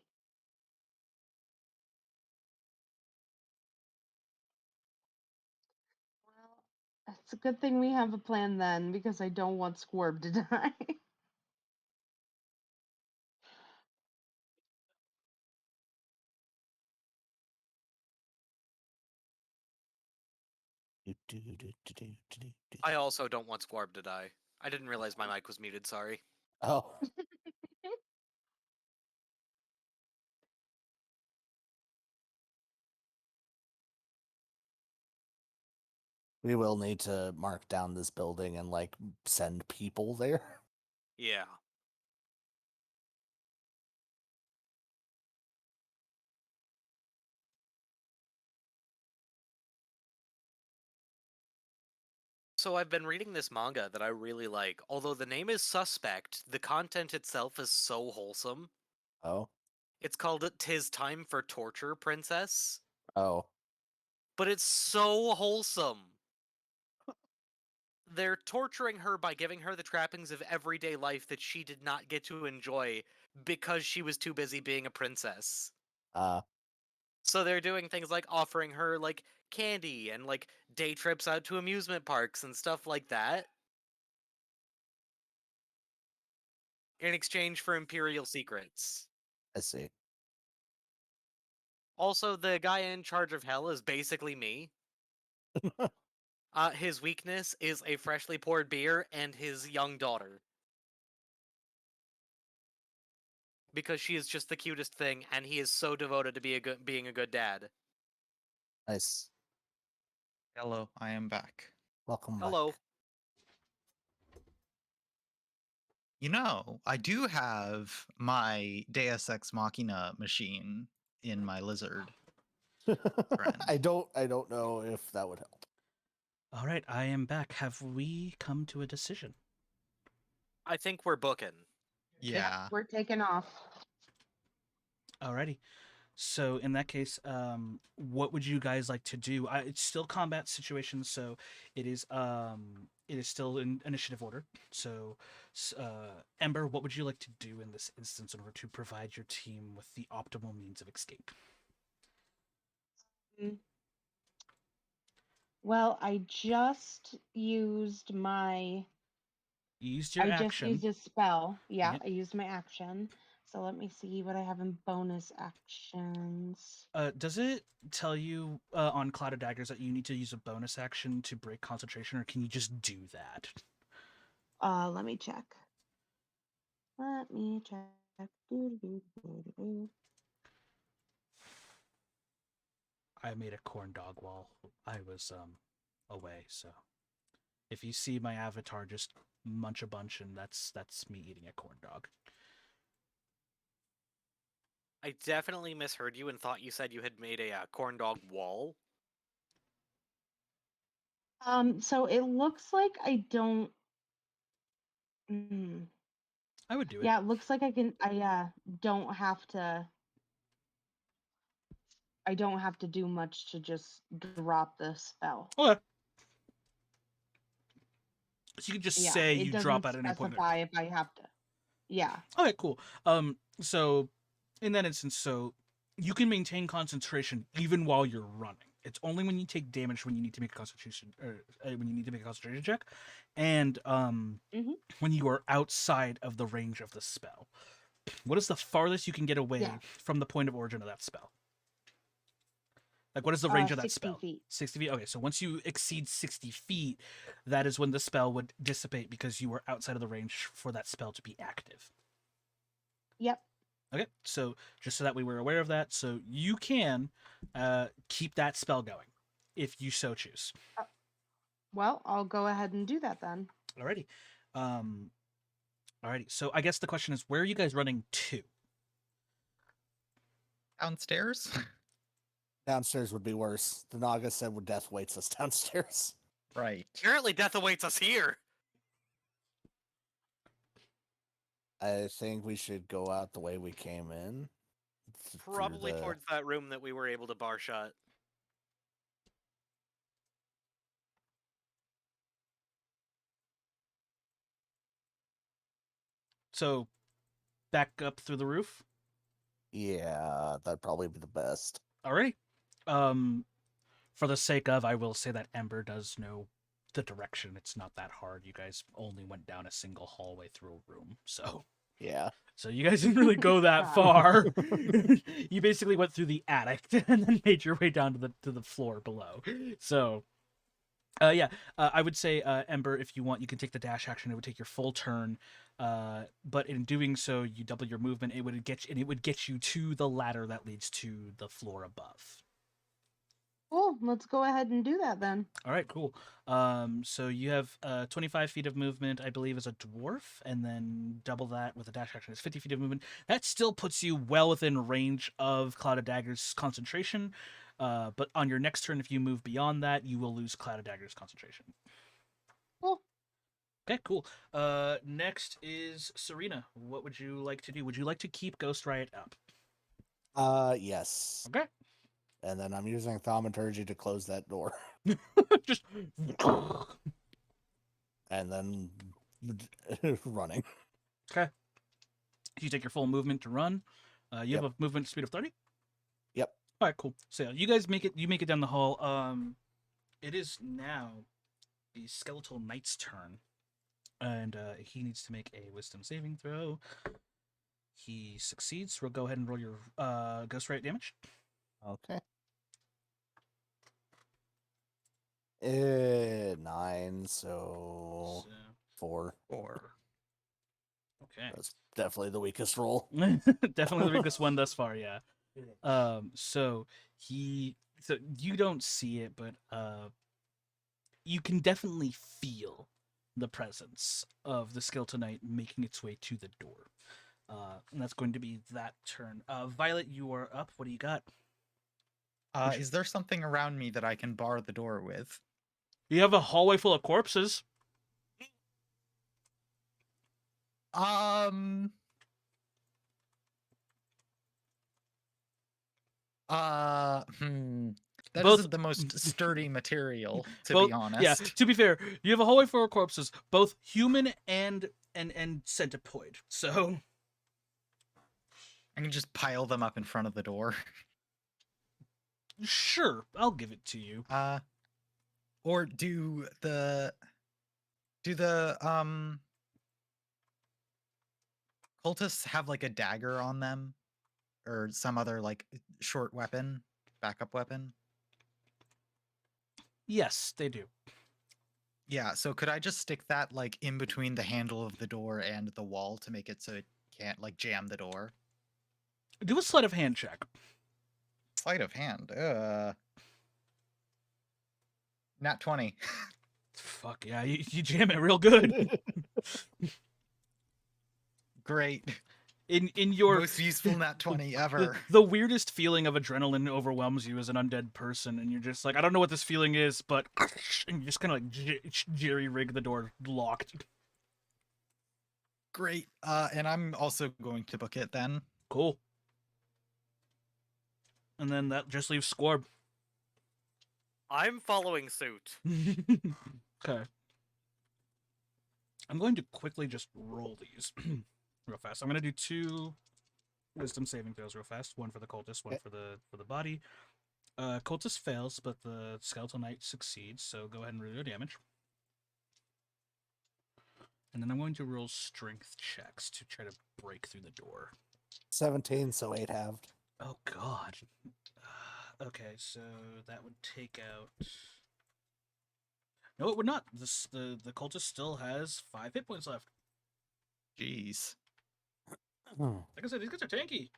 Well, it's a good thing we have a plan then, because I don't want Squirb to die. I also don't want Squarb to die. I didn't realize my mic was muted, sorry. Oh. We will need to mark down this building and like send people there. Yeah. So I've been reading this manga that I really like. Although the name is suspect, the content itself is so wholesome. Oh. It's called "'Tis Time for Torture, Princess," Oh. but it's so wholesome. They're torturing her by giving her the trappings of everyday life that she did not get to enjoy because she was too busy being a princess. Uh. So they're doing things like offering her like candy and like day trips out to amusement parks and stuff like that in exchange for imperial secrets. I see. Also, the guy in charge of hell is basically me. His weakness is a freshly poured beer and his young daughter. Because she is just the cutest thing, and he is so devoted to being a good dad. Nice. Hello, I am back. Welcome Hello. back. You know, I do have my Deus Ex Machina machine in my lizard. Friend. I don't know if that would help. All right, I am back. Have we come to a decision? I think we're booking. Yeah. We're taking off. Alrighty. So in that case, what would you guys like to do? It's still combat situation, so it is still in initiative order. So, Ember, what would you like to do in this instance in order to provide your team with the optimal means of escape? Mm. Well, I just used my. You used your I just action. used a spell. Yeah, Yep. I used my action. So let me see what I have in bonus actions. Does it tell you on Clouded Daggers that you need to use a bonus action to break concentration, or can you just do that? Let me check. Let me check. Doo-doo-doo-doo-doo-doo. I made a corn dog while I was away, so if you see my avatar just munch a bunch, and that's me eating a corn dog. I definitely misheard you and thought you said you had made a corn dog wall. So it looks like I don't. Mm, I would do it. yeah, it looks like I don't have to. I don't have to do much to just drop the spell. Okay. So you can just Yeah, say it you drop doesn't at any point. specify if I have to. Yeah. Okay, cool. So in that instance, so you can maintain concentration even while you're running. It's only when you take damage when you need to make a concentration, or when you need to make a concentration check, and hmm when you are outside of the range of the spell. What is the farthest you can get away Yeah. from the point of origin of that spell? Like, what is the range of that 60 spell? feet. 60 feet? Okay, so once you exceed 60 feet, that is when the spell would dissipate because you were outside of the range for that spell to be active. Yep. Okay, so just so that we were aware of that, so you can keep that spell going if you so choose. Well, I'll go ahead and do that then. Alrighty. Alrighty, so I guess the question is, where are you guys running to? Downstairs? Downstairs would be worse. The Naga said when death waits us downstairs. Right. Apparently, death awaits us here. I think we should go out the way we came in. through Probably the- towards that room that we were able to bar shut. So, back up through the roof? Yeah, that'd probably be the best. Alrighty. For the sake of, I will say that Ember does know the direction. It's not that hard. You guys only went down a single hallway through a room, so Yeah. you guys didn't really go that far. You basically went through the attic and then made your way down to the floor below. So, I would say, Ember, if you want, you can take the dash action. It would take your full turn, but in doing so, you double your movement. It would get you to the ladder that leads to the floor above. Cool. Let's go ahead and do that then. All right, cool. So you have 25 feet of movement, I believe, as a dwarf, and then double that with a dash action is 50 feet of movement. That still puts you well within range of Cloud of Dagger's concentration. But on your next turn, if you move beyond that, you will lose Cloud of Dagger's concentration. Cool. Okay, cool. Next is Serena. What would you like to do? Would you like to keep Ghost Riot up? Yes. Okay. And then I'm using Thaumaturgy to close that door. Just And then running. okay. You take your full movement to run. You Yep. have a movement speed of 30. Yep. All right, cool. So yeah, you guys make it. You make it down the hall. It is now the Skeletal Knight's turn, and he needs to make a Wisdom saving throw. He succeeds. We'll go ahead and roll your Ghost Riot damage. Okay. 9, so So, 4. okay. That's definitely the weakest roll. Definitely the weakest one thus far. Yeah. So you don't see it, but you can definitely feel the presence of the Skeletal Knight making its way to the door. And that's going to be that turn. Violet, you are up. What do you got? Is there something around me that I can bar the door with? You have a hallway full of corpses. That Both- isn't the most sturdy material, to Both- be honest. Yeah, to be fair, you have a hallway full of corpses, both human and centipoid. So I can just pile them up in front of the door. sure, I'll give it to you. Or do the cultists have like a dagger on them? Or some other like short weapon, backup weapon? Yes, they do. Yeah, so could I just stick that like in between the handle of the door and the wall to make it so it can't like jam the door? Do a sleight of hand check. Sleight of hand. Nat 20. Fuck yeah, you jam it real good. Great. In your Most useful nat 20 ever. the weirdest feeling of adrenaline overwhelms you as an undead person, and you're just like, I don't know what this feeling is, but and you just kind of like jerry rig the door locked. Great. And I'm also going to book it then. Cool. And then that just leaves Squarb. I'm following suit. Okay. I'm going to quickly just roll these real fast. I'm going to do 2 wisdom saving throws real fast. One for the cultist, one Okay. for the body. Cultist fails, but the skeletal knight succeeds. So go ahead and roll your damage. And then I'm going to roll strength checks to try to break through the door. 17, so 8 halved. Oh God. Okay, so that would take out. No, it would not. The cultist still has 5 hit points left. Jeez. Hmm. Like I said, these guys are tanky.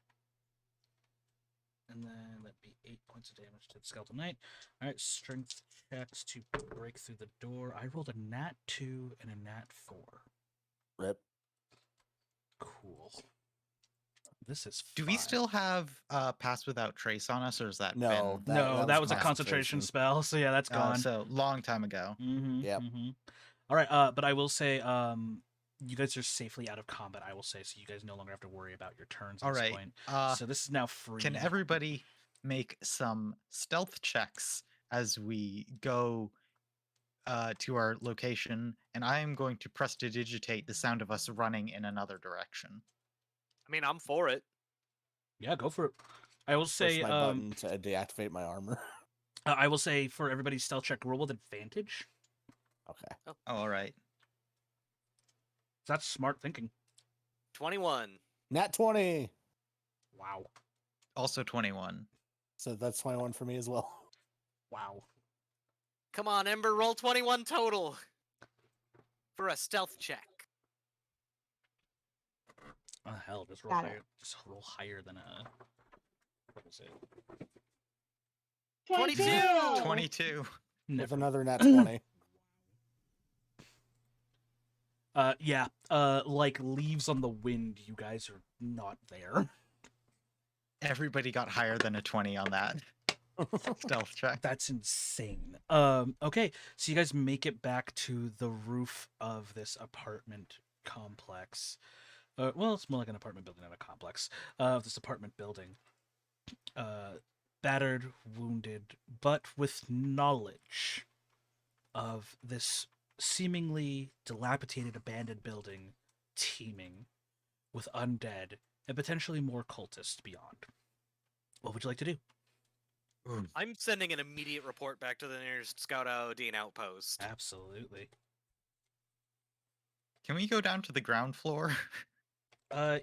And then that'd be 8 points of damage to the skeletal knight. All right, strength checks to break through the door. I rolled a nat 2 and a nat 4. Rip. Cool. This is. Do we 5. still have Pass Without Trace on us, or is that No, been... No, that was a concentration. concentration spell. So yeah, that's gone. So long time ago. Mm-hmm. Yep. Mm-hmm. All right. But I will say, you guys are safely out of combat. I will say, so you guys no longer have to worry about your turns at All this right. point. Uh, So this is now free. can everybody make some stealth checks as we go to our location? And I am going to prestidigitate the sound of us running in another direction. I mean, I'm for it. Yeah, go for it. I will Push say, my button to deactivate my armor. I will say for everybody's stealth check, roll with advantage. Okay. Oh, all right. That's smart thinking. 21. Nat 20. Wow. Also 21. So that's 21 for me as well. Wow. Come on, Ember, roll 21 total for a stealth check. Oh hell, just roll Got it. higher. Just roll higher than a. What is it? 22! 22. With Never. another nat 20. Yeah. Like leaves on the wind. You guys are not there. Everybody got higher than a 20 on that stealth check. That's insane. Okay, so you guys make it back to the roof of this apartment complex. Well, it's more like an apartment building, not a complex. Of this apartment building. Battered, wounded, but with knowledge of this seemingly dilapidated, abandoned building teeming with undead and potentially more cultists beyond. What would you like to do? I'm sending an immediate report back to the nearest Scout Odin outpost. Absolutely. Can we go down to the ground floor?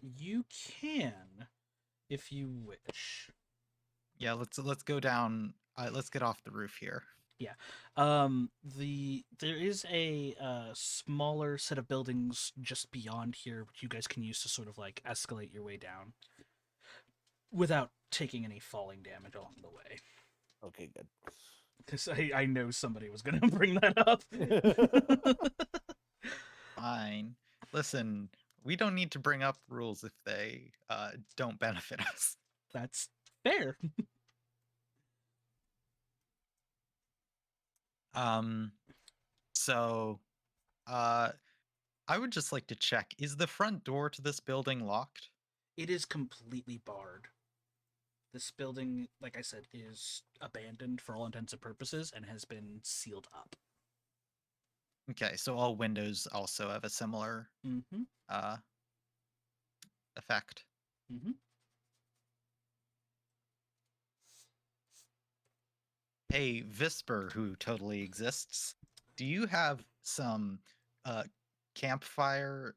You can, if you wish. Yeah, let's go down. Let's get off the roof here. There is a smaller set of buildings just beyond here, which you guys can use to sort of like escalate your way down without taking any falling damage along the way. Okay, good. Because I know somebody was going to bring that up. Fine. Listen, we don't need to bring up rules if they don't benefit us. That's fair. So, I would just like to check: is the front door to this building locked? It is completely barred. This building, like I said, is abandoned for all intents and purposes and has been sealed up. Okay, so all windows also have a similar Mm-hmm. effect. Mm-hmm. Hey, Visper, who totally exists, do you have some campfire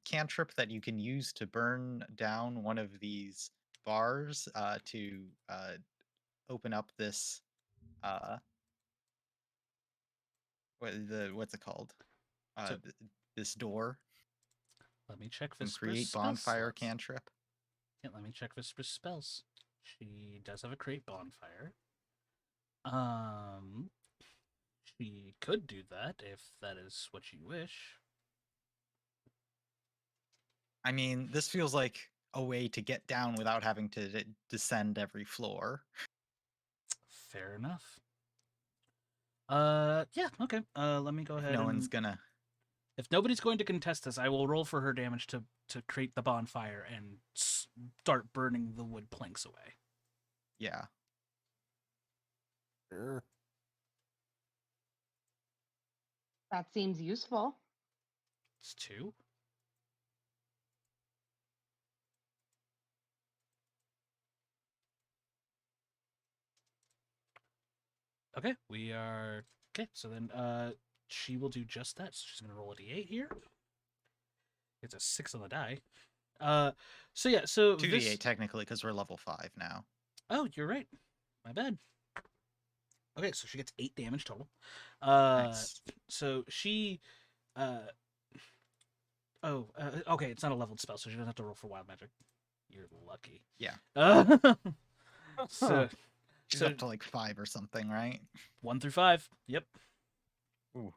cantrip that you can use to burn down one of these bars to open up this what's it called? So- This door Let me check and Visper's create spell bonfire slots. cantrip. Yeah, let me check Visper's spells. She does have a create bonfire. She could do that if that is what you wish. I mean, this feels like a way to get down without having to descend every floor. Fair enough. Yeah, okay. Let me go ahead. No and... one's gonna. If nobody's going to contest this, I will roll for her damage to create the bonfire and start burning the wood planks away. Yeah. Sure. That seems useful. It's 2. Okay, we are okay. So then, she will do just that. So she's gonna roll a d8 here. It's a 6 on the die. So yeah, so 2d8 this. technically because we're level 5 now. Oh, you're right. My bad. Okay, so she gets 8 damage total. Nice. So she, okay, it's not a leveled spell, so she doesn't have to roll for wild magic. You're lucky. Yeah. So, She's so up to like 5 or something, right? 1 through 5. Yep. Ooh.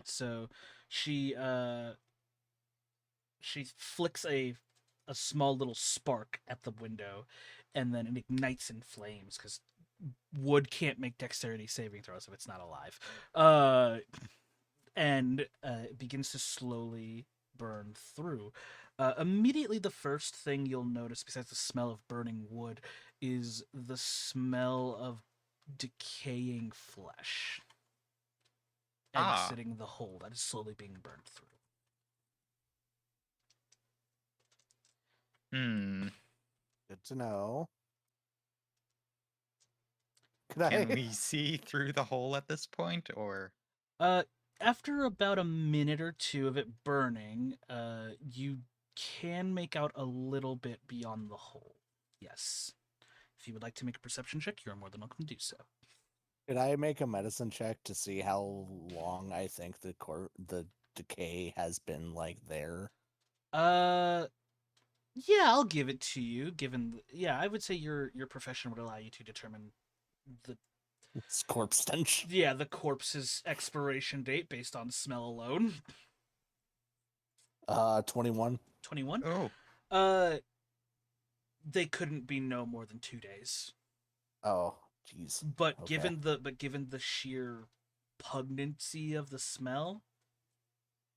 So she flicks a small little spark at the window, and then it ignites in flames because wood can't make dexterity saving throws if it's not alive. And it begins to slowly burn through. Immediately, the first thing you'll notice, besides the smell of burning wood, is the smell of decaying flesh exiting the hole that is slowly being burned through. Good to know. Can we see through the hole at this point, or? After about a minute or two of it burning, you can make out a little bit beyond the hole. Yes. If you would like to make a perception check, you are more than welcome to do so. Could I make a medicine check to see how long I think the decay has been like there? Yeah, I'll give it to you. Yeah, I would say your profession would allow you to determine the It's corpse stench. the corpse's expiration date based on smell alone. 21. 21. Oh. They couldn't be no more than 2 days. Oh, jeez. But Okay. given the sheer pugnancy of the smell,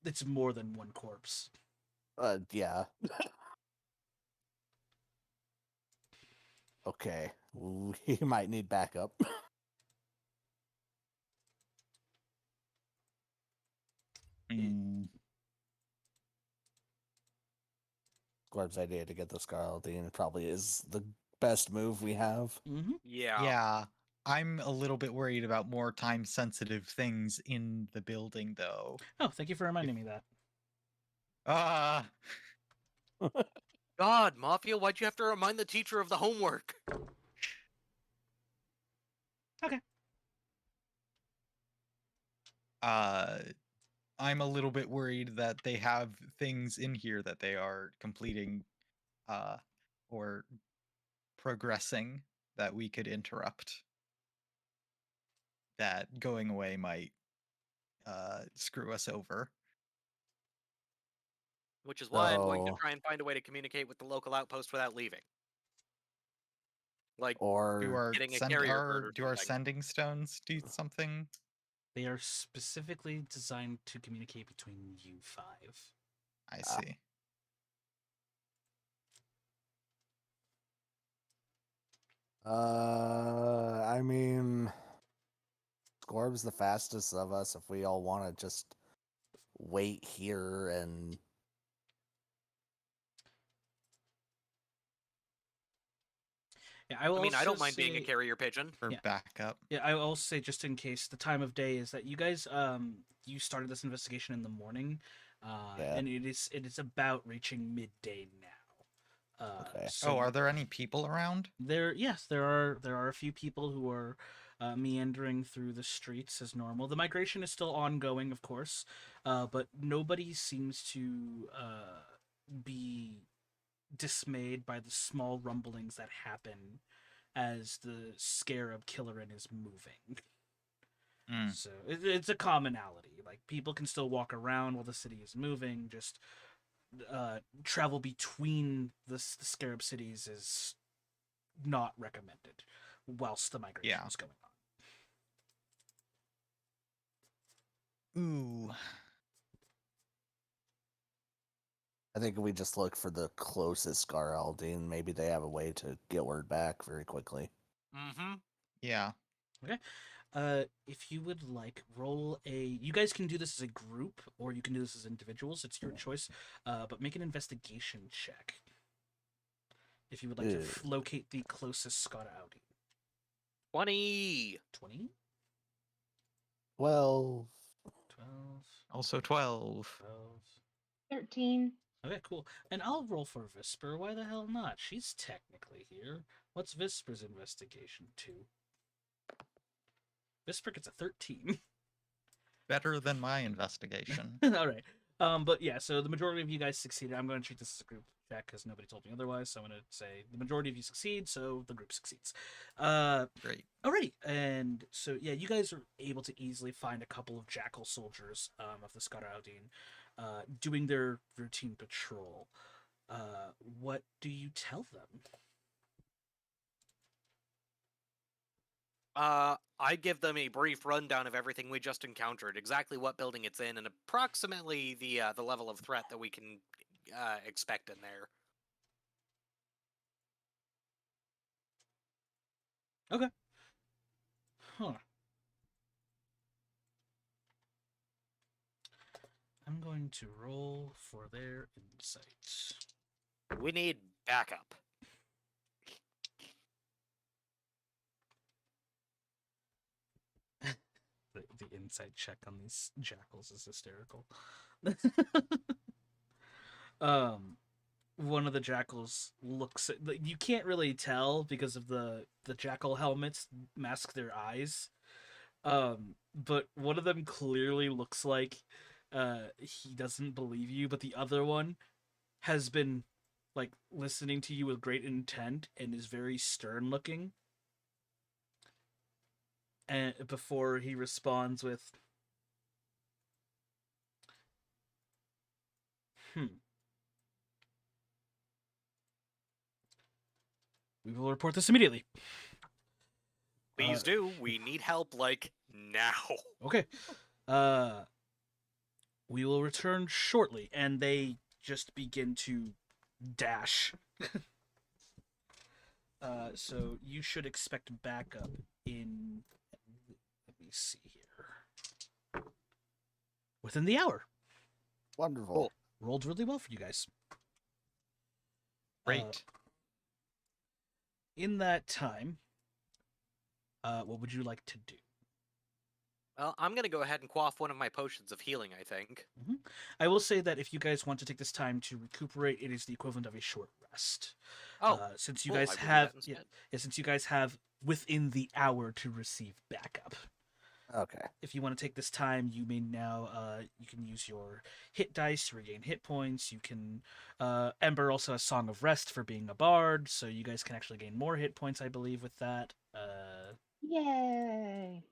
it's more than one corpse. Yeah. Okay. We might need backup. Squarb's idea to get the Scaraldine probably is the best move we have. Mm-hmm. Yeah. Yeah. I'm a little bit worried about more time-sensitive things in the building, though. Oh, thank you for reminding me that. God, Mafia, why'd you have to remind the teacher of the homework? Okay. I'm a little bit worried that they have things in here that they are completing or progressing that we could interrupt. That going away might screw us over. Which is why I'm going to So- try and find a way to communicate with the local outpost without leaving. Like, Do Or our getting a carrier bird or do our something. sending stones do something? They are specifically designed to communicate between you 5. I see. I mean, Scorb's the fastest of us. If we all want to just wait here and Yeah, I mean, I don't mind being a say, carrier pigeon. For Yeah. backup. Yeah, I will also say, just in case, the time of day is that you guys you started this investigation in the morning, Yeah. and it is about reaching midday now. Okay. So Are there any people around? there are a few people who are meandering through the streets as normal. The migration is still ongoing, of course, but nobody seems to be dismayed by the small rumblings that happen as the scarab killerin is moving. So it's a commonality. Like, people can still walk around while the city is moving. Just travel between the scarab cities is not recommended whilst the migration is going on. Ooh. I think if we just look for the closest Scaraldine, maybe they have a way to get word back very quickly. Mm-hmm. Yeah. If you would like, roll a. You guys can do this as a group, or you can do this as individuals. It's your choice. But make an investigation check if you would like to locate the closest Scotta Audi. 20. 20, 12. 12, Also 12. 12. 13. Okay, cool. And I'll roll for Visper. Why the hell not? She's technically here. What's Visper's investigation to? Visper gets a 13. Better than my investigation. All right. But yeah, so the majority of you guys succeeded. I'm going to treat this as a group check because nobody told me otherwise. So I'm going to say the majority of you succeed, so the group succeeds. Great. Alrighty. And so yeah, you guys are able to easily find a couple of jackal soldiers of the Scotta Aldine doing their routine patrol. What do you tell them? I give them a brief rundown of everything we just encountered, exactly what building it's in, and approximately the level of threat that we can expect in there. Okay. Huh. I'm going to roll for their insight. We need backup. The insight check on these jackals is hysterical. One of the jackals looks at, you can't really tell because of the jackal helmets mask their eyes. But one of them clearly looks like he doesn't believe you, but the other one has been like listening to you with great intent and is very stern looking. And before he responds with, we will report this immediately. Please do. We need help, like, now. Okay. We will return shortly. And they just begin to dash. So you should expect backup in, let me see here, within the hour. Wonderful. Cool. Rolled really well for you guys. Great. In that time, what would you like to do? Well, I'm going to go ahead and quaff one of my potions of healing, I think. I will say that if you guys want to take this time to recuperate, it is the equivalent of a short rest. Oh, since you cool, guys I will do have, that instead. since you guys have within the hour to receive backup. Okay. If you want to take this time, you may now you can use your hit dice to regain hit points. You can Ember also has Song of Rest for being a bard, so you guys can actually gain more hit points, I believe, with that. Yay.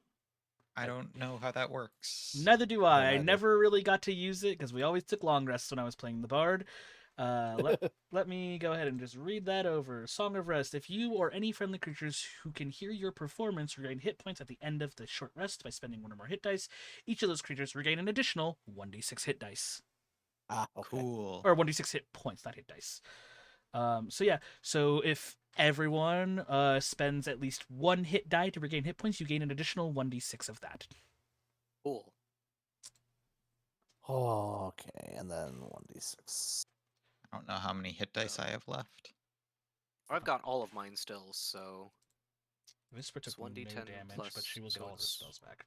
I don't know how that works. Neither do I. I either. never really got to use it because we always took long rests when I was playing the bard. Let me go ahead and just read that over. Song of Rest. If you or any friendly creatures who can hear your performance regain hit points at the end of the short rest by spending one or more hit dice, each of those creatures regain an additional 1d6 hit dice. Ah, okay. Cool. Or 1d6 hit points, not hit dice. So yeah, so if everyone spends at least one hit die to regain hit points, you gain an additional 1d6 of that. Cool. Okay, and then 1d6. I don't know how many hit dice I have left. I've got all of mine still, so... Whisper took It's no 1d10 damage, plus, but she will get so all of her it's- spells back.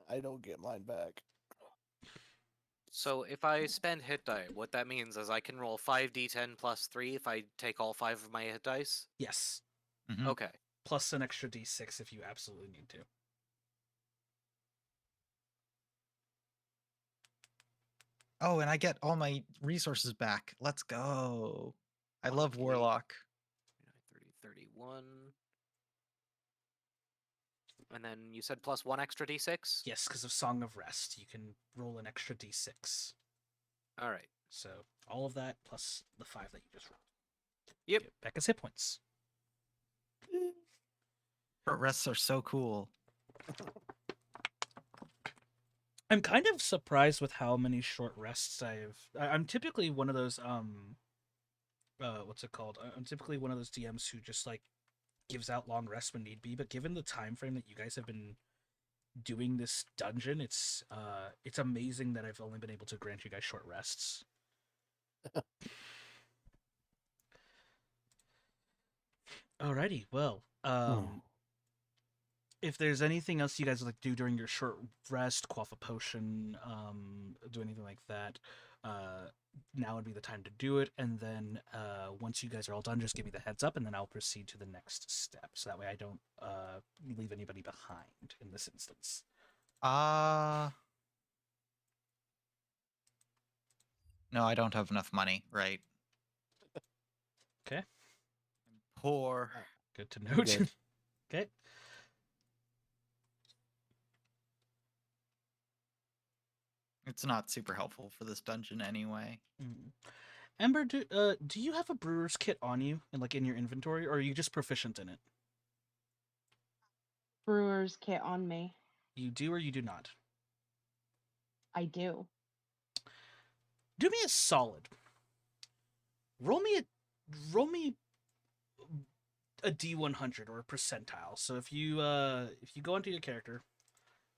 I don't get mine back. So if I spend hit die, what that means is I can roll 5d10 plus 3 if I take all 5 of my hit dice? Yes. Mhm. Okay. Plus an extra d6 if you absolutely need to. Oh, and I get all my resources back. Let's go. I love Okay. Warlock. 30, 31. And then you said plus 1 extra d6? Yes, because of Song of Rest, you can roll an extra d6. Alright. So all of that plus the 5 that you just rolled. Yep. Get back as hit points. Short rests are so cool. I'm kind of surprised with how many short rests I'm typically one of those what's it called? I'm typically one of those DMs who just like gives out long rests when need be, but given the time frame that you guys have been doing this dungeon, it's amazing that I've only been able to grant you guys short rests. Alrighty, well, if there's anything else you guys would like to do during your short rest, quaff a potion, do anything like that, now would be the time to do it. And then once you guys are all done, just give me the heads up, and then I'll proceed to the next step. So that way I don't leave anybody behind in this instance. No, I don't have enough money, right? Okay, Poor. good to note. Good. Okay. It's not super helpful for this dungeon anyway. Mm. Ember, do you have a brewer's kit on you, and like in your inventory, or are you just proficient in it? Brewer's kit on me. You do or you do not? I do. Do me a solid. Roll me a D100 or a percentile. So if you go into your character,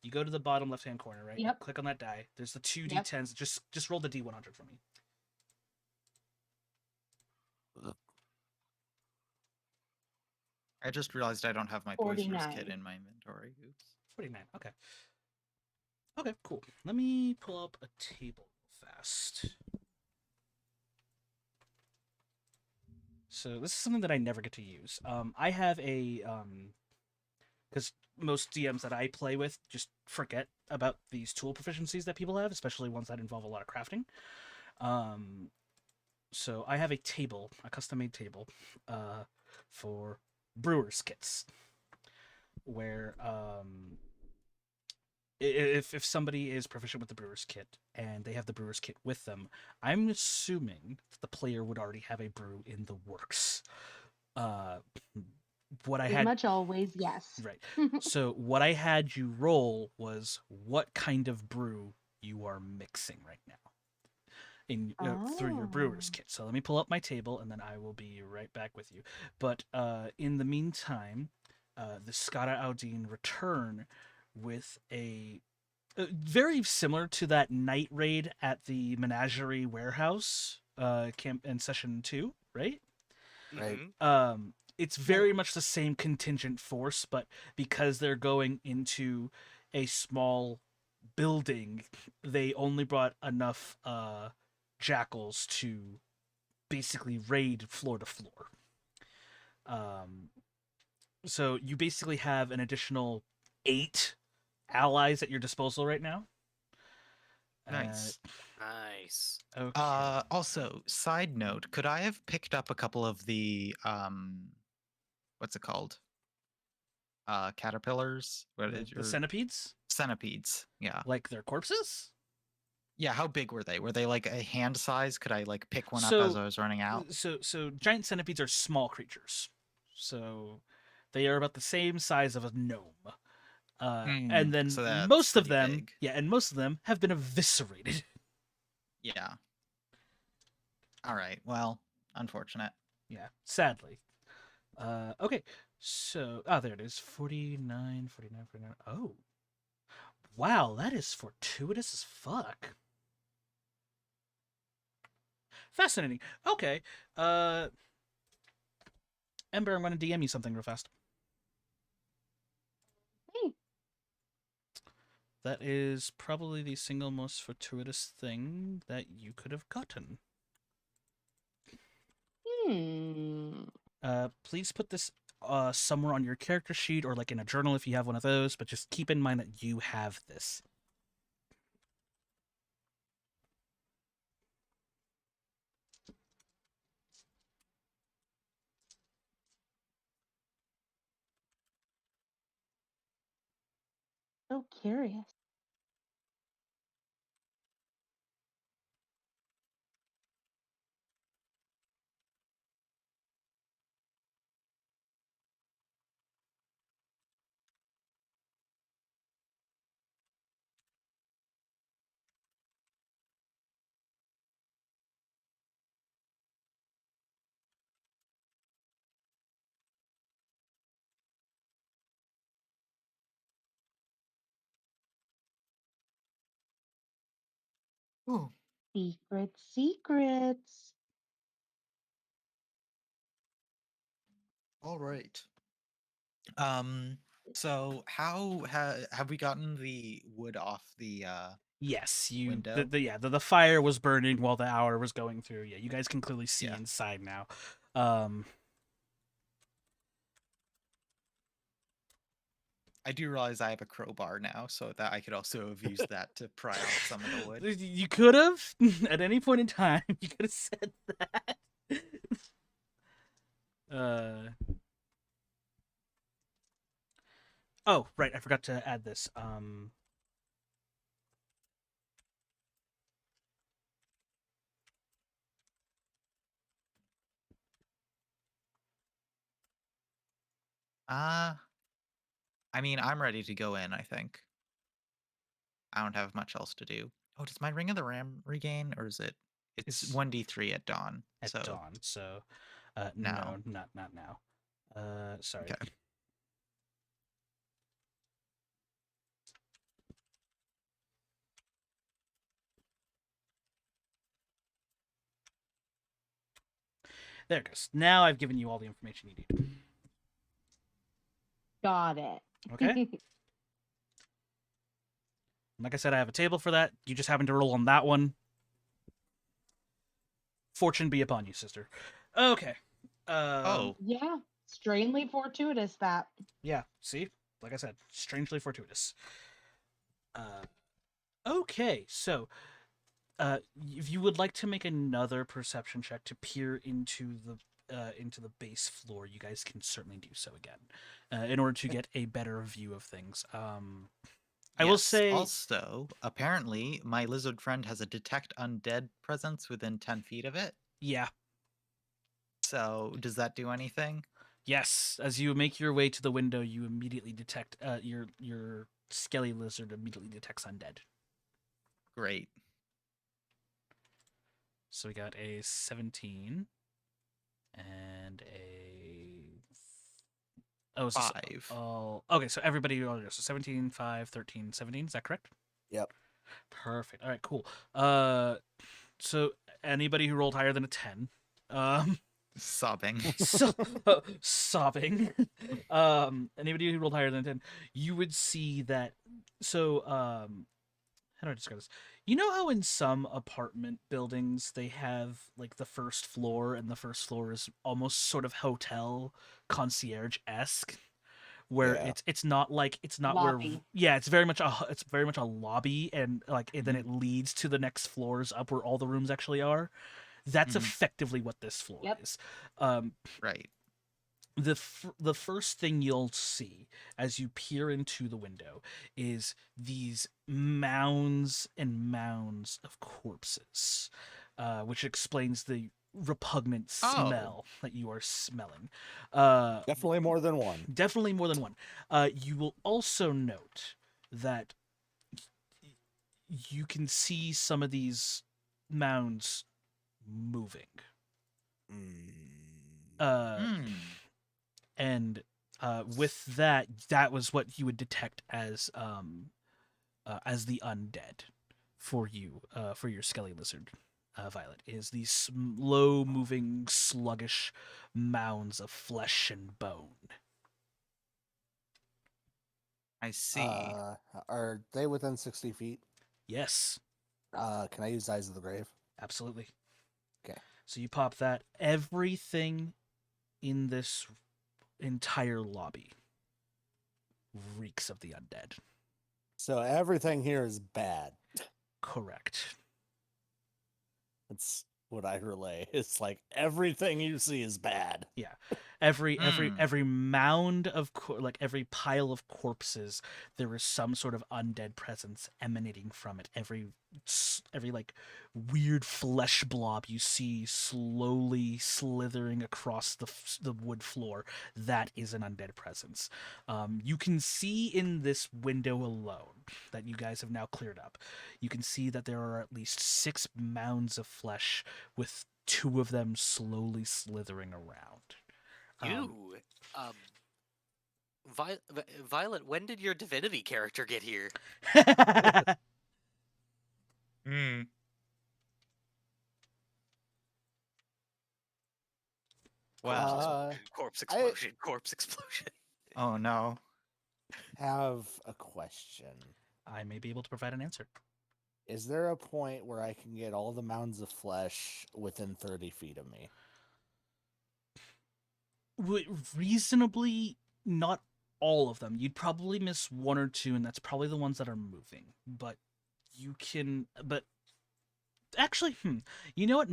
you go to the bottom left hand corner, right? Yep. Click on that die. There's the two Yep. D10s. Just roll the D100 for me. I just realized I don't have my poisoner's kit 49. in my inventory. Oops. 49. Okay. Okay, cool. Let me pull up a table fast. So this is something that I never get to use. I have a because most DMs that I play with just forget about these tool proficiencies that people have, especially ones that involve a lot of crafting. So I have a table, a custom-made table, for brewers kits, where if somebody is proficient with the brewer's kit and they have the brewer's kit with them, I'm assuming that the player would already have a brew in the works. What I Pretty had much always, yes. right. So what I had you roll was what kind of brew you are mixing right now in through your brewer's Oh. kit. So let me pull up my table and then I will be right back with you. But in the meantime, the Skara Aldine return with a very similar to that night raid at the Menagerie warehouse camp in session 2, right? Right. Mhm. It's very much the same contingent force, but because they're going into a small building, they only brought enough jackals to basically raid floor to floor. So you basically have an additional 8 allies at your disposal right now. Nice. Nice. Okay. Also, side note, could I have picked up a couple of the what's it called? Caterpillars? What is The centipedes, centipedes? Yeah. like their corpses. Yeah, how big were they? Were they like a hand size? Could I like pick one up So- as I was running out? So giant centipedes are small creatures. So they are about the same size of a gnome. And then so that's most of pretty them, big. yeah, and most of them have been eviscerated. Yeah. All right. Well, unfortunate. Yeah, sadly. Okay, so there it is. 49, 49, 49. Oh, wow, that is fortuitous as fuck. Fascinating. Okay, Ember, I'm going to DM you something real fast. Hey. That is probably the single most fortuitous thing that you could have gotten. Please put this somewhere on your character sheet or like in a journal if you have one of those, but just keep in mind that you have this. So curious. Ooh. Secrets. All right. So how have we gotten the wood off the Yes, window? the fire was burning while the hour was going through. Yeah, you guys can clearly see Yeah. inside now. Um, I do realize I have a crowbar now, so that I could also have used that to pry off some of the wood. you could have at any point in time. You could have said that. uh. Oh, right. I forgot to add this. Uh, I mean, I'm ready to go in, I think. I don't have much else to do. Oh, does my Ring of the Ram regain, or is it? It's It's 1d3 at dawn. at So dawn. So, now. no, not now. Sorry. Okay. There it goes. Now I've given you all the information you need. Got it. Okay. Like I said, I have a table for that. You just happen to roll on that one. Fortune be upon you, sister. Okay. Oh, Yeah. Strangely fortuitous that. Yeah. See, like I said, strangely fortuitous. Okay. So, if you would like to make another perception check to peer into the base floor, you guys can certainly do so again, in order to get a better view of things. I will yes. say, Also, apparently, my lizard friend has a detect undead presence within 10 feet of it. yeah, So, does that do anything? yes. As you make your way to the window, you immediately detect your skelly lizard immediately detects undead. Great. So we got a 17 and a oh, is this 5. oh okay, so everybody so 17, 5, 13, 17, is that correct? Yep. Perfect. All right, cool. So anybody who rolled higher than a 10, um Sobbing. so, sobbing. Anybody who rolled higher than a 10, you would see that. So, how do I describe this? You know how in some apartment buildings they have like the first floor, and the first floor is almost sort of hotel concierge esque, where Yeah. it's not like it's not where Lobby. yeah, it's very much a lobby, and like and then it leads to the next floors up where all the rooms actually are. That's Mhm. effectively what this floor Yep. is. Um, Right. the first thing you'll see as you peer into the window is these mounds and mounds of corpses, which explains the repugnant Oh. smell that you are smelling. Definitely more than one. Definitely more than one. You will also note that you can see some of these mounds moving. Uh, Hmm. and with that, that was what you would detect as the undead for your skelly lizard, Violet, is these slow moving, sluggish mounds of flesh and bone. I see. Are they within 60 feet? Yes, Can I use Eyes of the Grave? absolutely. Okay. So you pop that. Everything in this entire lobby reeks of the undead. So everything here is bad. Correct. That's what I relay. It's like everything you see is bad. Yeah, every Hmm. every mound of like every pile of corpses, there is some sort of undead presence emanating from it. Every like weird flesh blob you see slowly slithering across the wood floor, that is an undead presence. You can see in this window alone that you guys have now cleared up. You can see that there are at least 6 mounds of flesh, with 2 of them slowly slithering around. You, Violet, when did your divinity character get here? Hmm. Corpse explosion. Corpse explosion. Oh no. Have a question. I may be able to provide an answer. Is there a point where I can get all the mounds of flesh within 30 feet of me? Reasonably, not all of them. You'd probably miss one or two, and that's probably the ones that are moving. But you can. But actually, you know what?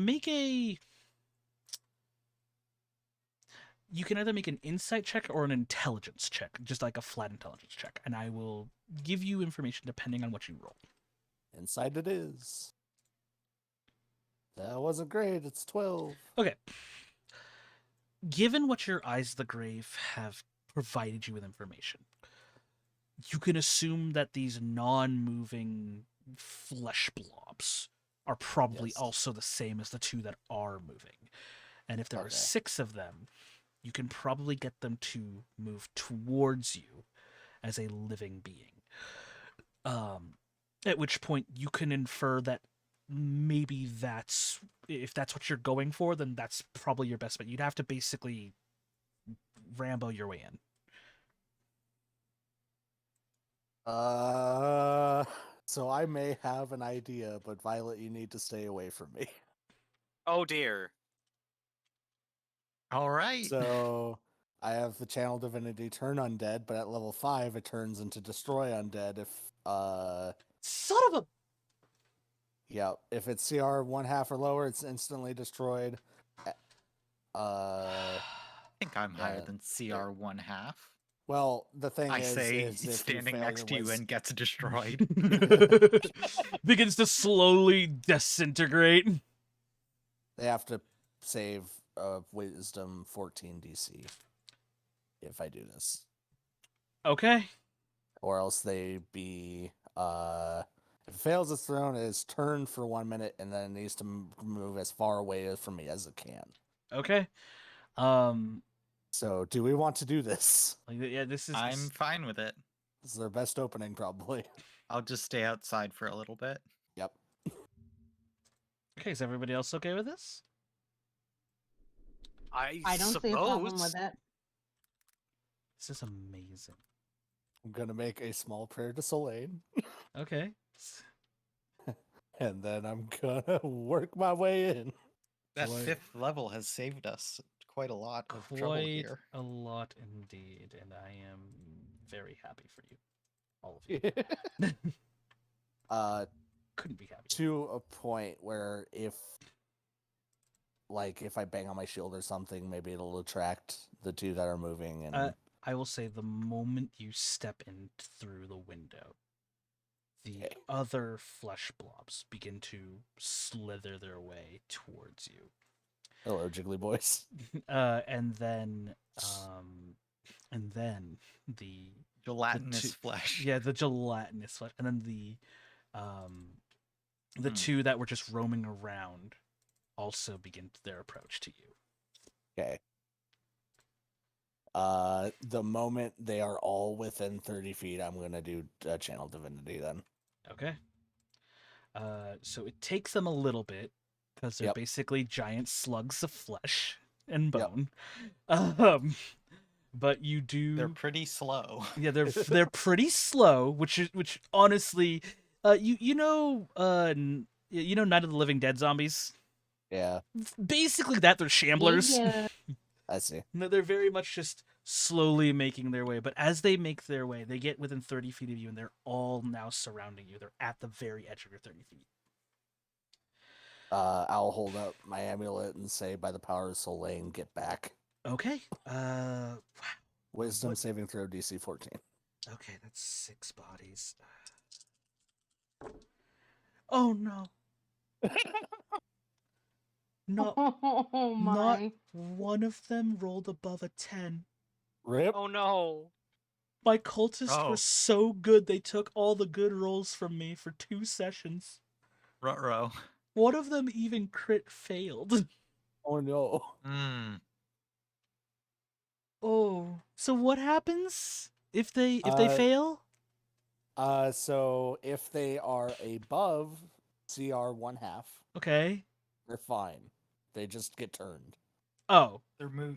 You can either make an insight check or an intelligence check, just like a flat intelligence check, and I will give you information depending on what you roll. Inside it is. That wasn't great. It's 12. Okay. Given what your Eyes of the Grave have provided you with information, you can assume that these non-moving flesh blobs are probably Yes. also the same as the two that are moving. And if there are Okay. 6 of them, you can probably get them to move towards you as a living being. At which point you can infer that maybe if that's what you're going for, then that's probably your best bet. You'd have to basically Rambo your way in. So I may have an idea, but Violet, you need to stay away from me. Oh dear. All right. So I have the Channel Divinity turn undead, but at level 5 it turns into destroy undead if Son of a... if it's CR 1/2 or lower, it's instantly destroyed. I think I'm higher yeah, than CR 1/2. Well, the thing I is say if you standing fail next your to you wis- and gets destroyed. begins to slowly disintegrate. they have to save Wisdom 14 DC if I do this, Okay. or else they be if it fails its throne, it is turned for 1 minute, and then it needs to move as far away from me as it can. Okay. So, do we want to do this? Yeah, this is... I'm fine with it. This is their best opening, probably. I'll just stay outside for a little bit. Yep. Okay, is everybody else okay with this? I don't suppose. see a problem with it. This is amazing. I'm gonna make a small prayer to Solane, Okay. and then I'm gonna work my way in. That Quite- 5th level has saved us quite a lot of trouble Quite here. a lot indeed, and I am very happy for you. All of you. Couldn't be happy. To a point where if I bang on my shield or something, maybe it'll attract the two that are moving. And I will say the moment you step in through the window, the Okay. other flesh blobs begin to slither their way towards you. hello, Jiggly boys. And then the Gelatinous two- flesh. yeah, the gelatinous flesh, and then the Hmm. two that were just roaming around also begin their approach to you. Okay. The moment they are all within 30 feet, I'm gonna do Channel Divinity then. Okay. So it takes them a little bit because they're Yep. basically giant slugs of flesh and Yep. bone. But you do. They're pretty slow. Yeah, they're pretty slow, which honestly, you know Night of the Living Dead zombies. Yeah, Basically that they're shamblers. Yeah. I see. No, they're very much just slowly making their way. But as they make their way, they get within 30 feet of you, and they're all now surrounding you. They're at the very edge of your 30 feet. I'll hold up my amulet and say, by the power of Solane, get back. Okay. Wisdom What- saving throw DC 14. Okay, that's 6 bodies. Oh no. Not Oh not my. one of them rolled above a 10. Rip. Oh no. My cultists Oh. were so good they took all the good rolls from me for 2 sessions. Ruh-roh. One of them even crit failed. Oh no. Hmm. Oh, so what happens if they Uh, fail? So if they are above CR 1/2, Okay. they're fine. They just get turned. Oh,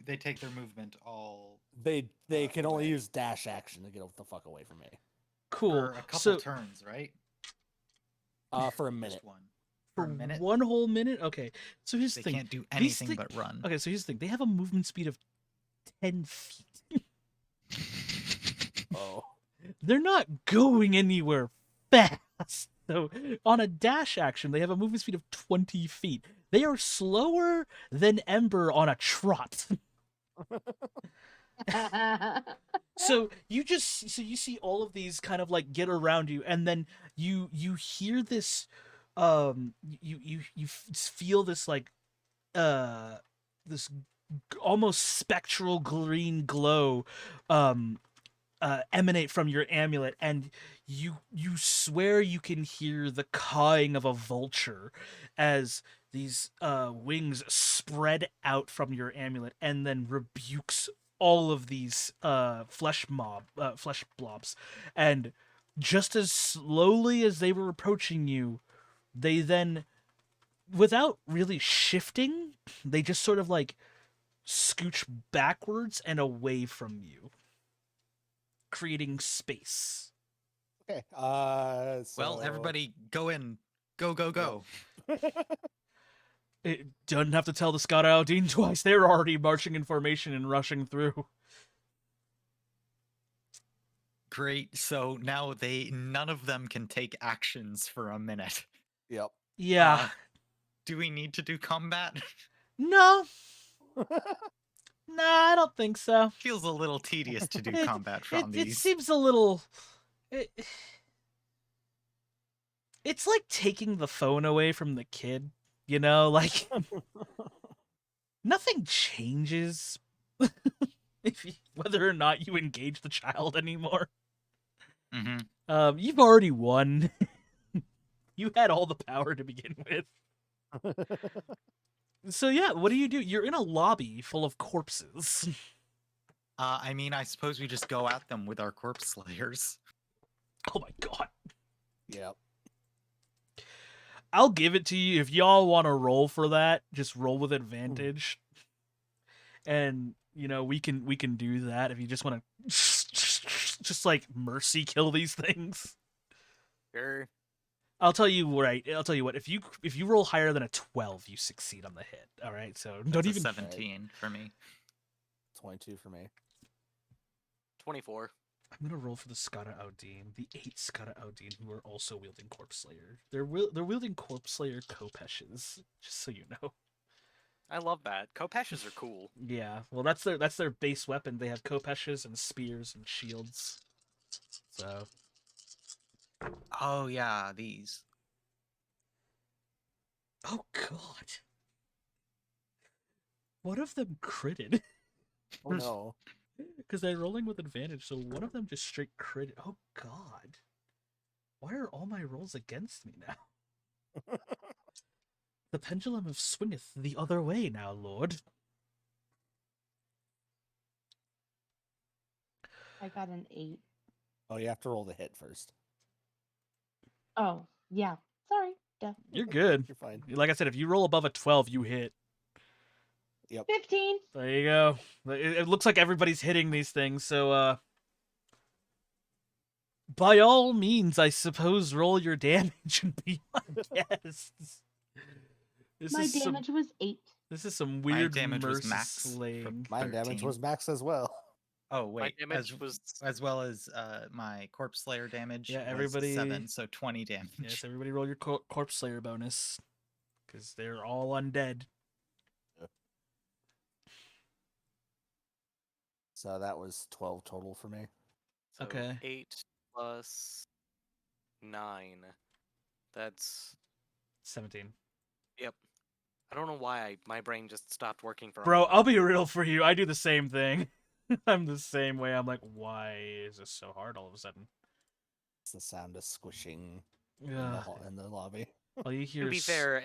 They take their movement all They can only away. use dash action to get the fuck away from me. cool. For a couple So turns, right? For a Just minute. one. for For a minute, one whole minute. Okay, so here's they the thing. can't do These anything thing- but run. Okay, so here's the thing. They have a movement speed of 10 feet. Oh. They're not going anywhere fast. So on a dash action, they have a movement speed of 20 feet. They are slower than Ember on a trot. So you see all of these kind of like get around you, and then you hear this, feel this like this almost spectral green glow emanate from your amulet, and you swear you can hear the cawing of a vulture as these wings spread out from your amulet and then rebukes all of these flesh blobs, and just as slowly as they were approaching you, they then, without really shifting, they just sort of like scooch backwards and away from you, creating space. Okay. Well, everybody, go in. Go, go, go. It doesn't have to tell the Scout Aldine twice. They're already marching in formation and rushing through. Great. So now none of them can take actions for a minute. Yep. Yeah. Do we need to do combat? No. Nah, I don't think so. Feels a little tedious to do It- combat from It these. seems a little. It's like taking the phone away from the kid, you know? Like, nothing changes whether or not you engage the child anymore. Mm-hmm. You've already won. You had all the power to begin with. So yeah, what do? You're in a lobby full of corpses. I mean, I suppose we just go at them with our corpse slayers. Oh my god. Yep. I'll give it to you if y'all want to roll for that. Just roll with advantage, and we can do that if you just want to just like mercy kill these things. Sure. I'll tell you what. If you roll higher than a 12, you succeed on the hit. All right, so That's don't a even. 17 for me. 22 for me. 24. I'm gonna roll for the Skada Audine, the 8 Skada Audine, who are also wielding Corpse Slayer. They're wielding Corpse Slayer Kopeshes, just so you know. I love that. Kopeshes are cool. Yeah, well, that's their base weapon. They have Kopeshes and spears and shields. So Oh yeah, these. oh god, one of them critted Oh no. because they're rolling with advantage. So one of them just straight critted. Oh god, why are all my rolls against me now? The pendulum of swingeth the other way now, Lord. I got an 8. Oh, you have to roll the hit first. Oh, yeah. Sorry. Duh. You're good. You're fine. Like I said, if you roll above a 12, you hit. Yep. 15. There you go. It looks like everybody's hitting these things, so by all means, I suppose roll your damage and be my guest. My damage was 8. This is some My weird damage was mercy max for slaying. My damage 13. was max as well. Oh wait, damage was- as well as my corpse slayer damage. Yeah, was everybody- 7, so 20 damage. Yes, everybody roll your corpse slayer bonus, because they're all undead. So that was 12 total for me. So Okay. 8 plus 9. That's 17. yep. I don't know why my brain just stopped working for a Bro, moment. I'll be real for you. I do the same thing. I'm the same way. I'm like, why is this so hard all of a sudden? It's the sound of squishing in, Yeah. in the lobby. All you hear To be is- fair,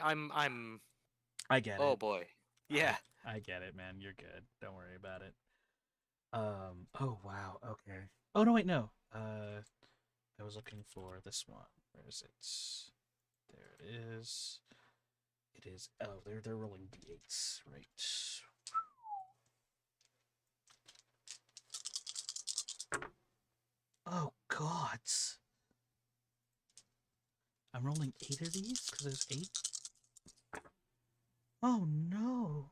I'm I get oh it. boy. Yeah. I get it, man. You're good. Don't worry about it. Oh wow. Okay. Oh no, wait, no. I was looking for this one. Where is it? There it is. It is. Oh, they're rolling d8s, right? Oh God! I'm rolling 8 of these because there's 8. Oh no!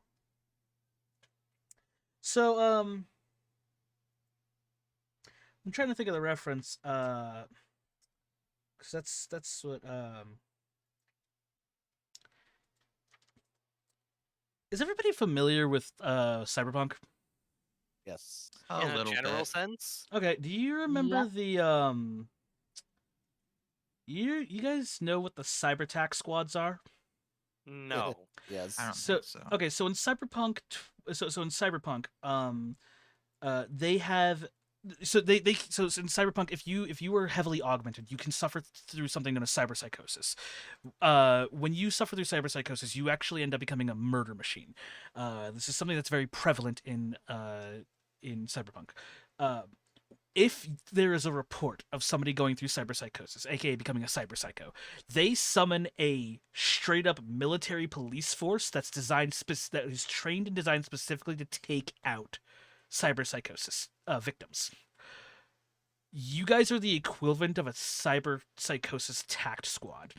So I'm trying to think of the reference. Because that's what Is everybody familiar with Cyberpunk? Yes. A In a little general bit. sense, Okay, do you remember Yep. the you guys know what the cyber squads are? no. Yes. I don't So think so. okay, so in Cyberpunk so in Cyberpunk they have so in Cyberpunk if you were heavily augmented, you can suffer through something known as cyberpsychosis. When you suffer through cyberpsychosis, you actually end up becoming a murder machine. This is something that's very prevalent in Cyberpunk. Uh, if there is a report of somebody going through cyberpsychosis, aka becoming a cyberpsycho, they summon a straight up military police force that's that is trained and designed specifically to take out cyberpsychosis victims. You guys are the equivalent of a cyberpsychosis tact squad.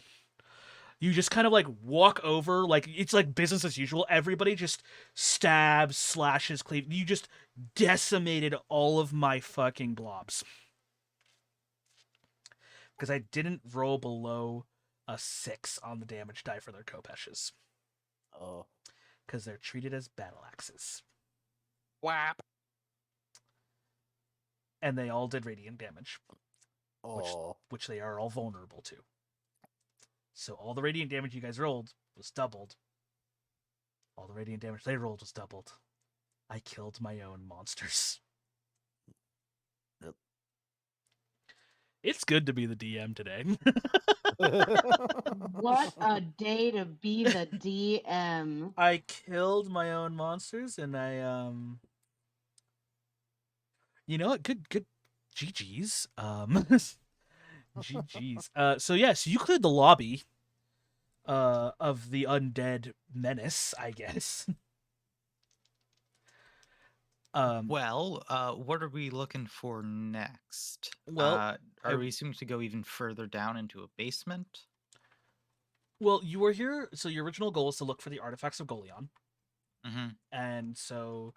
You just kind of like walk over, like it's like business as usual. Everybody just stabs, slashes, cleave. You just decimated all of my fucking blobs because I didn't roll below a 6 on the damage die for their Kopeshes Oh. because they're treated as battle axes, Whap. and they all did radiant damage, Oh. which they are all vulnerable to. So all the radiant damage you guys rolled was doubled. All the radiant damage they rolled was doubled. I killed my own monsters. Yep. It's good to be the DM today. What a day to be the DM. I killed my own monsters and I you know what, good GG's. GG's. So yes, you cleared the lobby of the undead menace, I guess. Well, what are we looking for next? Well, I- Are we assuming to go even further down into a basement? well, you were here, so your original goal was to look for the artifacts of Golion. Mm-hmm. And so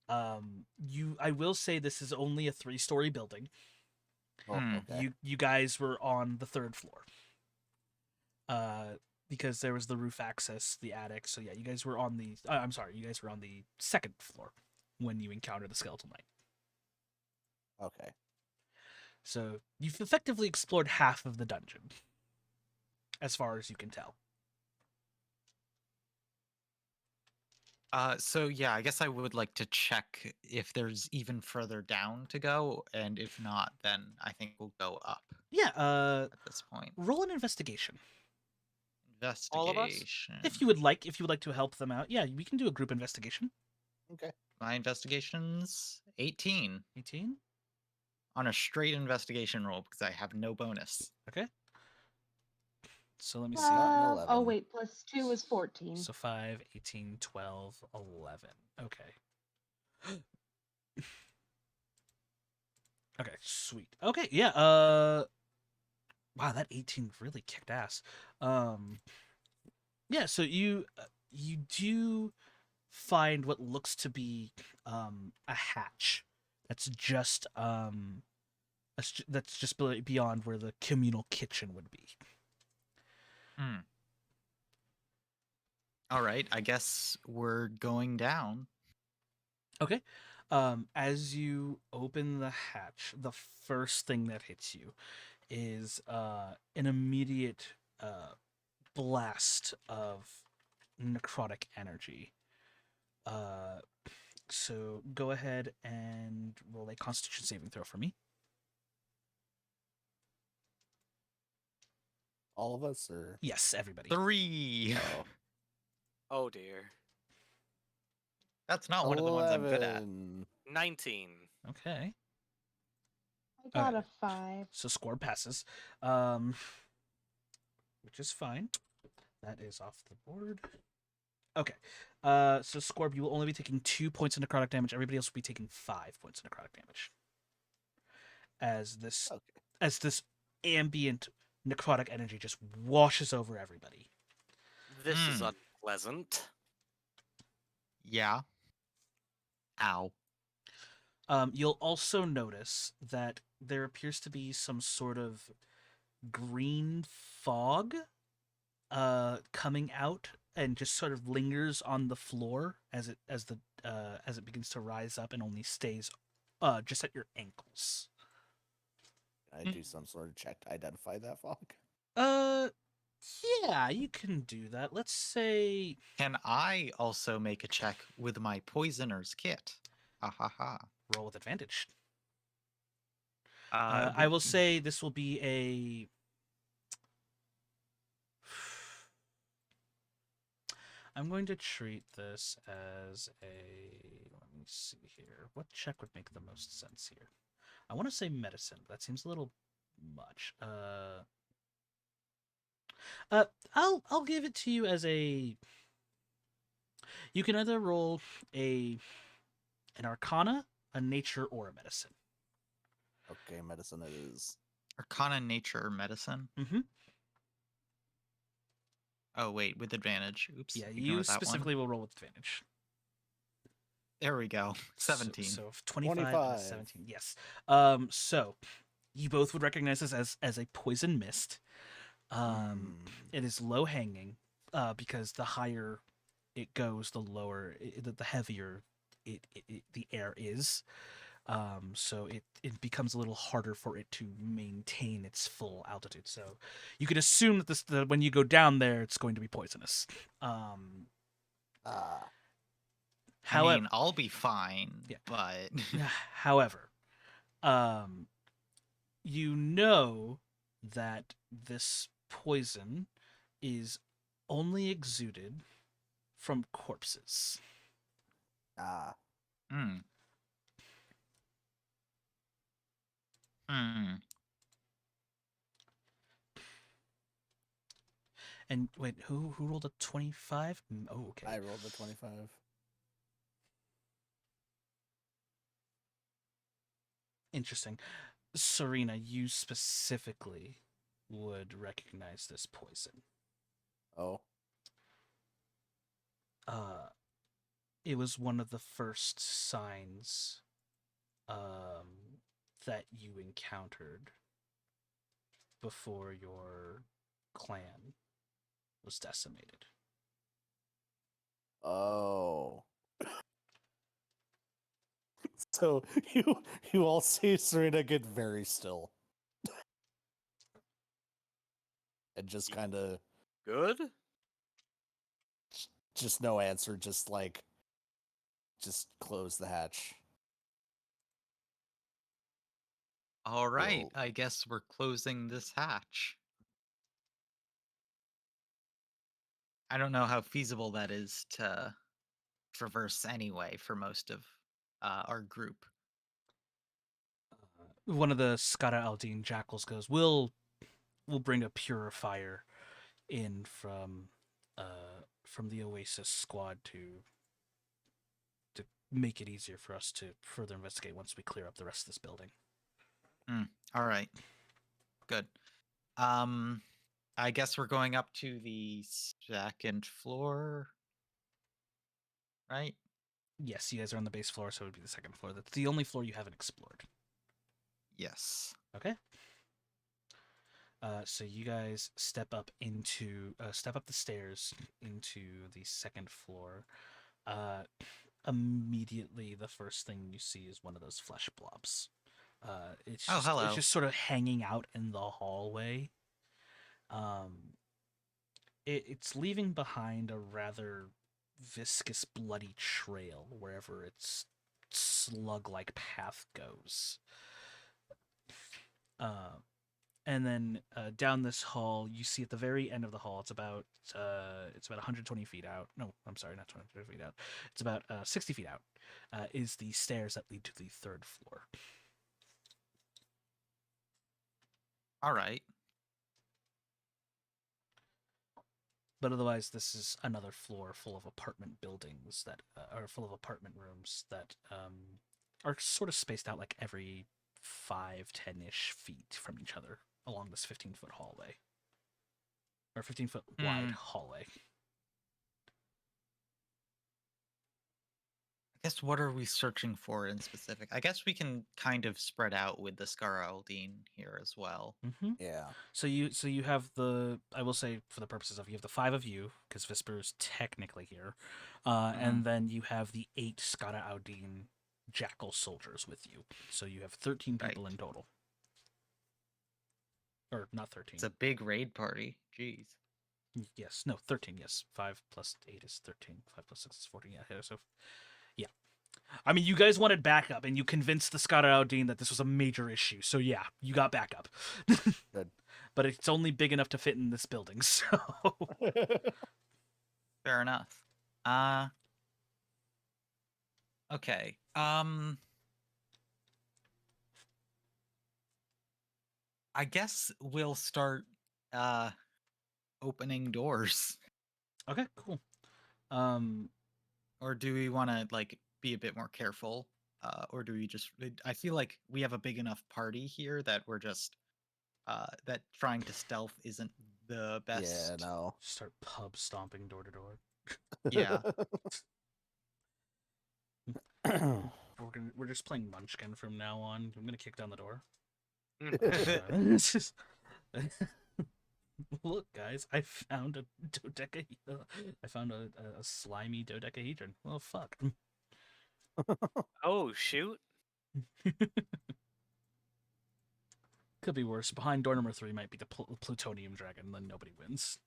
I will say this is only a 3-story building. Oh, Hmm. okay. You guys were on the 3rd floor. Because there was the roof access, the attic. So yeah, you guys were on the I'm sorry, you guys were on the 2nd floor when you encountered the skeletal knight. Okay. So you've effectively explored half of the dungeon, as far as you can tell. So yeah, I guess I would like to check if there's even further down to go, and if not, then I think we'll go up Yeah, at this point. roll an investigation. All of us? Investigation. If you would like to help them out. Yeah, we can do a group investigation. Okay. My investigation's 18 18. on a straight investigation roll because I have no bonus. Okay. So let me see. Not an 11. Oh wait, plus 2 is 14. So 5, 18, 12, 11. Okay. Okay, sweet. Okay, yeah, wow, that 18 really kicked ass. Yeah, so you do find what looks to be a hatch that's just beyond where the communal kitchen would be. Hmm. All right, I guess we're going down. Okay. As you open the hatch, the first thing that hits you is an immediate blast of necrotic energy. So go ahead and roll a Constitution saving throw for me. All of us, or Yes, everybody. 3. oh, Oh dear. That's not one of the ones I'm good at. 11. 19. Okay. I got Okay. a 5. So score passes, which is fine. That is off the board. Okay. So Scorb, you will only be taking 2 points of necrotic damage. Everybody else will be taking 5 points of necrotic damage. As this Okay. as this ambient necrotic energy just washes over everybody. This is Hmm. unpleasant. Yeah. Ow. You'll also notice that there appears to be some sort of green fog coming out and just sort of lingers on the floor as it begins to rise up and only stays just at your ankles. Can I do some sort of check to identify that fog? Uh yeah, you can do that. Let's say Can I also make a check with my poisoner's kit? Ha ha ha. roll with advantage. Uh, I will say this will be a I'm going to treat this as a let me see here. What check would make the most sense here? I want to say medicine, but that seems a little much. I'll give it to you as a. You can either roll an Arcana, a Nature, or a Medicine. Okay, medicine it is. Arcana, nature, or medicine? Mm-hmm. Oh, wait, with advantage. Oops. Yeah, ignore you that one. specifically will roll with advantage. There we go. 17. So 25 and 25. 17. Yes. So you both would recognize this as a poison mist. It is low hanging, because the higher it goes, the lower, the heavier the air is. So it becomes a little harder for it to maintain its full altitude. So you can assume that when you go down there, it's going to be poisonous. I However, mean, I'll be fine, Yeah. but however, you know that this poison is only exuded from corpses. Ah. hmm. Hmm. And wait, who rolled a 25? Oh, okay. I rolled a 25. Interesting. Serena, you specifically would recognize this poison. Oh. It was one of the first signs that you encountered before your clan was decimated. Oh. So you all see Serena get very still. And just kind of Good? just no answer, just close the hatch. All right. Well- I guess we're closing this hatch. I don't know how feasible that is to traverse anyway for most of our group. One of the Skada Aldine jackals goes, We'll bring a purifier in from the Oasis squad to make it easier for us to further investigate once we clear up the rest of this building. All right. Good. I guess we're going up to the second floor, right? Yes, you guys are on the base floor, so it would be the second floor. That's the only floor you haven't explored. Yes. Okay. So you guys step up the stairs into the second floor. Immediately, the first thing you see is one of those flesh blobs. It's Oh, just, hello. It's just sort of hanging out in the hallway. It's leaving behind a rather viscous, bloody trail wherever its slug-like path goes. And then down this hall, you see at the very end of the hall, it's about 120 feet out. No, I'm sorry, not 220 feet out. It's about 60 feet out. Is the stairs that lead to the third floor. All right. But otherwise, this is another floor full of apartment buildings that are full of apartment rooms that are sort of spaced out like every 5-10-ish feet from each other along this 15-foot hallway or 15-foot wide hallway. I guess what are we searching for in specific? I guess we can kind of spread out with the Scar Aldine here as well. Mm-hmm. Yeah. So you have the, I will say for the purposes of, you have the 5 of you because Visper is technically here, and then you have the 8 Skada Aldine Jackal soldiers with you. So you have 13 people Right. in total. Or not 13. It's a big raid party. Jeez. Yes, no, 13. Yes, 5 plus 8 is 13. 5 plus 6 is 14. Yeah, so yeah. I mean, you guys wanted backup, and you convinced the Scott Aldine that this was a major issue. So yeah, you got backup. Good. But it's only big enough to fit in this building. So Fair enough. Okay. I guess we'll start opening doors. okay, cool. Or do we want to like be a bit more careful? Or do we just? I feel like we have a big enough party here that we're just that trying to stealth isn't the best. Yeah, no. Start pub stomping door to door. Yeah. We're just playing Munchkin from now on. I'm gonna kick down the door. Mm. Look, guys, I found a dodecahedron. I found a slimy dodecahedron. Well, fuck. Oh shoot! Could be worse. Behind door number 3 might be the plutonium dragon. Then nobody wins.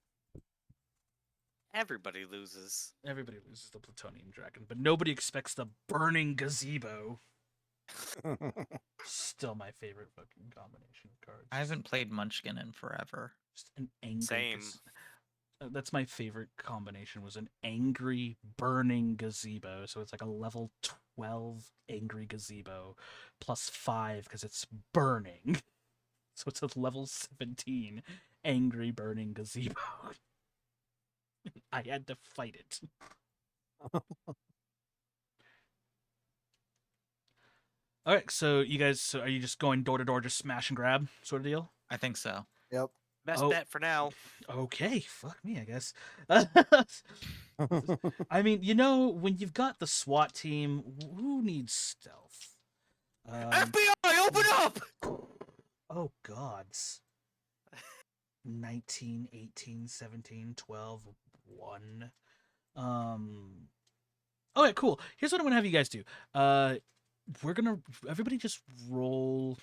Everybody loses. Everybody loses the plutonium dragon, but nobody expects the burning gazebo. Still my favorite fucking combination of cards. I haven't played Munchkin in forever. Just an angry. Same. That's my favorite combination. Was an angry burning gazebo. So it's like a level 12 angry gazebo plus 5 because it's burning. So it's a level 17 angry burning gazebo. I had to fight it. All right, so you guys, so are you just going door to door, just smash and grab sort of deal? I think so. Yep. Best Oh. bet for now. Okay, fuck me, I guess. I mean, you know, when you've got the SWAT team, who needs stealth? FBI, open up! Oh, gods. 19, 18, 17, 12, 1. Okay, cool. Here's what I'm going to have you guys do. We're going to, everybody just roll.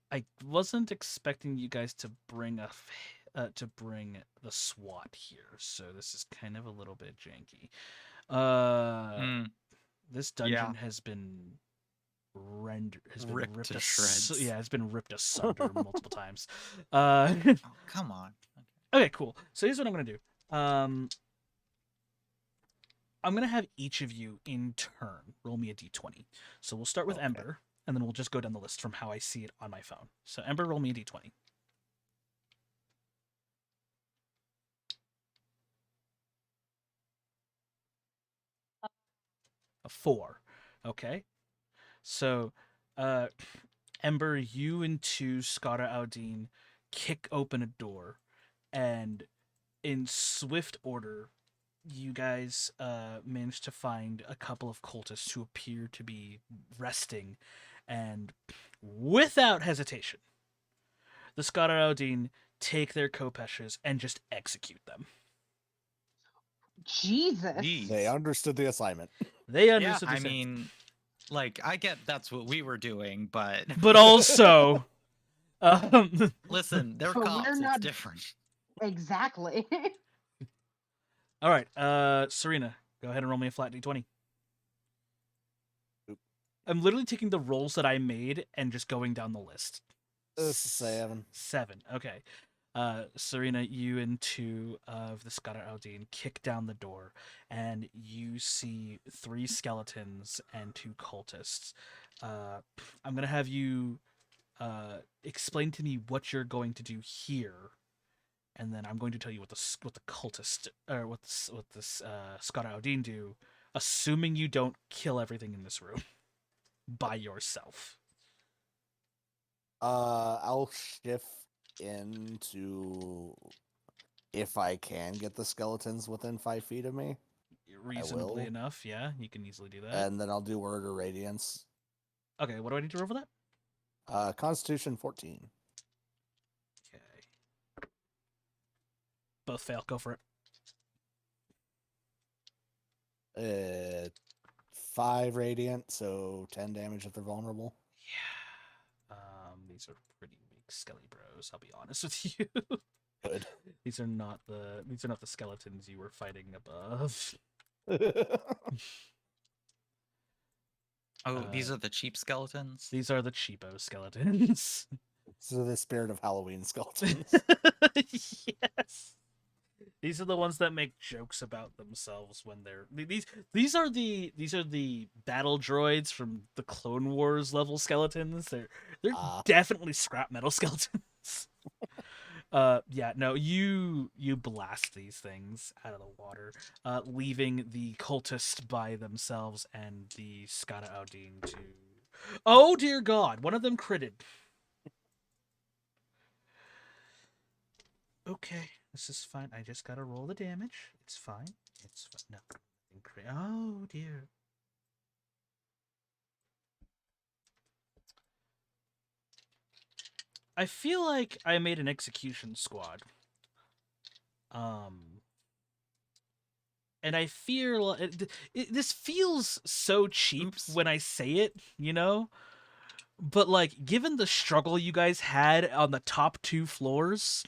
I wasn't expecting you guys to bring bring the SWAT here, so this is kind of a little bit janky. This dungeon has been Ripped to shreds. Yeah, it's been ripped asunder multiple times. Oh, come on. Okay, cool. So here's what I'm gonna do. I'm gonna have each of you in turn roll me a d20. So we'll start with Okay. Ember, and then we'll just go down the list from how I see it on my phone. So Ember, roll me a d20. A 4. Okay. So, Ember, you and Scotta Aldine kick open a door, and in swift order, you guys manage to find a couple of cultists who appear to be resting, and without hesitation, the Scotta Aldine take their kopeshes and just execute them. Jesus. Jeez. They understood the assignment. They understood. I the mean, like, I get that's what we were doing, but but also, listen, they're But we're cops. It's not- different. Exactly. all right, Serena, go ahead and roll me a flat d20. Oop. I'm literally taking the rolls that I made and just going down the list. This is 7. 7. Okay. Serena, you and 2 of the Scotta Aldine kick down the door, and you see 3 skeletons and 2 cultists. I'm gonna have you explain to me what you're going to do here, and then I'm going to tell you what the cultist or what this Scott Aldine do, assuming you don't kill everything in this room by yourself. I'll shift into if I can get the skeletons within 5 feet of me, Reasonably will. enough, yeah, you can easily do that. and then I'll do Word or Radiance. Okay, what do I need to roll for that? Constitution 14. Okay. Both fail. Go for it. 5 radiant, so 10 damage if they're vulnerable. Yeah. These are pretty weak skelly bros. I'll be honest with you. Good. These are not the skeletons you were fighting above. Oh, these Uh, are the cheap skeletons. These are the cheapo skeletons. So the spirit of Halloween skeletons. Yes. These are the ones that make jokes about themselves when they're these are the battle droids from the Clone Wars level skeletons. They're definitely scrap metal skeletons. Yeah, no, you blast these things out of the water, leaving the cultist by themselves and the Skada Aldine to. Oh dear God! One of them critted. Okay, this is fine. I just gotta roll the damage. It's fine. It's fine. No. Oh dear. I feel like I made an execution squad. And I fear this feels so cheap Oops. when I say it, you know? But like given the struggle you guys had on the top 2 floors,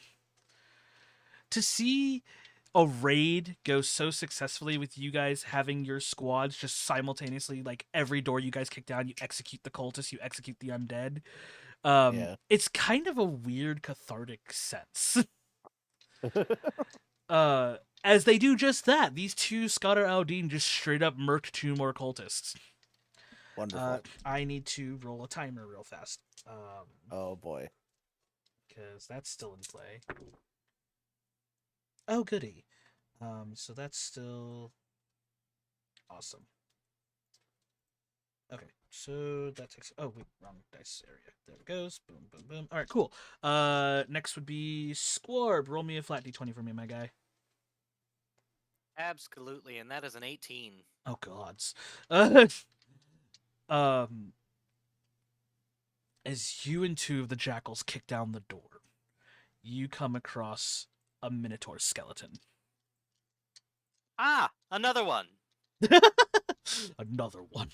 to see a raid go so successfully with you guys having your squads just simultaneously, like every door you guys kick down, you execute the cultists, you execute the undead. Yeah. It's kind of a weird cathartic sense. As they do just that. These 2 Scott Aldine just straight up murked 2 more cultists. Wonderful. I need to roll a timer real fast. Oh boy. Because that's still in play. Oh goody. So that's still awesome. Okay, so that takes. Oh wait, wrong dice area. There it goes. Boom, boom, boom. All right, cool. Next would be Squarb. Roll me a flat d20 for me, my guy. Absolutely, and that is an 18. Oh gods. Uh, um, as you and 2 of the jackals kick down the door, you come across a minotaur skeleton. Ah, another one. Another one.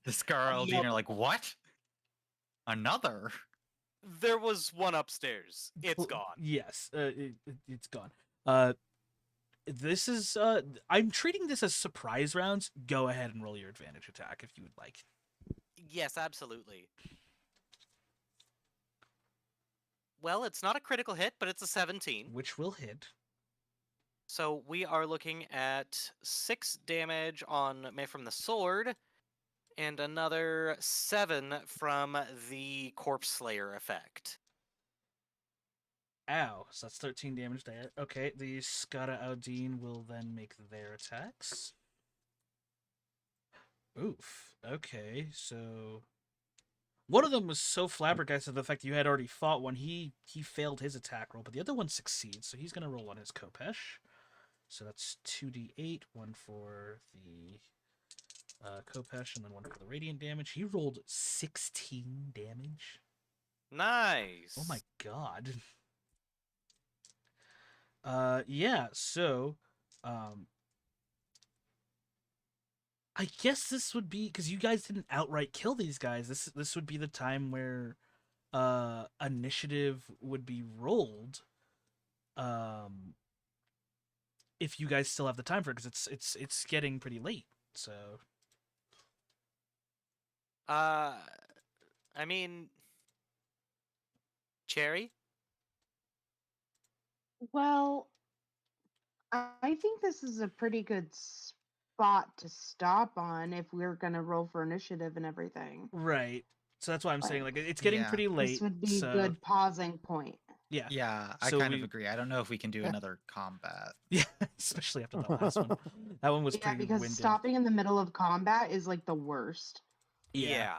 The Scaraldine are like, what? Another? There was one upstairs. It's gone. Yes, it's gone. This is I'm treating this as surprise rounds. Go ahead and roll your advantage attack if you would like. Yes, absolutely. Well, it's not a critical hit, but it's a 17. Which will hit. So we are looking at 6 damage from the sword, and another 7 from the Corpse Slayer effect. Ow. So that's 13 damage there. Okay, the Skada Aldine will then make their attacks. Oof. Okay, so one of them was so flabbergasted the fact that you had already fought one. He failed his attack roll, but the other one succeeds, so he's gonna roll on his Kopesh. So that's 2d8, one for the Kopesh, and then one for the radiant damage. He rolled 16 damage. Nice. Oh my god. Yeah, so I guess this would be because you guys didn't outright kill these guys. This would be the time where initiative would be rolled. If you guys still have the time for it, because it's getting pretty late. So I mean, Cherry? Well, I think this is a pretty good spot to stop on if we're gonna roll for initiative and everything. right. So that's why I'm saying Right. like it's getting Yeah. pretty late. This would be so good pausing point. yeah, Yeah, I So kind of we- agree. I don't know if we can do another combat. yeah, especially after that last one. That one was Yeah, pretty because winded. stopping in the middle of combat is like the worst. Yeah.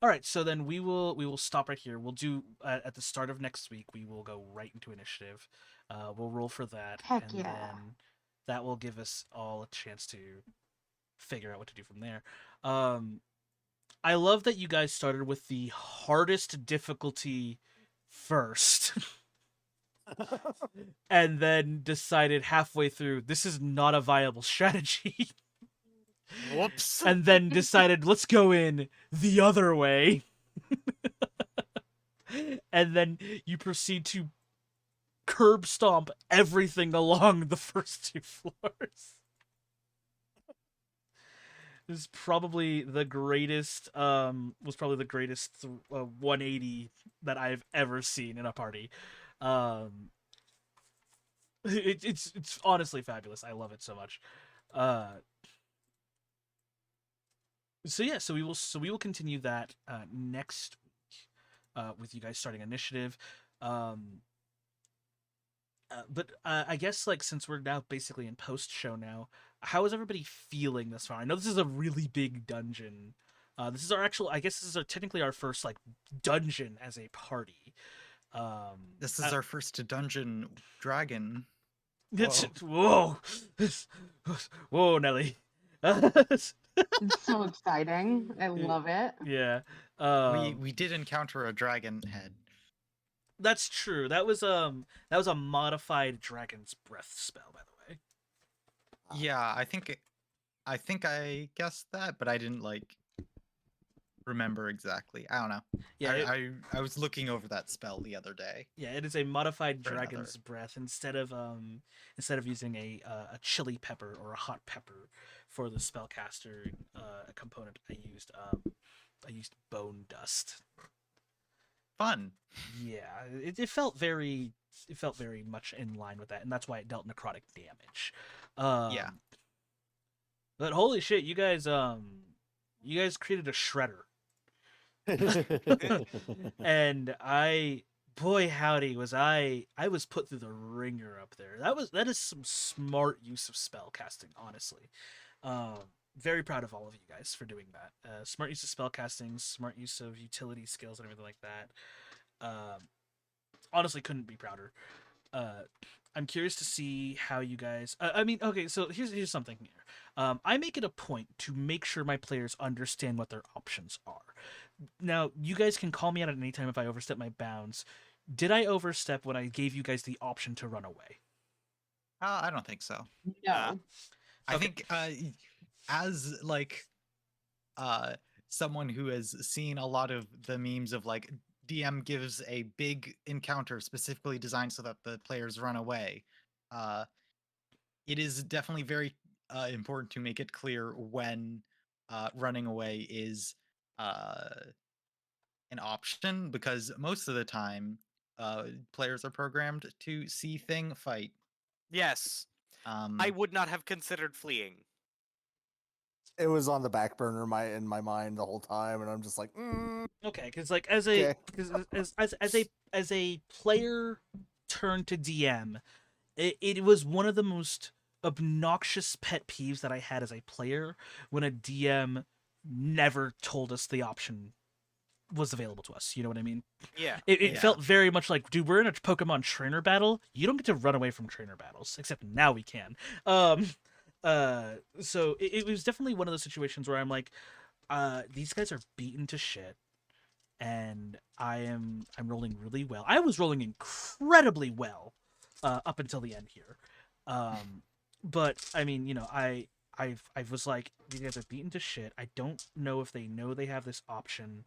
All right, so then we will stop right here. We'll do at the start of next week. We will go right into initiative. We'll roll for that, Heck and yeah. then that will give us all a chance to figure out what to do from there. I love that you guys started with the hardest difficulty first, and then decided halfway through this is not a viable strategy, Whoops. and then decided let's go in the other way. And then you proceed to curb stomp everything along the first two floors. This is probably the greatest 180 that I've ever seen in a party. It's honestly fabulous. I love it so much. So we will continue that next week with you guys starting initiative. But I guess like since we're now basically in post show now, how is everybody feeling this far? I know this is a really big dungeon. This is our actual. I guess this is technically our first like dungeon as a party. This is our first dungeon dragon. It's, whoa, whoa, Nelly. It's so exciting. I love it. Yeah. We did encounter a dragon head. That's true. That was a modified Dragon's Breath spell, by the way. Yeah, I think I guessed that, but I didn't like remember exactly. I don't know. Yeah, I was looking over that spell the other day. yeah, it is a modified For another. Dragon's Breath instead of using a chili pepper or a hot pepper for the spellcaster component. I used bone dust. Fun. Yeah, it felt very much in line with that, and that's why it dealt necrotic damage. Yeah. But holy shit, you guys created a shredder. And boy howdy was I was put through the ringer up there. That is some smart use of spell casting, honestly. Very proud of all of you guys for doing that. Smart use of spell casting, smart use of utility skills and everything like that. Honestly couldn't be prouder. I'm curious to see how you guys I mean, okay, so here's something here. I make it a point to make sure my players understand what their options are. Now, you guys can call me out at any time if I overstep my bounds. Did I overstep when I gave you guys the option to run away? I don't think so. No. I Okay. think as like someone who has seen a lot of the memes of like DM gives a big encounter specifically designed so that the players run away. It is definitely very important to make it clear when running away is an option, because most of the time players are programmed to see thing fight. Yes. Um, I would not have considered fleeing. It was on the back burner in my mind the whole time, and I'm just like, Okay, because like as a Okay. as a player turned to DM, it was one of the most obnoxious pet peeves that I had as a player when a DM never told us the option was available to us. You know what I mean? Yeah. It Yeah. felt very much like, dude, we're in a Pokemon trainer battle. You don't get to run away from trainer battles, except now we can. So it was definitely one of those situations where I'm like, these guys are beaten to shit, and I'm rolling really well. I was rolling incredibly well up until the end here. But I mean, you know, I was like, these guys are beaten to shit. I don't know if they know they have this option.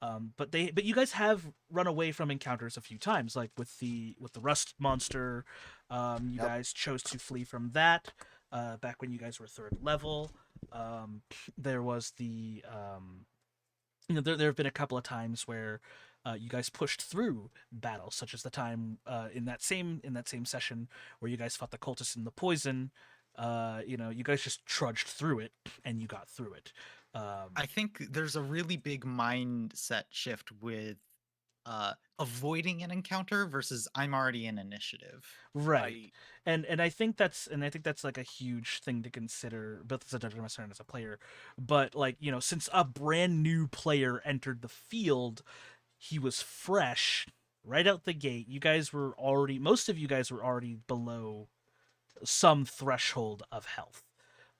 But you guys have run away from encounters a few times, like with the rust monster. You Yep. guys chose to flee from that back when you guys were 3rd level. There was the you know, there have been a couple of times where you guys pushed through battles, such as the time in that same session where you guys fought the cultists and the poison. You know, you guys just trudged through it and you got through it. I think there's a really big mindset shift with avoiding an encounter versus I'm already in initiative. Right. And I think that's like a huge thing to consider both as a dungeon master and as a player. But like, since a brand new player entered the field, he was fresh right out the gate. Most of you guys were already below some threshold of health.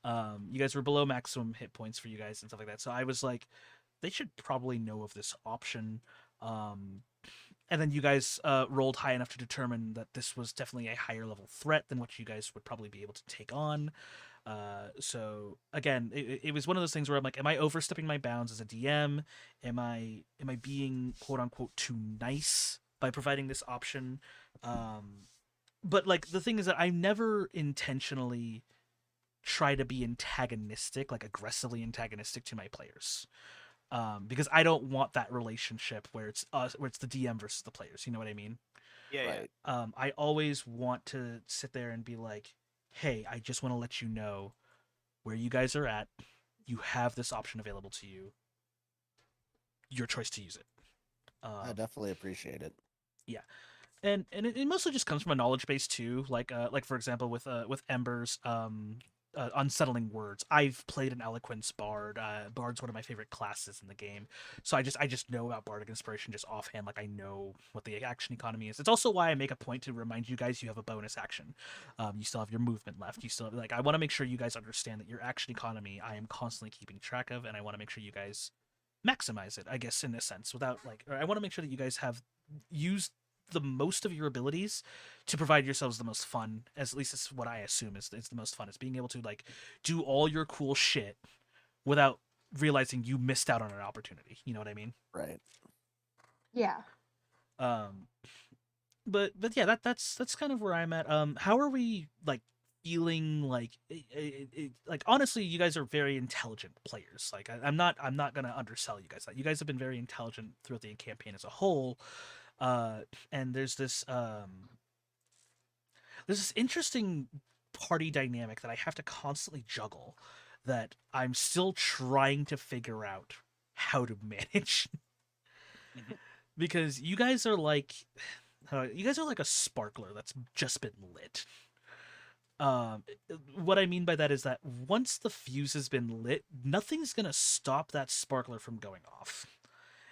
You guys were below maximum hit points for you guys and stuff like that. So I was like, they should probably know of this option. And then you guys rolled high enough to determine that this was definitely a higher level threat than what you guys would probably be able to take on. So again, it was one of those things where I'm like, am I overstepping my bounds as a DM? Am I being quote unquote too nice by providing this option? But like the thing is that I never intentionally try to be antagonistic, like aggressively antagonistic to my players. Because I don't want that relationship where it's the DM versus the players. You know what I mean? Yeah, Right. I always want to sit there and be like, hey, I just want to let you know where you guys are at. You have this option available to you. Your choice to use it. I definitely appreciate it. Yeah. And it mostly just comes from a knowledge base too. Like for example with Ember's unsettling words. I've played an eloquence bard. Bard's one of my favorite classes in the game, so I just know about bardic inspiration just offhand. Like I know what the action economy is. It's also why I make a point to remind you guys you have a bonus action. You still have your movement left. You still I want to make sure you guys understand that your action economy I am constantly keeping track of, and I want to make sure you guys maximize it. I guess in a sense, without I want to make sure that you guys have used the most of your abilities to provide yourselves the most fun, as at least it's what I assume is the most fun, is being able to like do all your cool shit without realizing you missed out on an opportunity. You know what I mean? Right. Yeah. But yeah, that's kind of where I'm at. How are we like feeling like like honestly you guys are very intelligent players. Like I'm not gonna undersell you guys. Like, you guys have been very intelligent throughout the campaign as a whole. And there's this interesting party dynamic that I have to constantly juggle that I'm still trying to figure out how to manage. Because you guys are like a sparkler that's just been lit. What I mean by that is that once the fuse has been lit, nothing's gonna stop that sparkler from going off.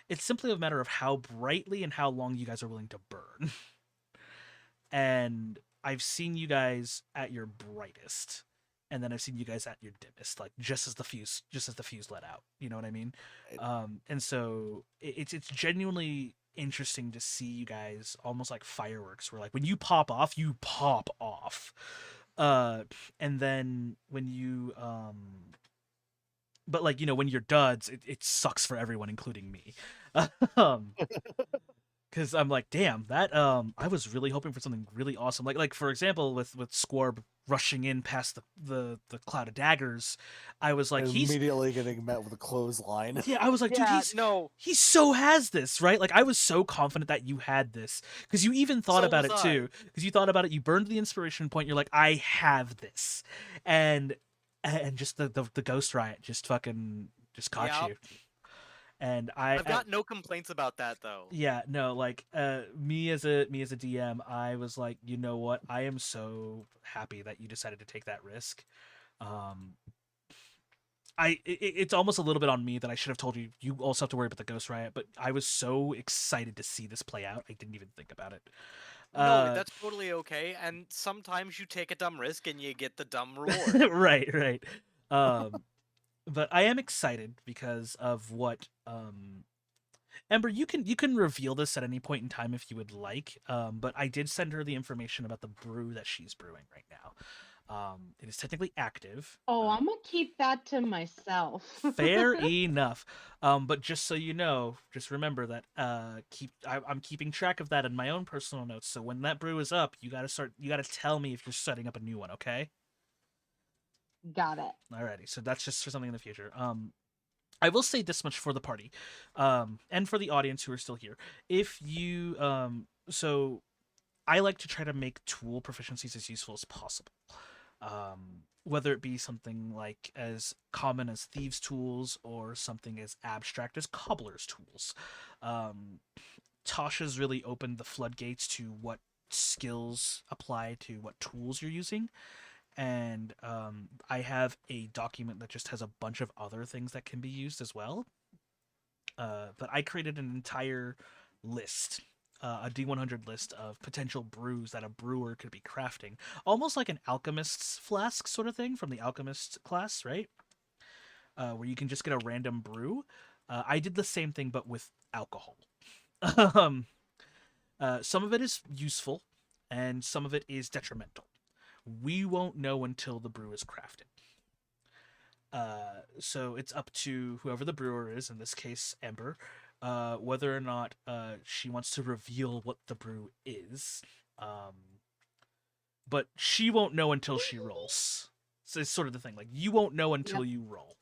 It's simply a matter of how brightly and how long you guys are willing to burn. And I've seen you guys at your brightest, and then I've seen you guys at your dimmest, like just as the fuse let out. You know what I mean? Right. And so it's genuinely interesting to see you guys almost like fireworks, where like when you pop off, you pop off. And then when you but like when you're duds, it sucks for everyone, including me. um because I'm like, damn, that I was really hoping for something really awesome. Like for example, with Squarb rushing in past the cloud of daggers, I was like, And he's immediately getting met with a clothesline. yeah, I was like, dude, Yeah, no. he so has this, right? Like I was so confident that you had this because you even thought So about was it I. too. Because you thought about it, you burned the inspiration point. You're like, I have this, and just the ghost riot just fucking just caught Yep. you. And I've got no complaints about that though. yeah, no, like me as a DM, I was like, you know what? I am so happy that you decided to take that risk. Um it's almost a little bit on me that I should have told you you also have to worry about the ghost riot, but I was so excited to see this play out. I didn't even think about it. No, that's totally okay. And sometimes you take a dumb risk and you get the dumb reward. right. But I am excited because of what Ember, you can reveal this at any point in time if you would like. But I did send her the information about the brew that she's brewing right now. It is technically active. Oh, I'm gonna keep that to myself. Fair enough. But just so you know, just remember that I'm keeping track of that in my own personal notes. So when that brew is up, you gotta tell me if you're setting up a new one, okay? Got it. Alrighty. So that's just for something in the future. I will say this much for the party, and for the audience who are still here. If you so I like to try to make tool proficiencies as useful as possible. whether it be something like as common as thieves' tools or something as abstract as cobblers' tools. Um, Tasha's really opened the floodgates to what skills apply to what tools you're using. And I have a document that just has a bunch of other things that can be used as well. But I created an entire list, a D100 list of potential brews that a brewer could be crafting, almost like an alchemist's flask sort of thing from the alchemist class, right? Where you can just get a random brew. I did the same thing, but with alcohol. um, some of it is useful, and some of it is detrimental. We won't know until the brew is crafted. So it's up to whoever the brewer is, in this case, Ember, whether or not she wants to reveal what the brew is. But she won't know until she rolls. So it's sort of the thing. Like, you won't know until you roll.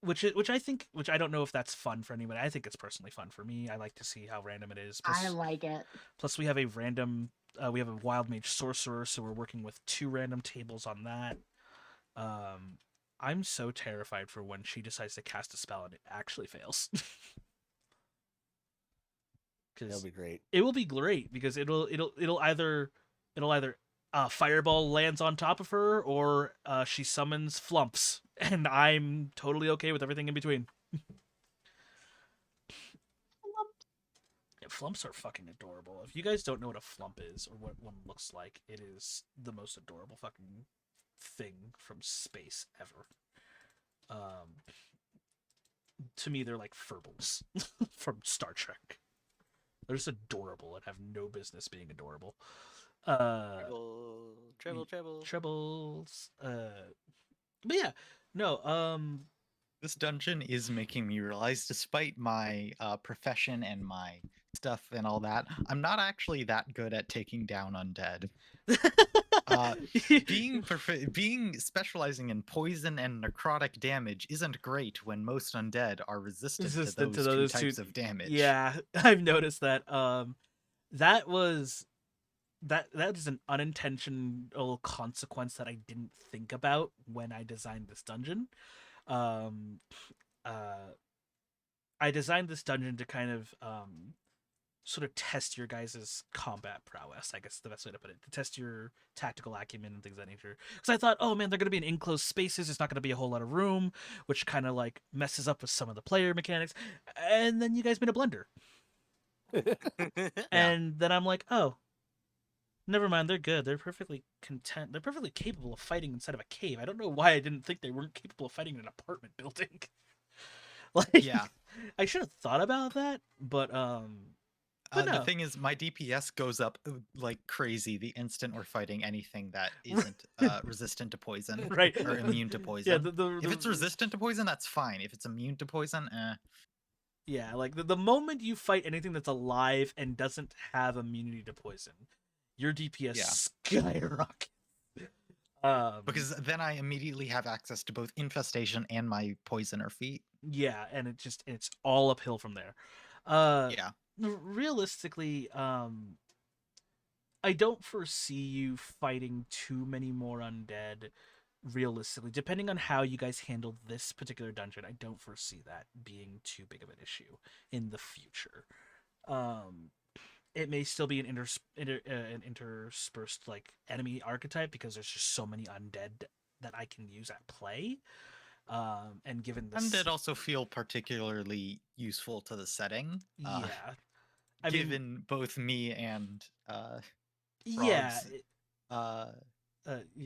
Which I don't know if that's fun for anybody. I think it's personally fun for me. I like to see how random it is. I like it. Plus, we have a random. We have a wild mage sorcerer, so we're working with 2 random tables on that. I'm so terrified for when she decides to cast a spell and it actually fails. It'll be great. It will be great because it'll either fireball lands on top of her or she summons flumps, and I'm totally okay with everything in between. Flumps are fucking adorable. If you guys don't know what a flump is or what one looks like, it is the most adorable fucking thing from space ever. To me, they're like furbles from Star Trek. They're just adorable and have no business being adorable. Treble. Trebles. But yeah, no. This dungeon is making me realize, despite my profession and my stuff and all that, I'm not actually that good at taking down undead. Being specializing in poison and necrotic damage isn't great when most undead are resistant to those two types of damage. Yeah, I've noticed that. That is an unintentional consequence that I didn't think about when I designed this dungeon. I designed this dungeon to kind of sort of test your guys' combat prowess, I guess is the best way to put it, to test your tactical acumen and things of that nature. Because I thought, oh man, they're going to be in enclosed spaces, there's not going to be a whole lot of room, which kind of like messes up with some of the player mechanics. And then you guys made a blender. And then I'm like, oh, never mind, they're good. They're perfectly content. They're perfectly capable of fighting inside of a cave. I don't know why I didn't think they weren't capable of fighting in an apartment building. Like, yeah, I should have thought about that, but no. The thing is, my DPS goes up like crazy the instant we're fighting anything that isn't resistant to poison, right, or immune to poison. Yeah, if it's resistant to poison, that's fine. If it's immune to poison, Yeah, like the moment you fight anything that's alive and doesn't have immunity to poison, your DPS skyrockets. Because then I immediately have access to both infestation and my poisoner feat. Yeah, and it's all uphill from there. Yeah. Realistically, I don't foresee you fighting too many more undead. Realistically, depending on how you guys handle this particular dungeon, I don't foresee that being too big of an issue in the future. It may still be an interspersed like enemy archetype because there's just so many undead that I can use at play. And given this, undead also feel particularly useful to the setting. Yeah, given both me and yeah,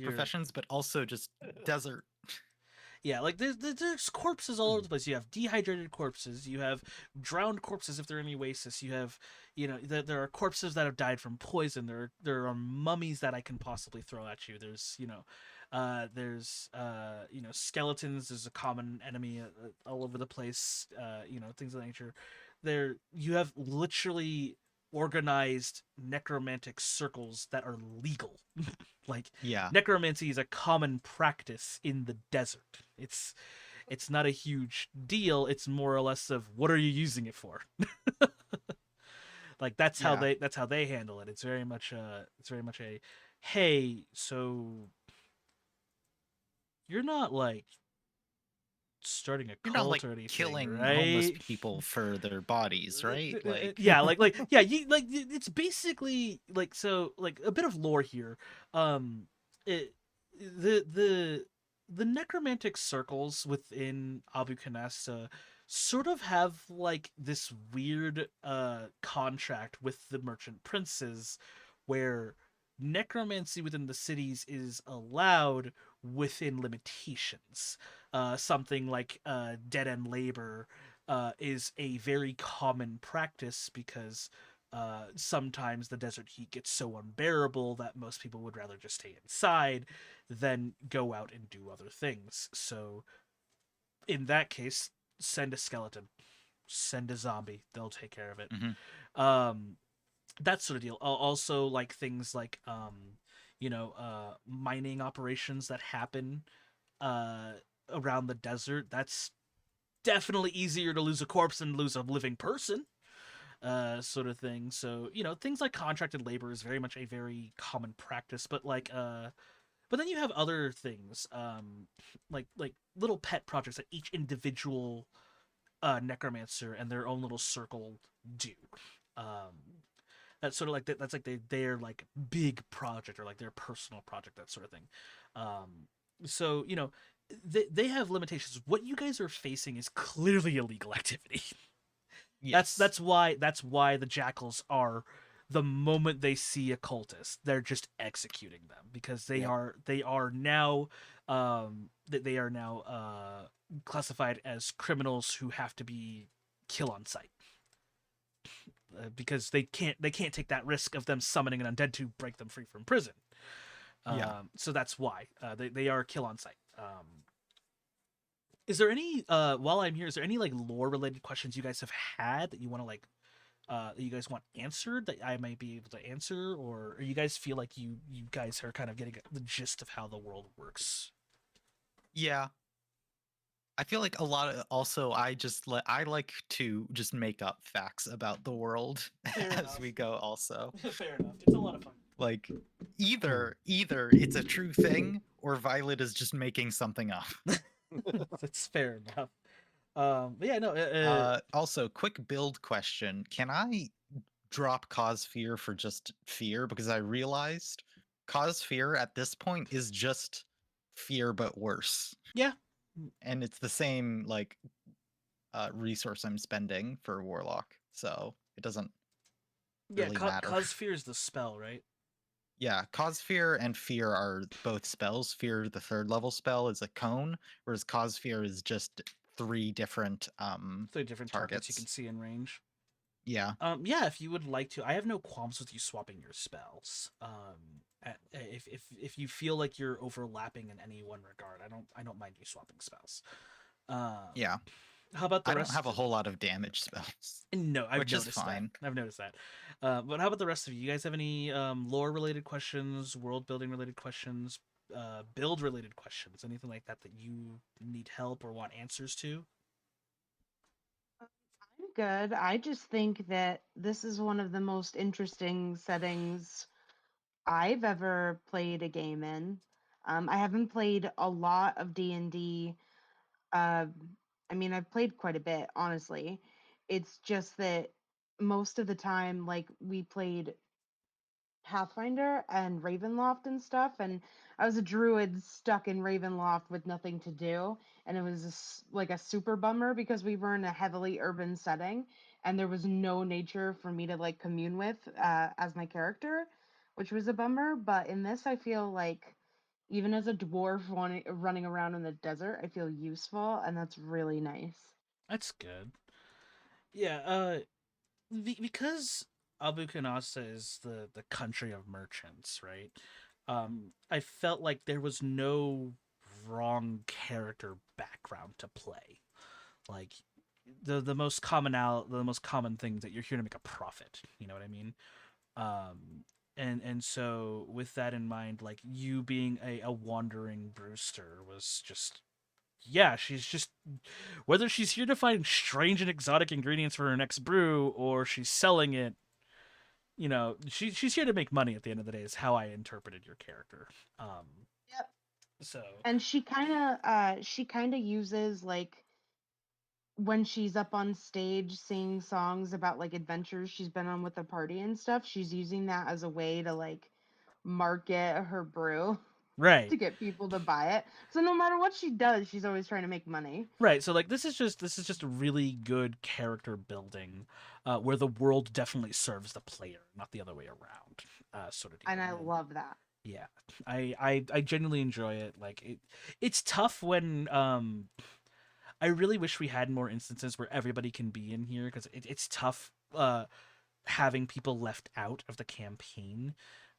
professions, but also just desert. Yeah, like there's corpses all over the place. You have dehydrated corpses. You have drowned corpses if they're in the oasis. You have, there are corpses that have died from poison. There are mummies that I can possibly throw at you. There's skeletons. There's a common enemy all over the place. Things of that nature. You have literally organized necromantic circles that are legal. Like, necromancy is a common practice in the desert. It's not a huge deal. It's more or less of what are you using it for? Like that's how they handle it. It's very much a hey, so you're not like starting a You're not cult like or anything, killing homeless right? people for their bodies, right? Like, Yeah, like yeah, it's basically like, so like a bit of lore here. It, the the the necromantic circles within Abu Kanasta sort of have like this weird contract with the merchant princes, where necromancy within the cities is allowed within limitations. Something like dead end labor is a very common practice, because sometimes the desert heat gets so unbearable that most people would rather just stay inside than go out and do other things. So, in that case, send a skeleton, send a zombie, they'll take care of it. Mhm. Um, that sort of deal. Also, like things like mining operations that happen uh, around the desert. That's definitely easier to lose a corpse than lose a living person, sort of thing. So, things like contracted labor is very much a very common practice, but but then you have other things, like little pet projects that each individual necromancer and their own little circle do. That's sort of like that's like their like big project, or like their personal project, that sort of thing. So they have limitations. What you guys are facing is clearly illegal activity. That's yes. that's why that's why the jackals are, the moment they see a cultist, they're just executing them, because they Yep. are now they are now classified as criminals who have to be kill on sight, because they can't take that risk of them summoning an undead to break them free from prison. Yeah. So that's why they are kill on sight. Is there any while I'm here, is there any like lore related questions you guys have had that you want to like that you guys want answered that I might be able to answer, or you guys feel like you guys are kind of getting the gist of how the world works? Yeah. I feel like a lot of also I like to just make up facts about the world Fair as enough. we go also. Fair enough. It's a lot of fun. Like either it's a true thing or Violet is just making something up. That's fair enough. But yeah, no. Also, quick build question. Can I drop cause fear for just fear? Because I realized cause fear at this point is just fear but worse. Yeah, And it's the same like resource I'm spending for Warlock. So it doesn't yeah. really matter. Cause fear is the spell, right? Yeah, cause fear and fear are both spells. Fear, the third level spell, is a cone, whereas cause fear is just 3 different The different targets you can targets. see in range. Yeah. Yeah, if you would like to, I have no qualms with you swapping your spells. If you feel like you're overlapping in any one regard, I don't mind you swapping spells. Yeah. How about the I don't rest? have a whole lot of damage spells, No, I've which is noticed that. fine. I've noticed that. But how about the rest of you? You guys have any lore related questions, world building related questions, build related questions, anything like that that you need help or want answers to? I'm good. I just think that this is one of the most interesting settings I've ever played a game in. I haven't played a lot of D&D. Uh, I mean, I've played quite a bit, honestly. It's just that most of the time, like, we played Pathfinder and Ravenloft and stuff, and I was a druid stuck in Ravenloft with nothing to do, and it was like a super bummer because we were in a heavily urban setting, and there was no nature for me to like commune with as my character, which was a bummer. But in this, I feel like even as a dwarf running around in the desert, I feel useful, and that's really nice. That's good. Yeah, because Abu Kanasa is the country of merchants, right? I felt like there was no wrong character background to play. Like the most common thing that you're here to make a profit. You know what I mean? And so with that in mind, like you being a wandering Brewster was just, yeah, she's just, whether she's here to find strange and exotic ingredients for her next brew or she's selling it, you know, she's here to make money at the end of the day. Is how I interpreted your character. Yep. So And she kind of uses like when she's up on stage singing songs about like adventures she's been on with the party and stuff, she's using that as a way to like market her brew right. to get people to buy it. So no matter what she does, she's always trying to make money. Right. So like this is just really good character building, where the world definitely serves the player, not the other way around, sort of deal. And I love that. Yeah, I genuinely enjoy it. Like it's tough when I really wish we had more instances where everybody can be in here because it's tough having people left out of the campaign.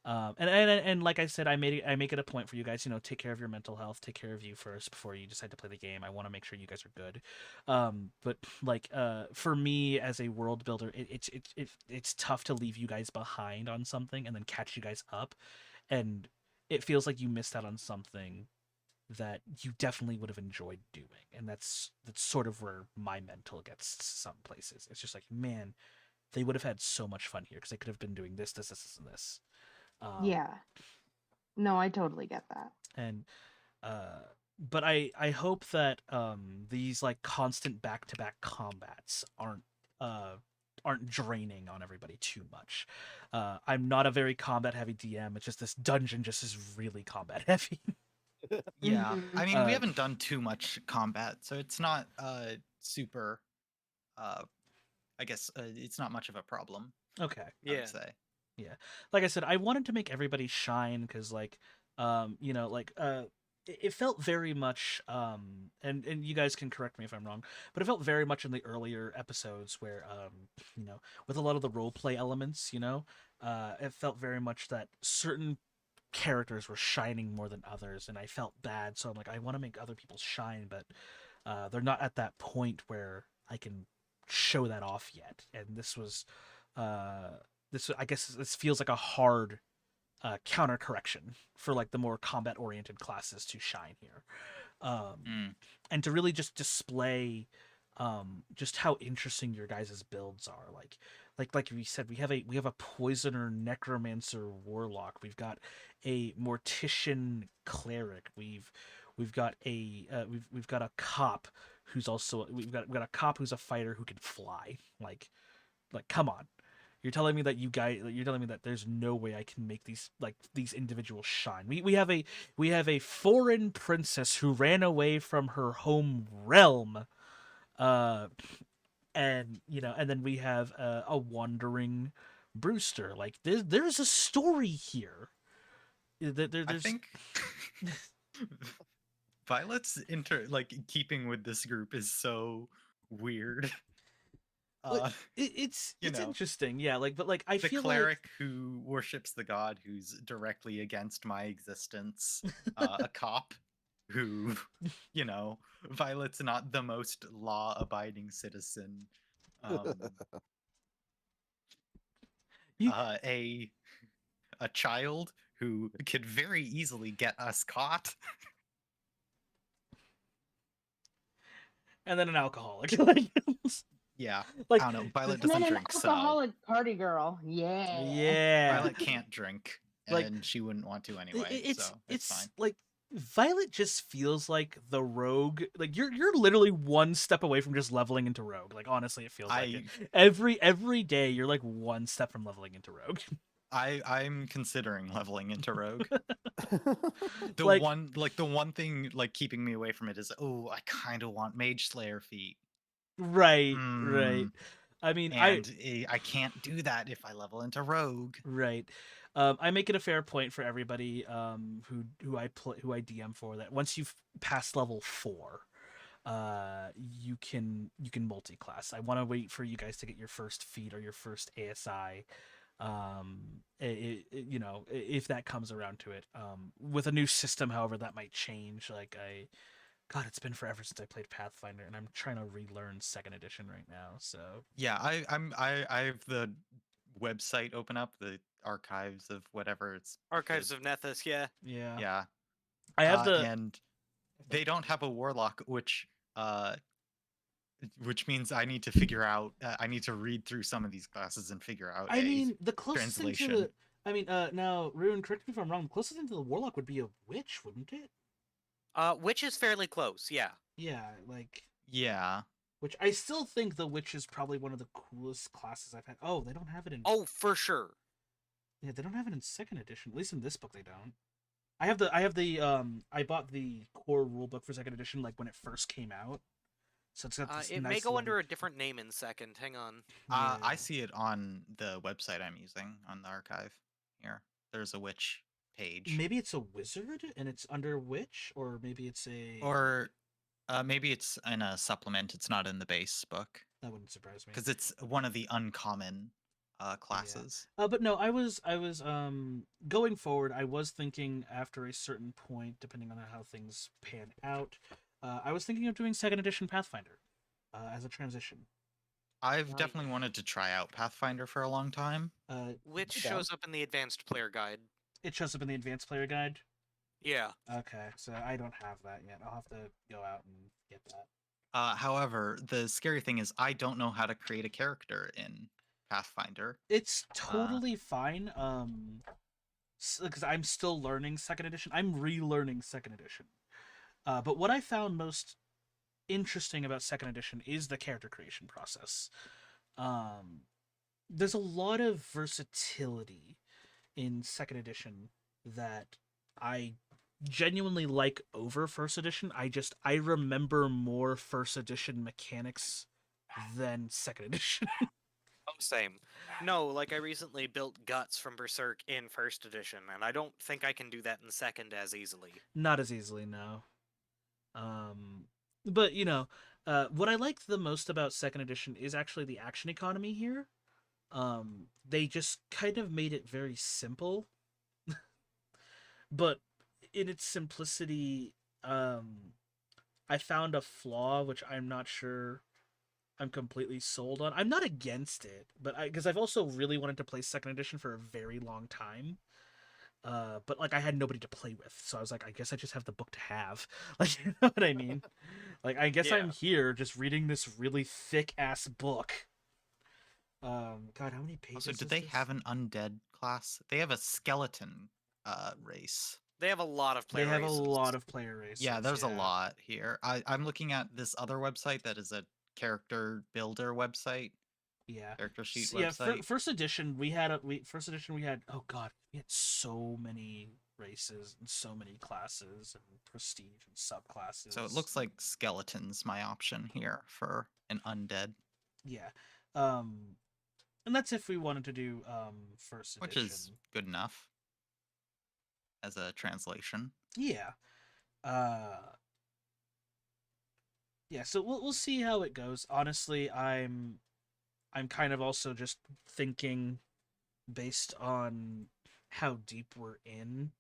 And like I said, I make it a point for you guys, you know, take care of your mental health, take care of you first before you decide to play the game. I want to make sure you guys are good. But like for me as a world builder, it's tough to leave you guys behind on something and then catch you guys up, and it feels like you missed out on something that you definitely would have enjoyed doing, and that's sort of where my mental gets some places. It's just like, man, they would have had so much fun here because they could have been doing this, and this. Yeah. No, I totally get that. And but I hope that these like constant back to back combats aren't draining on everybody too much. I'm not a very combat heavy DM. It's just this dungeon just is really combat heavy. Yeah, Mhm. I mean, we Uh, haven't done too much combat, so it's not super. Uh, I guess it's not much of a problem. okay. I Yeah. would say. Yeah. Like I said, I wanted to make everybody shine because like you know, like it felt very much and you guys can correct me if I'm wrong, but it felt very much in the earlier episodes where you know, with a lot of the role play elements, you know, it felt very much that certain characters were shining more than others, and I felt bad, so I'm like, I want to make other people shine, but they're not at that point where I can show that off yet. And uh I guess this feels like a hard counter correction for like the more combat oriented classes to shine here, Mm. and to really just display just how interesting your guys' builds are. Like we said, we have a poisoner necromancer warlock. We've got a mortician cleric. We've got we've got a cop who's also we've got a cop who's a fighter who can fly. Like come on. You're telling me that there's no way I can make these individuals shine. We have a foreign princess who ran away from her home realm, uh, and you know, and then we have a wandering Brewster. Like there's a story here. I There's think Violet's keeping with this group is so weird. like, Uh, it's you it's know, interesting, yeah. Like, but like I the feel cleric who worships the god who's directly against my existence, a cop who, you know, Violet's not the most law-abiding citizen, um, you, a child who could very easily get us caught. and then an alcoholic. Yeah, like I don't know. Violet And then doesn't an drink, so alcoholic party girl. Yeah. yeah. Violet can't drink, Like and she wouldn't want to anyway. So it's fine. like Violet just feels like the rogue. Like you're literally one step away from just leveling into rogue. Like honestly, it feels like it. Every day you're like one step from leveling into rogue. I'm considering leveling into rogue. Like The one thing like keeping me away from it is, oh, I kind of want Mage Slayer feat. right, Hmm. right. I mean, And I can't do that if I level into rogue. right. I make it a fair point for everybody who I DM for that once you've passed level 4, you can multi-class. I want to wait for you guys to get your first feat or your first ASI, you know, if that comes around to it. With a new system, however, that might change. Like God, it's been forever since I played Pathfinder, and I'm trying to relearn second edition right now. So Yeah, I have the website open up, the archives of whatever it's Archives of Nethys, yeah. yeah, yeah. I have the And they don't have a warlock, which which means I need to figure out. I need to read through some of these classes and figure out I mean, the closest thing to translation. the. I mean, now, Ruin, correct me if I'm wrong. The closest thing to the warlock would be a witch, wouldn't it? Which is fairly close, yeah. Yeah, like. Yeah. Which I still think the witch is probably one of the coolest classes I've had. Oh, they don't have it in. Oh, for sure. Yeah, they don't have it in second edition. At least in this book, they don't. I bought the core rulebook for second edition like when it first came out. So it's got this It nice may go under leather- a different name in second. Hang on. Yeah. I see it on the website I'm using on the archive. Here, there's a witch page, Maybe it's a wizard and it's under witch, or maybe it's a. or maybe it's in a supplement. It's not in the base book That wouldn't surprise me. because it's one of the uncommon classes. But no, I was going forward. I was thinking after a certain point, depending on how things pan out, I was thinking of doing second edition Pathfinder as a transition. I've Right. definitely wanted to try out Pathfinder for a long time. Which down. shows up in the advanced player guide. It shows up in the advanced player guide. Yeah. Okay, so I don't have that yet. I'll have to go out and get that. However, the scary thing is I don't know how to create a character in Pathfinder. It's totally fine. Because I'm still learning second edition. I'm relearning second edition. But what I found most interesting about second edition is the character creation process. There's a lot of versatility in second edition that I genuinely like over first edition. I remember more first edition mechanics than second edition. Oh, same. No, like I recently built Guts from Berserk in first edition, and I don't think I can do that in second as easily. Not as easily, no. But you know, what I like the most about second edition is actually the action economy here. They just kind of made it very simple, but in its simplicity, I found a flaw which I'm not sure I'm completely sold on. I'm not against it, but because I've also really wanted to play second edition for a very long time. But like I had nobody to play with, so I was like, I guess I just have the book to have. Like, you know what I mean? Like, I guess I'm here just reading this really thick ass book. God, how many pages? Also, do is they this? have an undead class? They have a skeleton race. They have a lot of player They have races. a lot of player races. Yeah, there's a lot here. I'm looking at this other website that is a character builder website, Yeah. character sheet Yeah, website. first edition we had oh god, we had so many races and so many classes and prestige and subclasses. So it looks like skeleton's my option here for an undead, yeah. And that's if we wanted to do first edition. which is good enough as a translation. Yeah. Yeah, so we'll see how it goes. Honestly, I'm kind of also just thinking based on how deep we're in.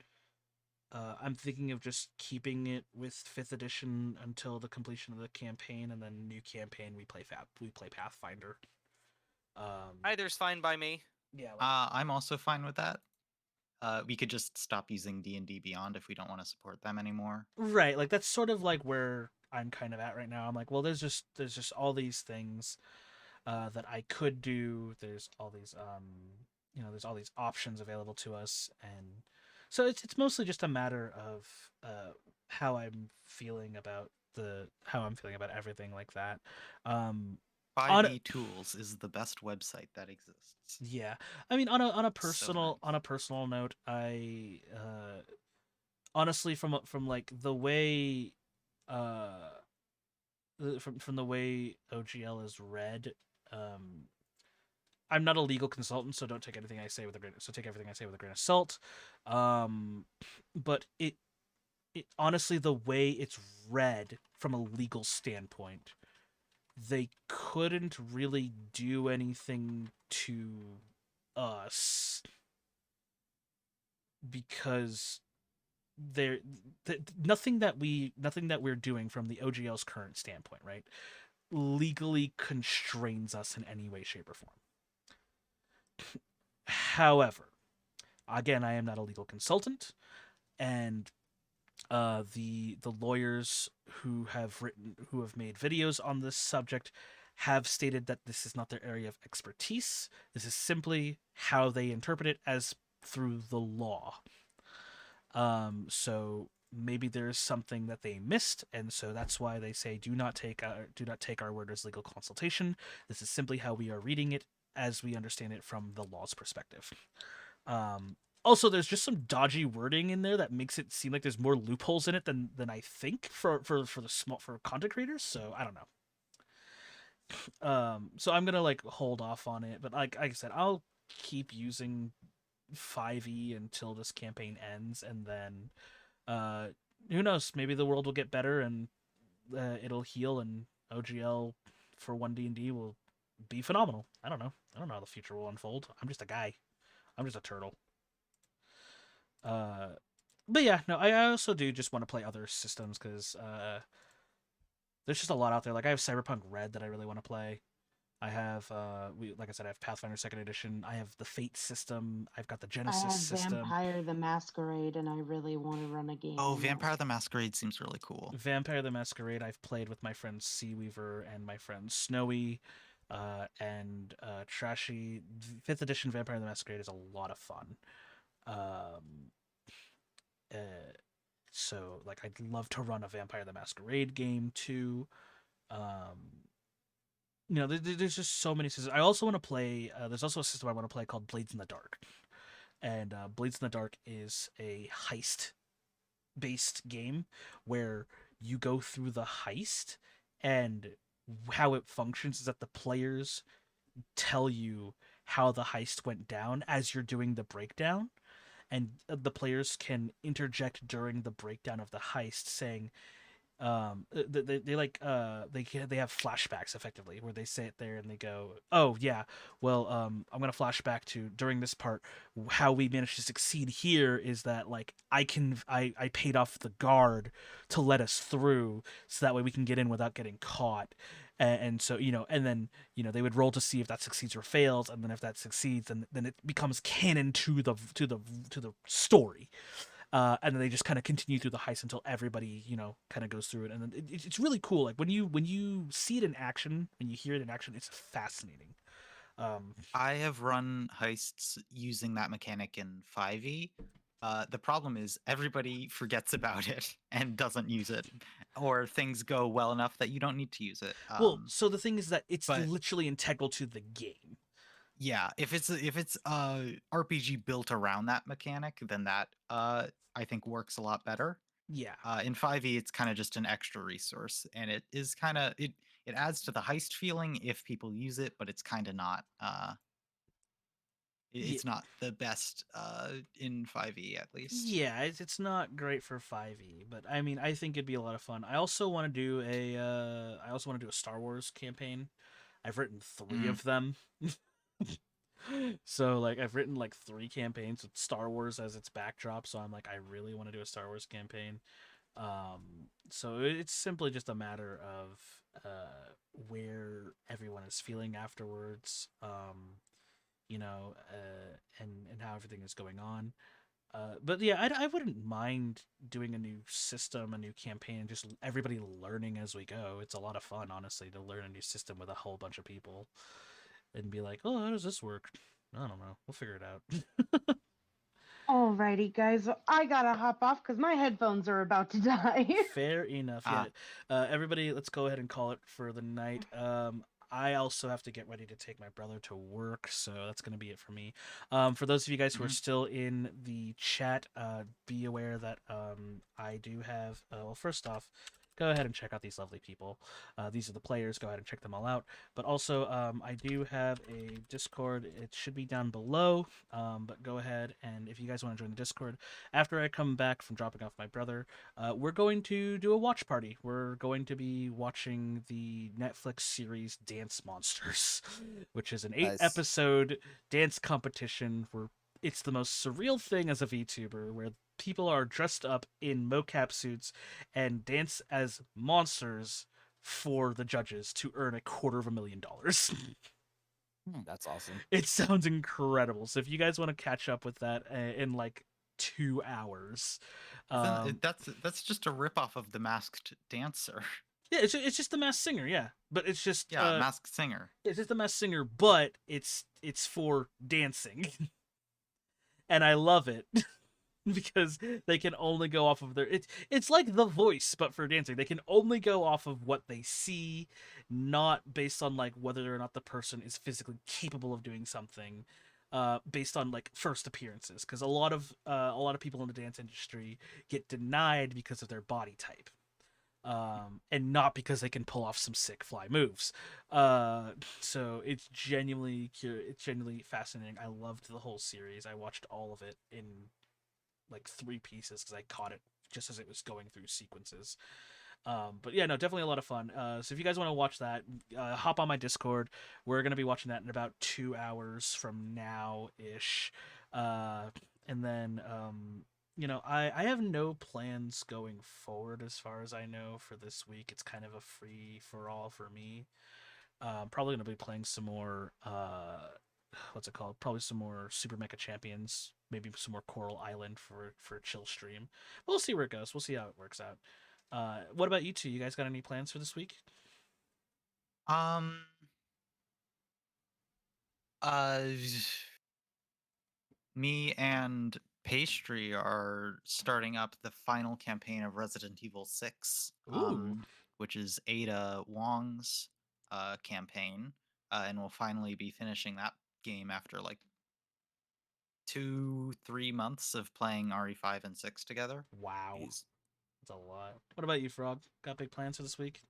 I'm thinking of just keeping it with 5th edition until the completion of the campaign, and then new campaign we play Pathfinder. Either's fine by me. Yeah. I'm also fine with that. We could just stop using D&D Beyond if we don't want to support them anymore. Right, like that's sort of like where I'm kind of at right now. I'm like, well, there's just all these things that I could do. There's all these there's all these options available to us, and so it's mostly just a matter of how I'm feeling about everything like that. 5e Tools is the best website that exists. Yeah, I mean, on a So personal nice. note, I honestly from like the way from the way OGL is read, I'm not a legal consultant, so don't take anything I say with a grain. So take everything I say with a grain of salt. But it honestly, the way it's read from a legal standpoint, they couldn't really do anything to us because nothing that we're doing from the OGL's current standpoint, right, legally constrains us in any way, shape, or form. However, again, I am not a legal consultant, and The lawyers who have made videos on this subject have stated that this is not their area of expertise. This is simply how they interpret it as through the law. So maybe there's something that they missed, and so that's why they say do not take our word as legal consultation. This is simply how we are reading it as we understand it from the law's perspective. Also, there's just some dodgy wording in there that makes it seem like there's more loopholes in it than I think for content creators. So I don't know. So I'm gonna like hold off on it, but like I said, I'll keep using 5e until this campaign ends, and then uh, who knows? Maybe the world will get better and it'll heal, and OGL for 1D&D will be phenomenal. I don't know. I don't know how the future will unfold. I'm just a guy. I'm just a turtle. But yeah, no, I also do just want to play other systems because there's just a lot out there. Like I have Cyberpunk Red that I really want to play. I have like I said, I have Pathfinder Second Edition. I have the Fate system. I've got the I Genesis have system. Vampire the Masquerade, and I really want to run a game. Oh, in Vampire it. the Masquerade seems really cool. Vampire the Masquerade I've played with my friend Seaweaver and my friend Snowy, and Trashy. 5th edition Vampire the Masquerade is a lot of fun. Uh, so like I'd love to run a Vampire the Masquerade game too. There's just so many systems. I also want to play. There's also a system I want to play called Blades in the Dark, and Blades in the Dark is a heist-based game where you go through the heist, and how it functions is that the players tell you how the heist went down as you're doing the breakdown, and the players can interject during the breakdown of the heist, saying, they have flashbacks effectively where they sit there and they go, oh yeah, well, I'm gonna flashback to during this part. How we managed to succeed here is that like I paid off the guard to let us through so that way we can get in without getting caught. And so and then they would roll to see if that succeeds or fails, and then if that succeeds, then it becomes canon to the story. And then they just kind of continue through the heist until everybody kind of goes through it, and then it's really cool. Like when you see it in action, when you hear it in action, it's fascinating. I have run heists using that mechanic in 5e. The problem is everybody forgets about it and doesn't use it, or things go well enough that you don't need to use it. Well, so the thing is that it's but- literally integral to the game. Yeah, if it's a RPG built around that mechanic, then that I think works a lot better. Yeah. In 5e, it's kind of just an extra resource, and it is kind of it adds to the heist feeling if people use it, but it's kind of not. It's not the best in 5e at least. Yeah, it's not great for 5e, but I mean, I think it'd be a lot of fun. I also want to do a Star Wars campaign. I've written 3 of them. So like I've written like 3 campaigns with Star Wars as its backdrop, so I'm like I really want to do a Star Wars campaign. So it's simply just a matter of where everyone is feeling afterwards, and how everything is going on. But yeah, I wouldn't mind doing a new system, a new campaign, and just everybody learning as we go. It's a lot of fun, honestly, to learn a new system with a whole bunch of people and be like, oh, how does this work? I don't know. We'll figure it out. Alrighty, guys. I gotta hop off because my headphones are about to die. Fair enough. Yeah. Everybody, let's go ahead and call it for the night. I also have to get ready to take my brother to work, so that's going to be it for me. For those of you guys who are still in the chat, be aware that I do have. Well, first off, go ahead and check out these lovely people. These are the players. Go ahead and check them all out. But also, I do have a Discord. It should be down below. But go ahead, and if you guys want to join the Discord, after I come back from dropping off my brother, we're going to do a watch party. We're going to be watching the Netflix series Dance Monsters, which is an 8-episode dance competition where it's the most surreal thing as a VTuber, where people are dressed up in mocap suits and dance as monsters for the judges to earn $250,000. That's awesome. It sounds incredible. So if you guys want to catch up with that in like 2 hours. That's just a ripoff of The Masked Dancer. Yeah, it's just the Masked Singer, yeah. But it's just Yeah, Masked Singer. it's just the Masked Singer, but it's for dancing. And I love it. Because they can only go off of their it's like The Voice but for dancing. They can only go off of what they see, not based on like whether or not the person is physically capable of doing something, based on like first appearances, because a lot of people in the dance industry get denied because of their body type, and not because they can pull off some sick fly moves. So it's genuinely fascinating. I loved the whole series. I watched all of it in like 3 pieces because I caught it just as it was going through sequences. But yeah, no, definitely a lot of fun. So if you guys want to watch that, hop on my Discord. We're gonna be watching that in about 2 hours from now ish, and then I have no plans going forward as far as I know for this week. It's kind of a free for all for me. Probably gonna be playing some more. What's it called? Probably some more Super Mecha Champions. Maybe some more Coral Island for a chill stream. We'll see where it goes. We'll see how it works out. What about you two? You guys got any plans for this week? Um. Uh. Me and Pastry are starting up the final campaign of Resident Evil 6, Ooh. which is Ada Wong's campaign, and we'll finally be finishing that game after like 2-3 months of playing RE5 and 6 together. Wow. Jeez. That's a lot. What about you, Frog? Got big plans for this week?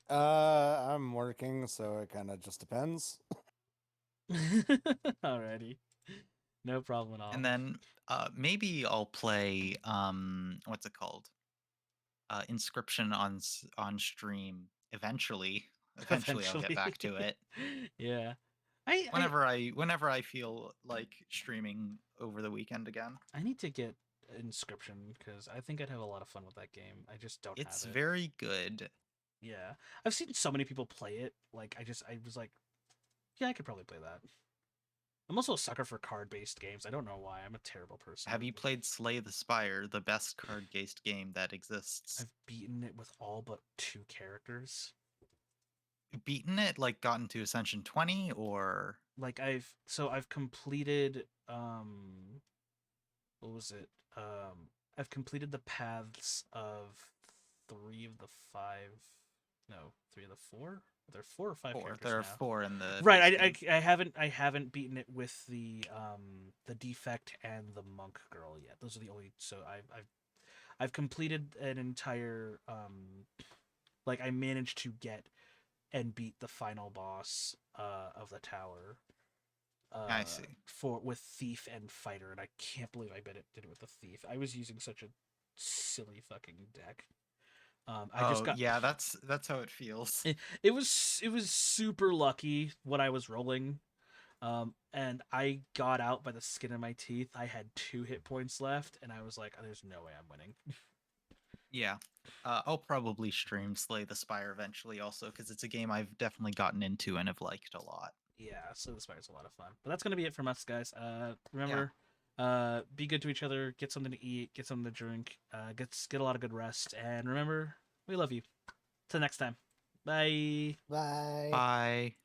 I'm working, so it kind of just depends. Alrighty. No problem at all. And then maybe I'll play what's it called? Inscription on stream eventually. Eventually I'll get back to it. Yeah. Whenever I feel like streaming over the weekend again. I need to get Inscription because I think I'd have a lot of fun with that game. I just don't It's have it. very good. Yeah. I've seen so many people play it. Like I was like, yeah, I could probably play that. I'm also a sucker for card-based games. I don't know why. I'm a terrible person. Have you played Slay the Spire, the best card-based game that exists? I've beaten it with all but 2 characters. Beaten it, like gotten to Ascension 20, or Like I've completed what was it? I've completed the paths of 3 of the 5. No, 3 of the 4. There are 4 or 5 4. characters There are now. 4 in the Right. base game. I haven't beaten it with the defect and the monk girl yet. Those are the only. So I've completed an entire like I managed to get and beat the final boss of the tower. I see. With thief and fighter, and I can't believe I did it with the thief. I was using such a silly fucking deck. Yeah, that's how it feels. It was super lucky what I was rolling. And I got out by the skin of my teeth. I had 2 hit points left, and I was like, "There's no way I'm winning." Yeah. I'll probably stream Slay the Spire eventually also, because it's a game I've definitely gotten into and have liked a lot. Yeah, so the Spire's a lot of fun. But that's gonna be it from us, guys. Remember, be good to each other. Get something to eat. Get something to drink. Get a lot of good rest. And remember, we love you. Till next time. Bye. Bye. Bye.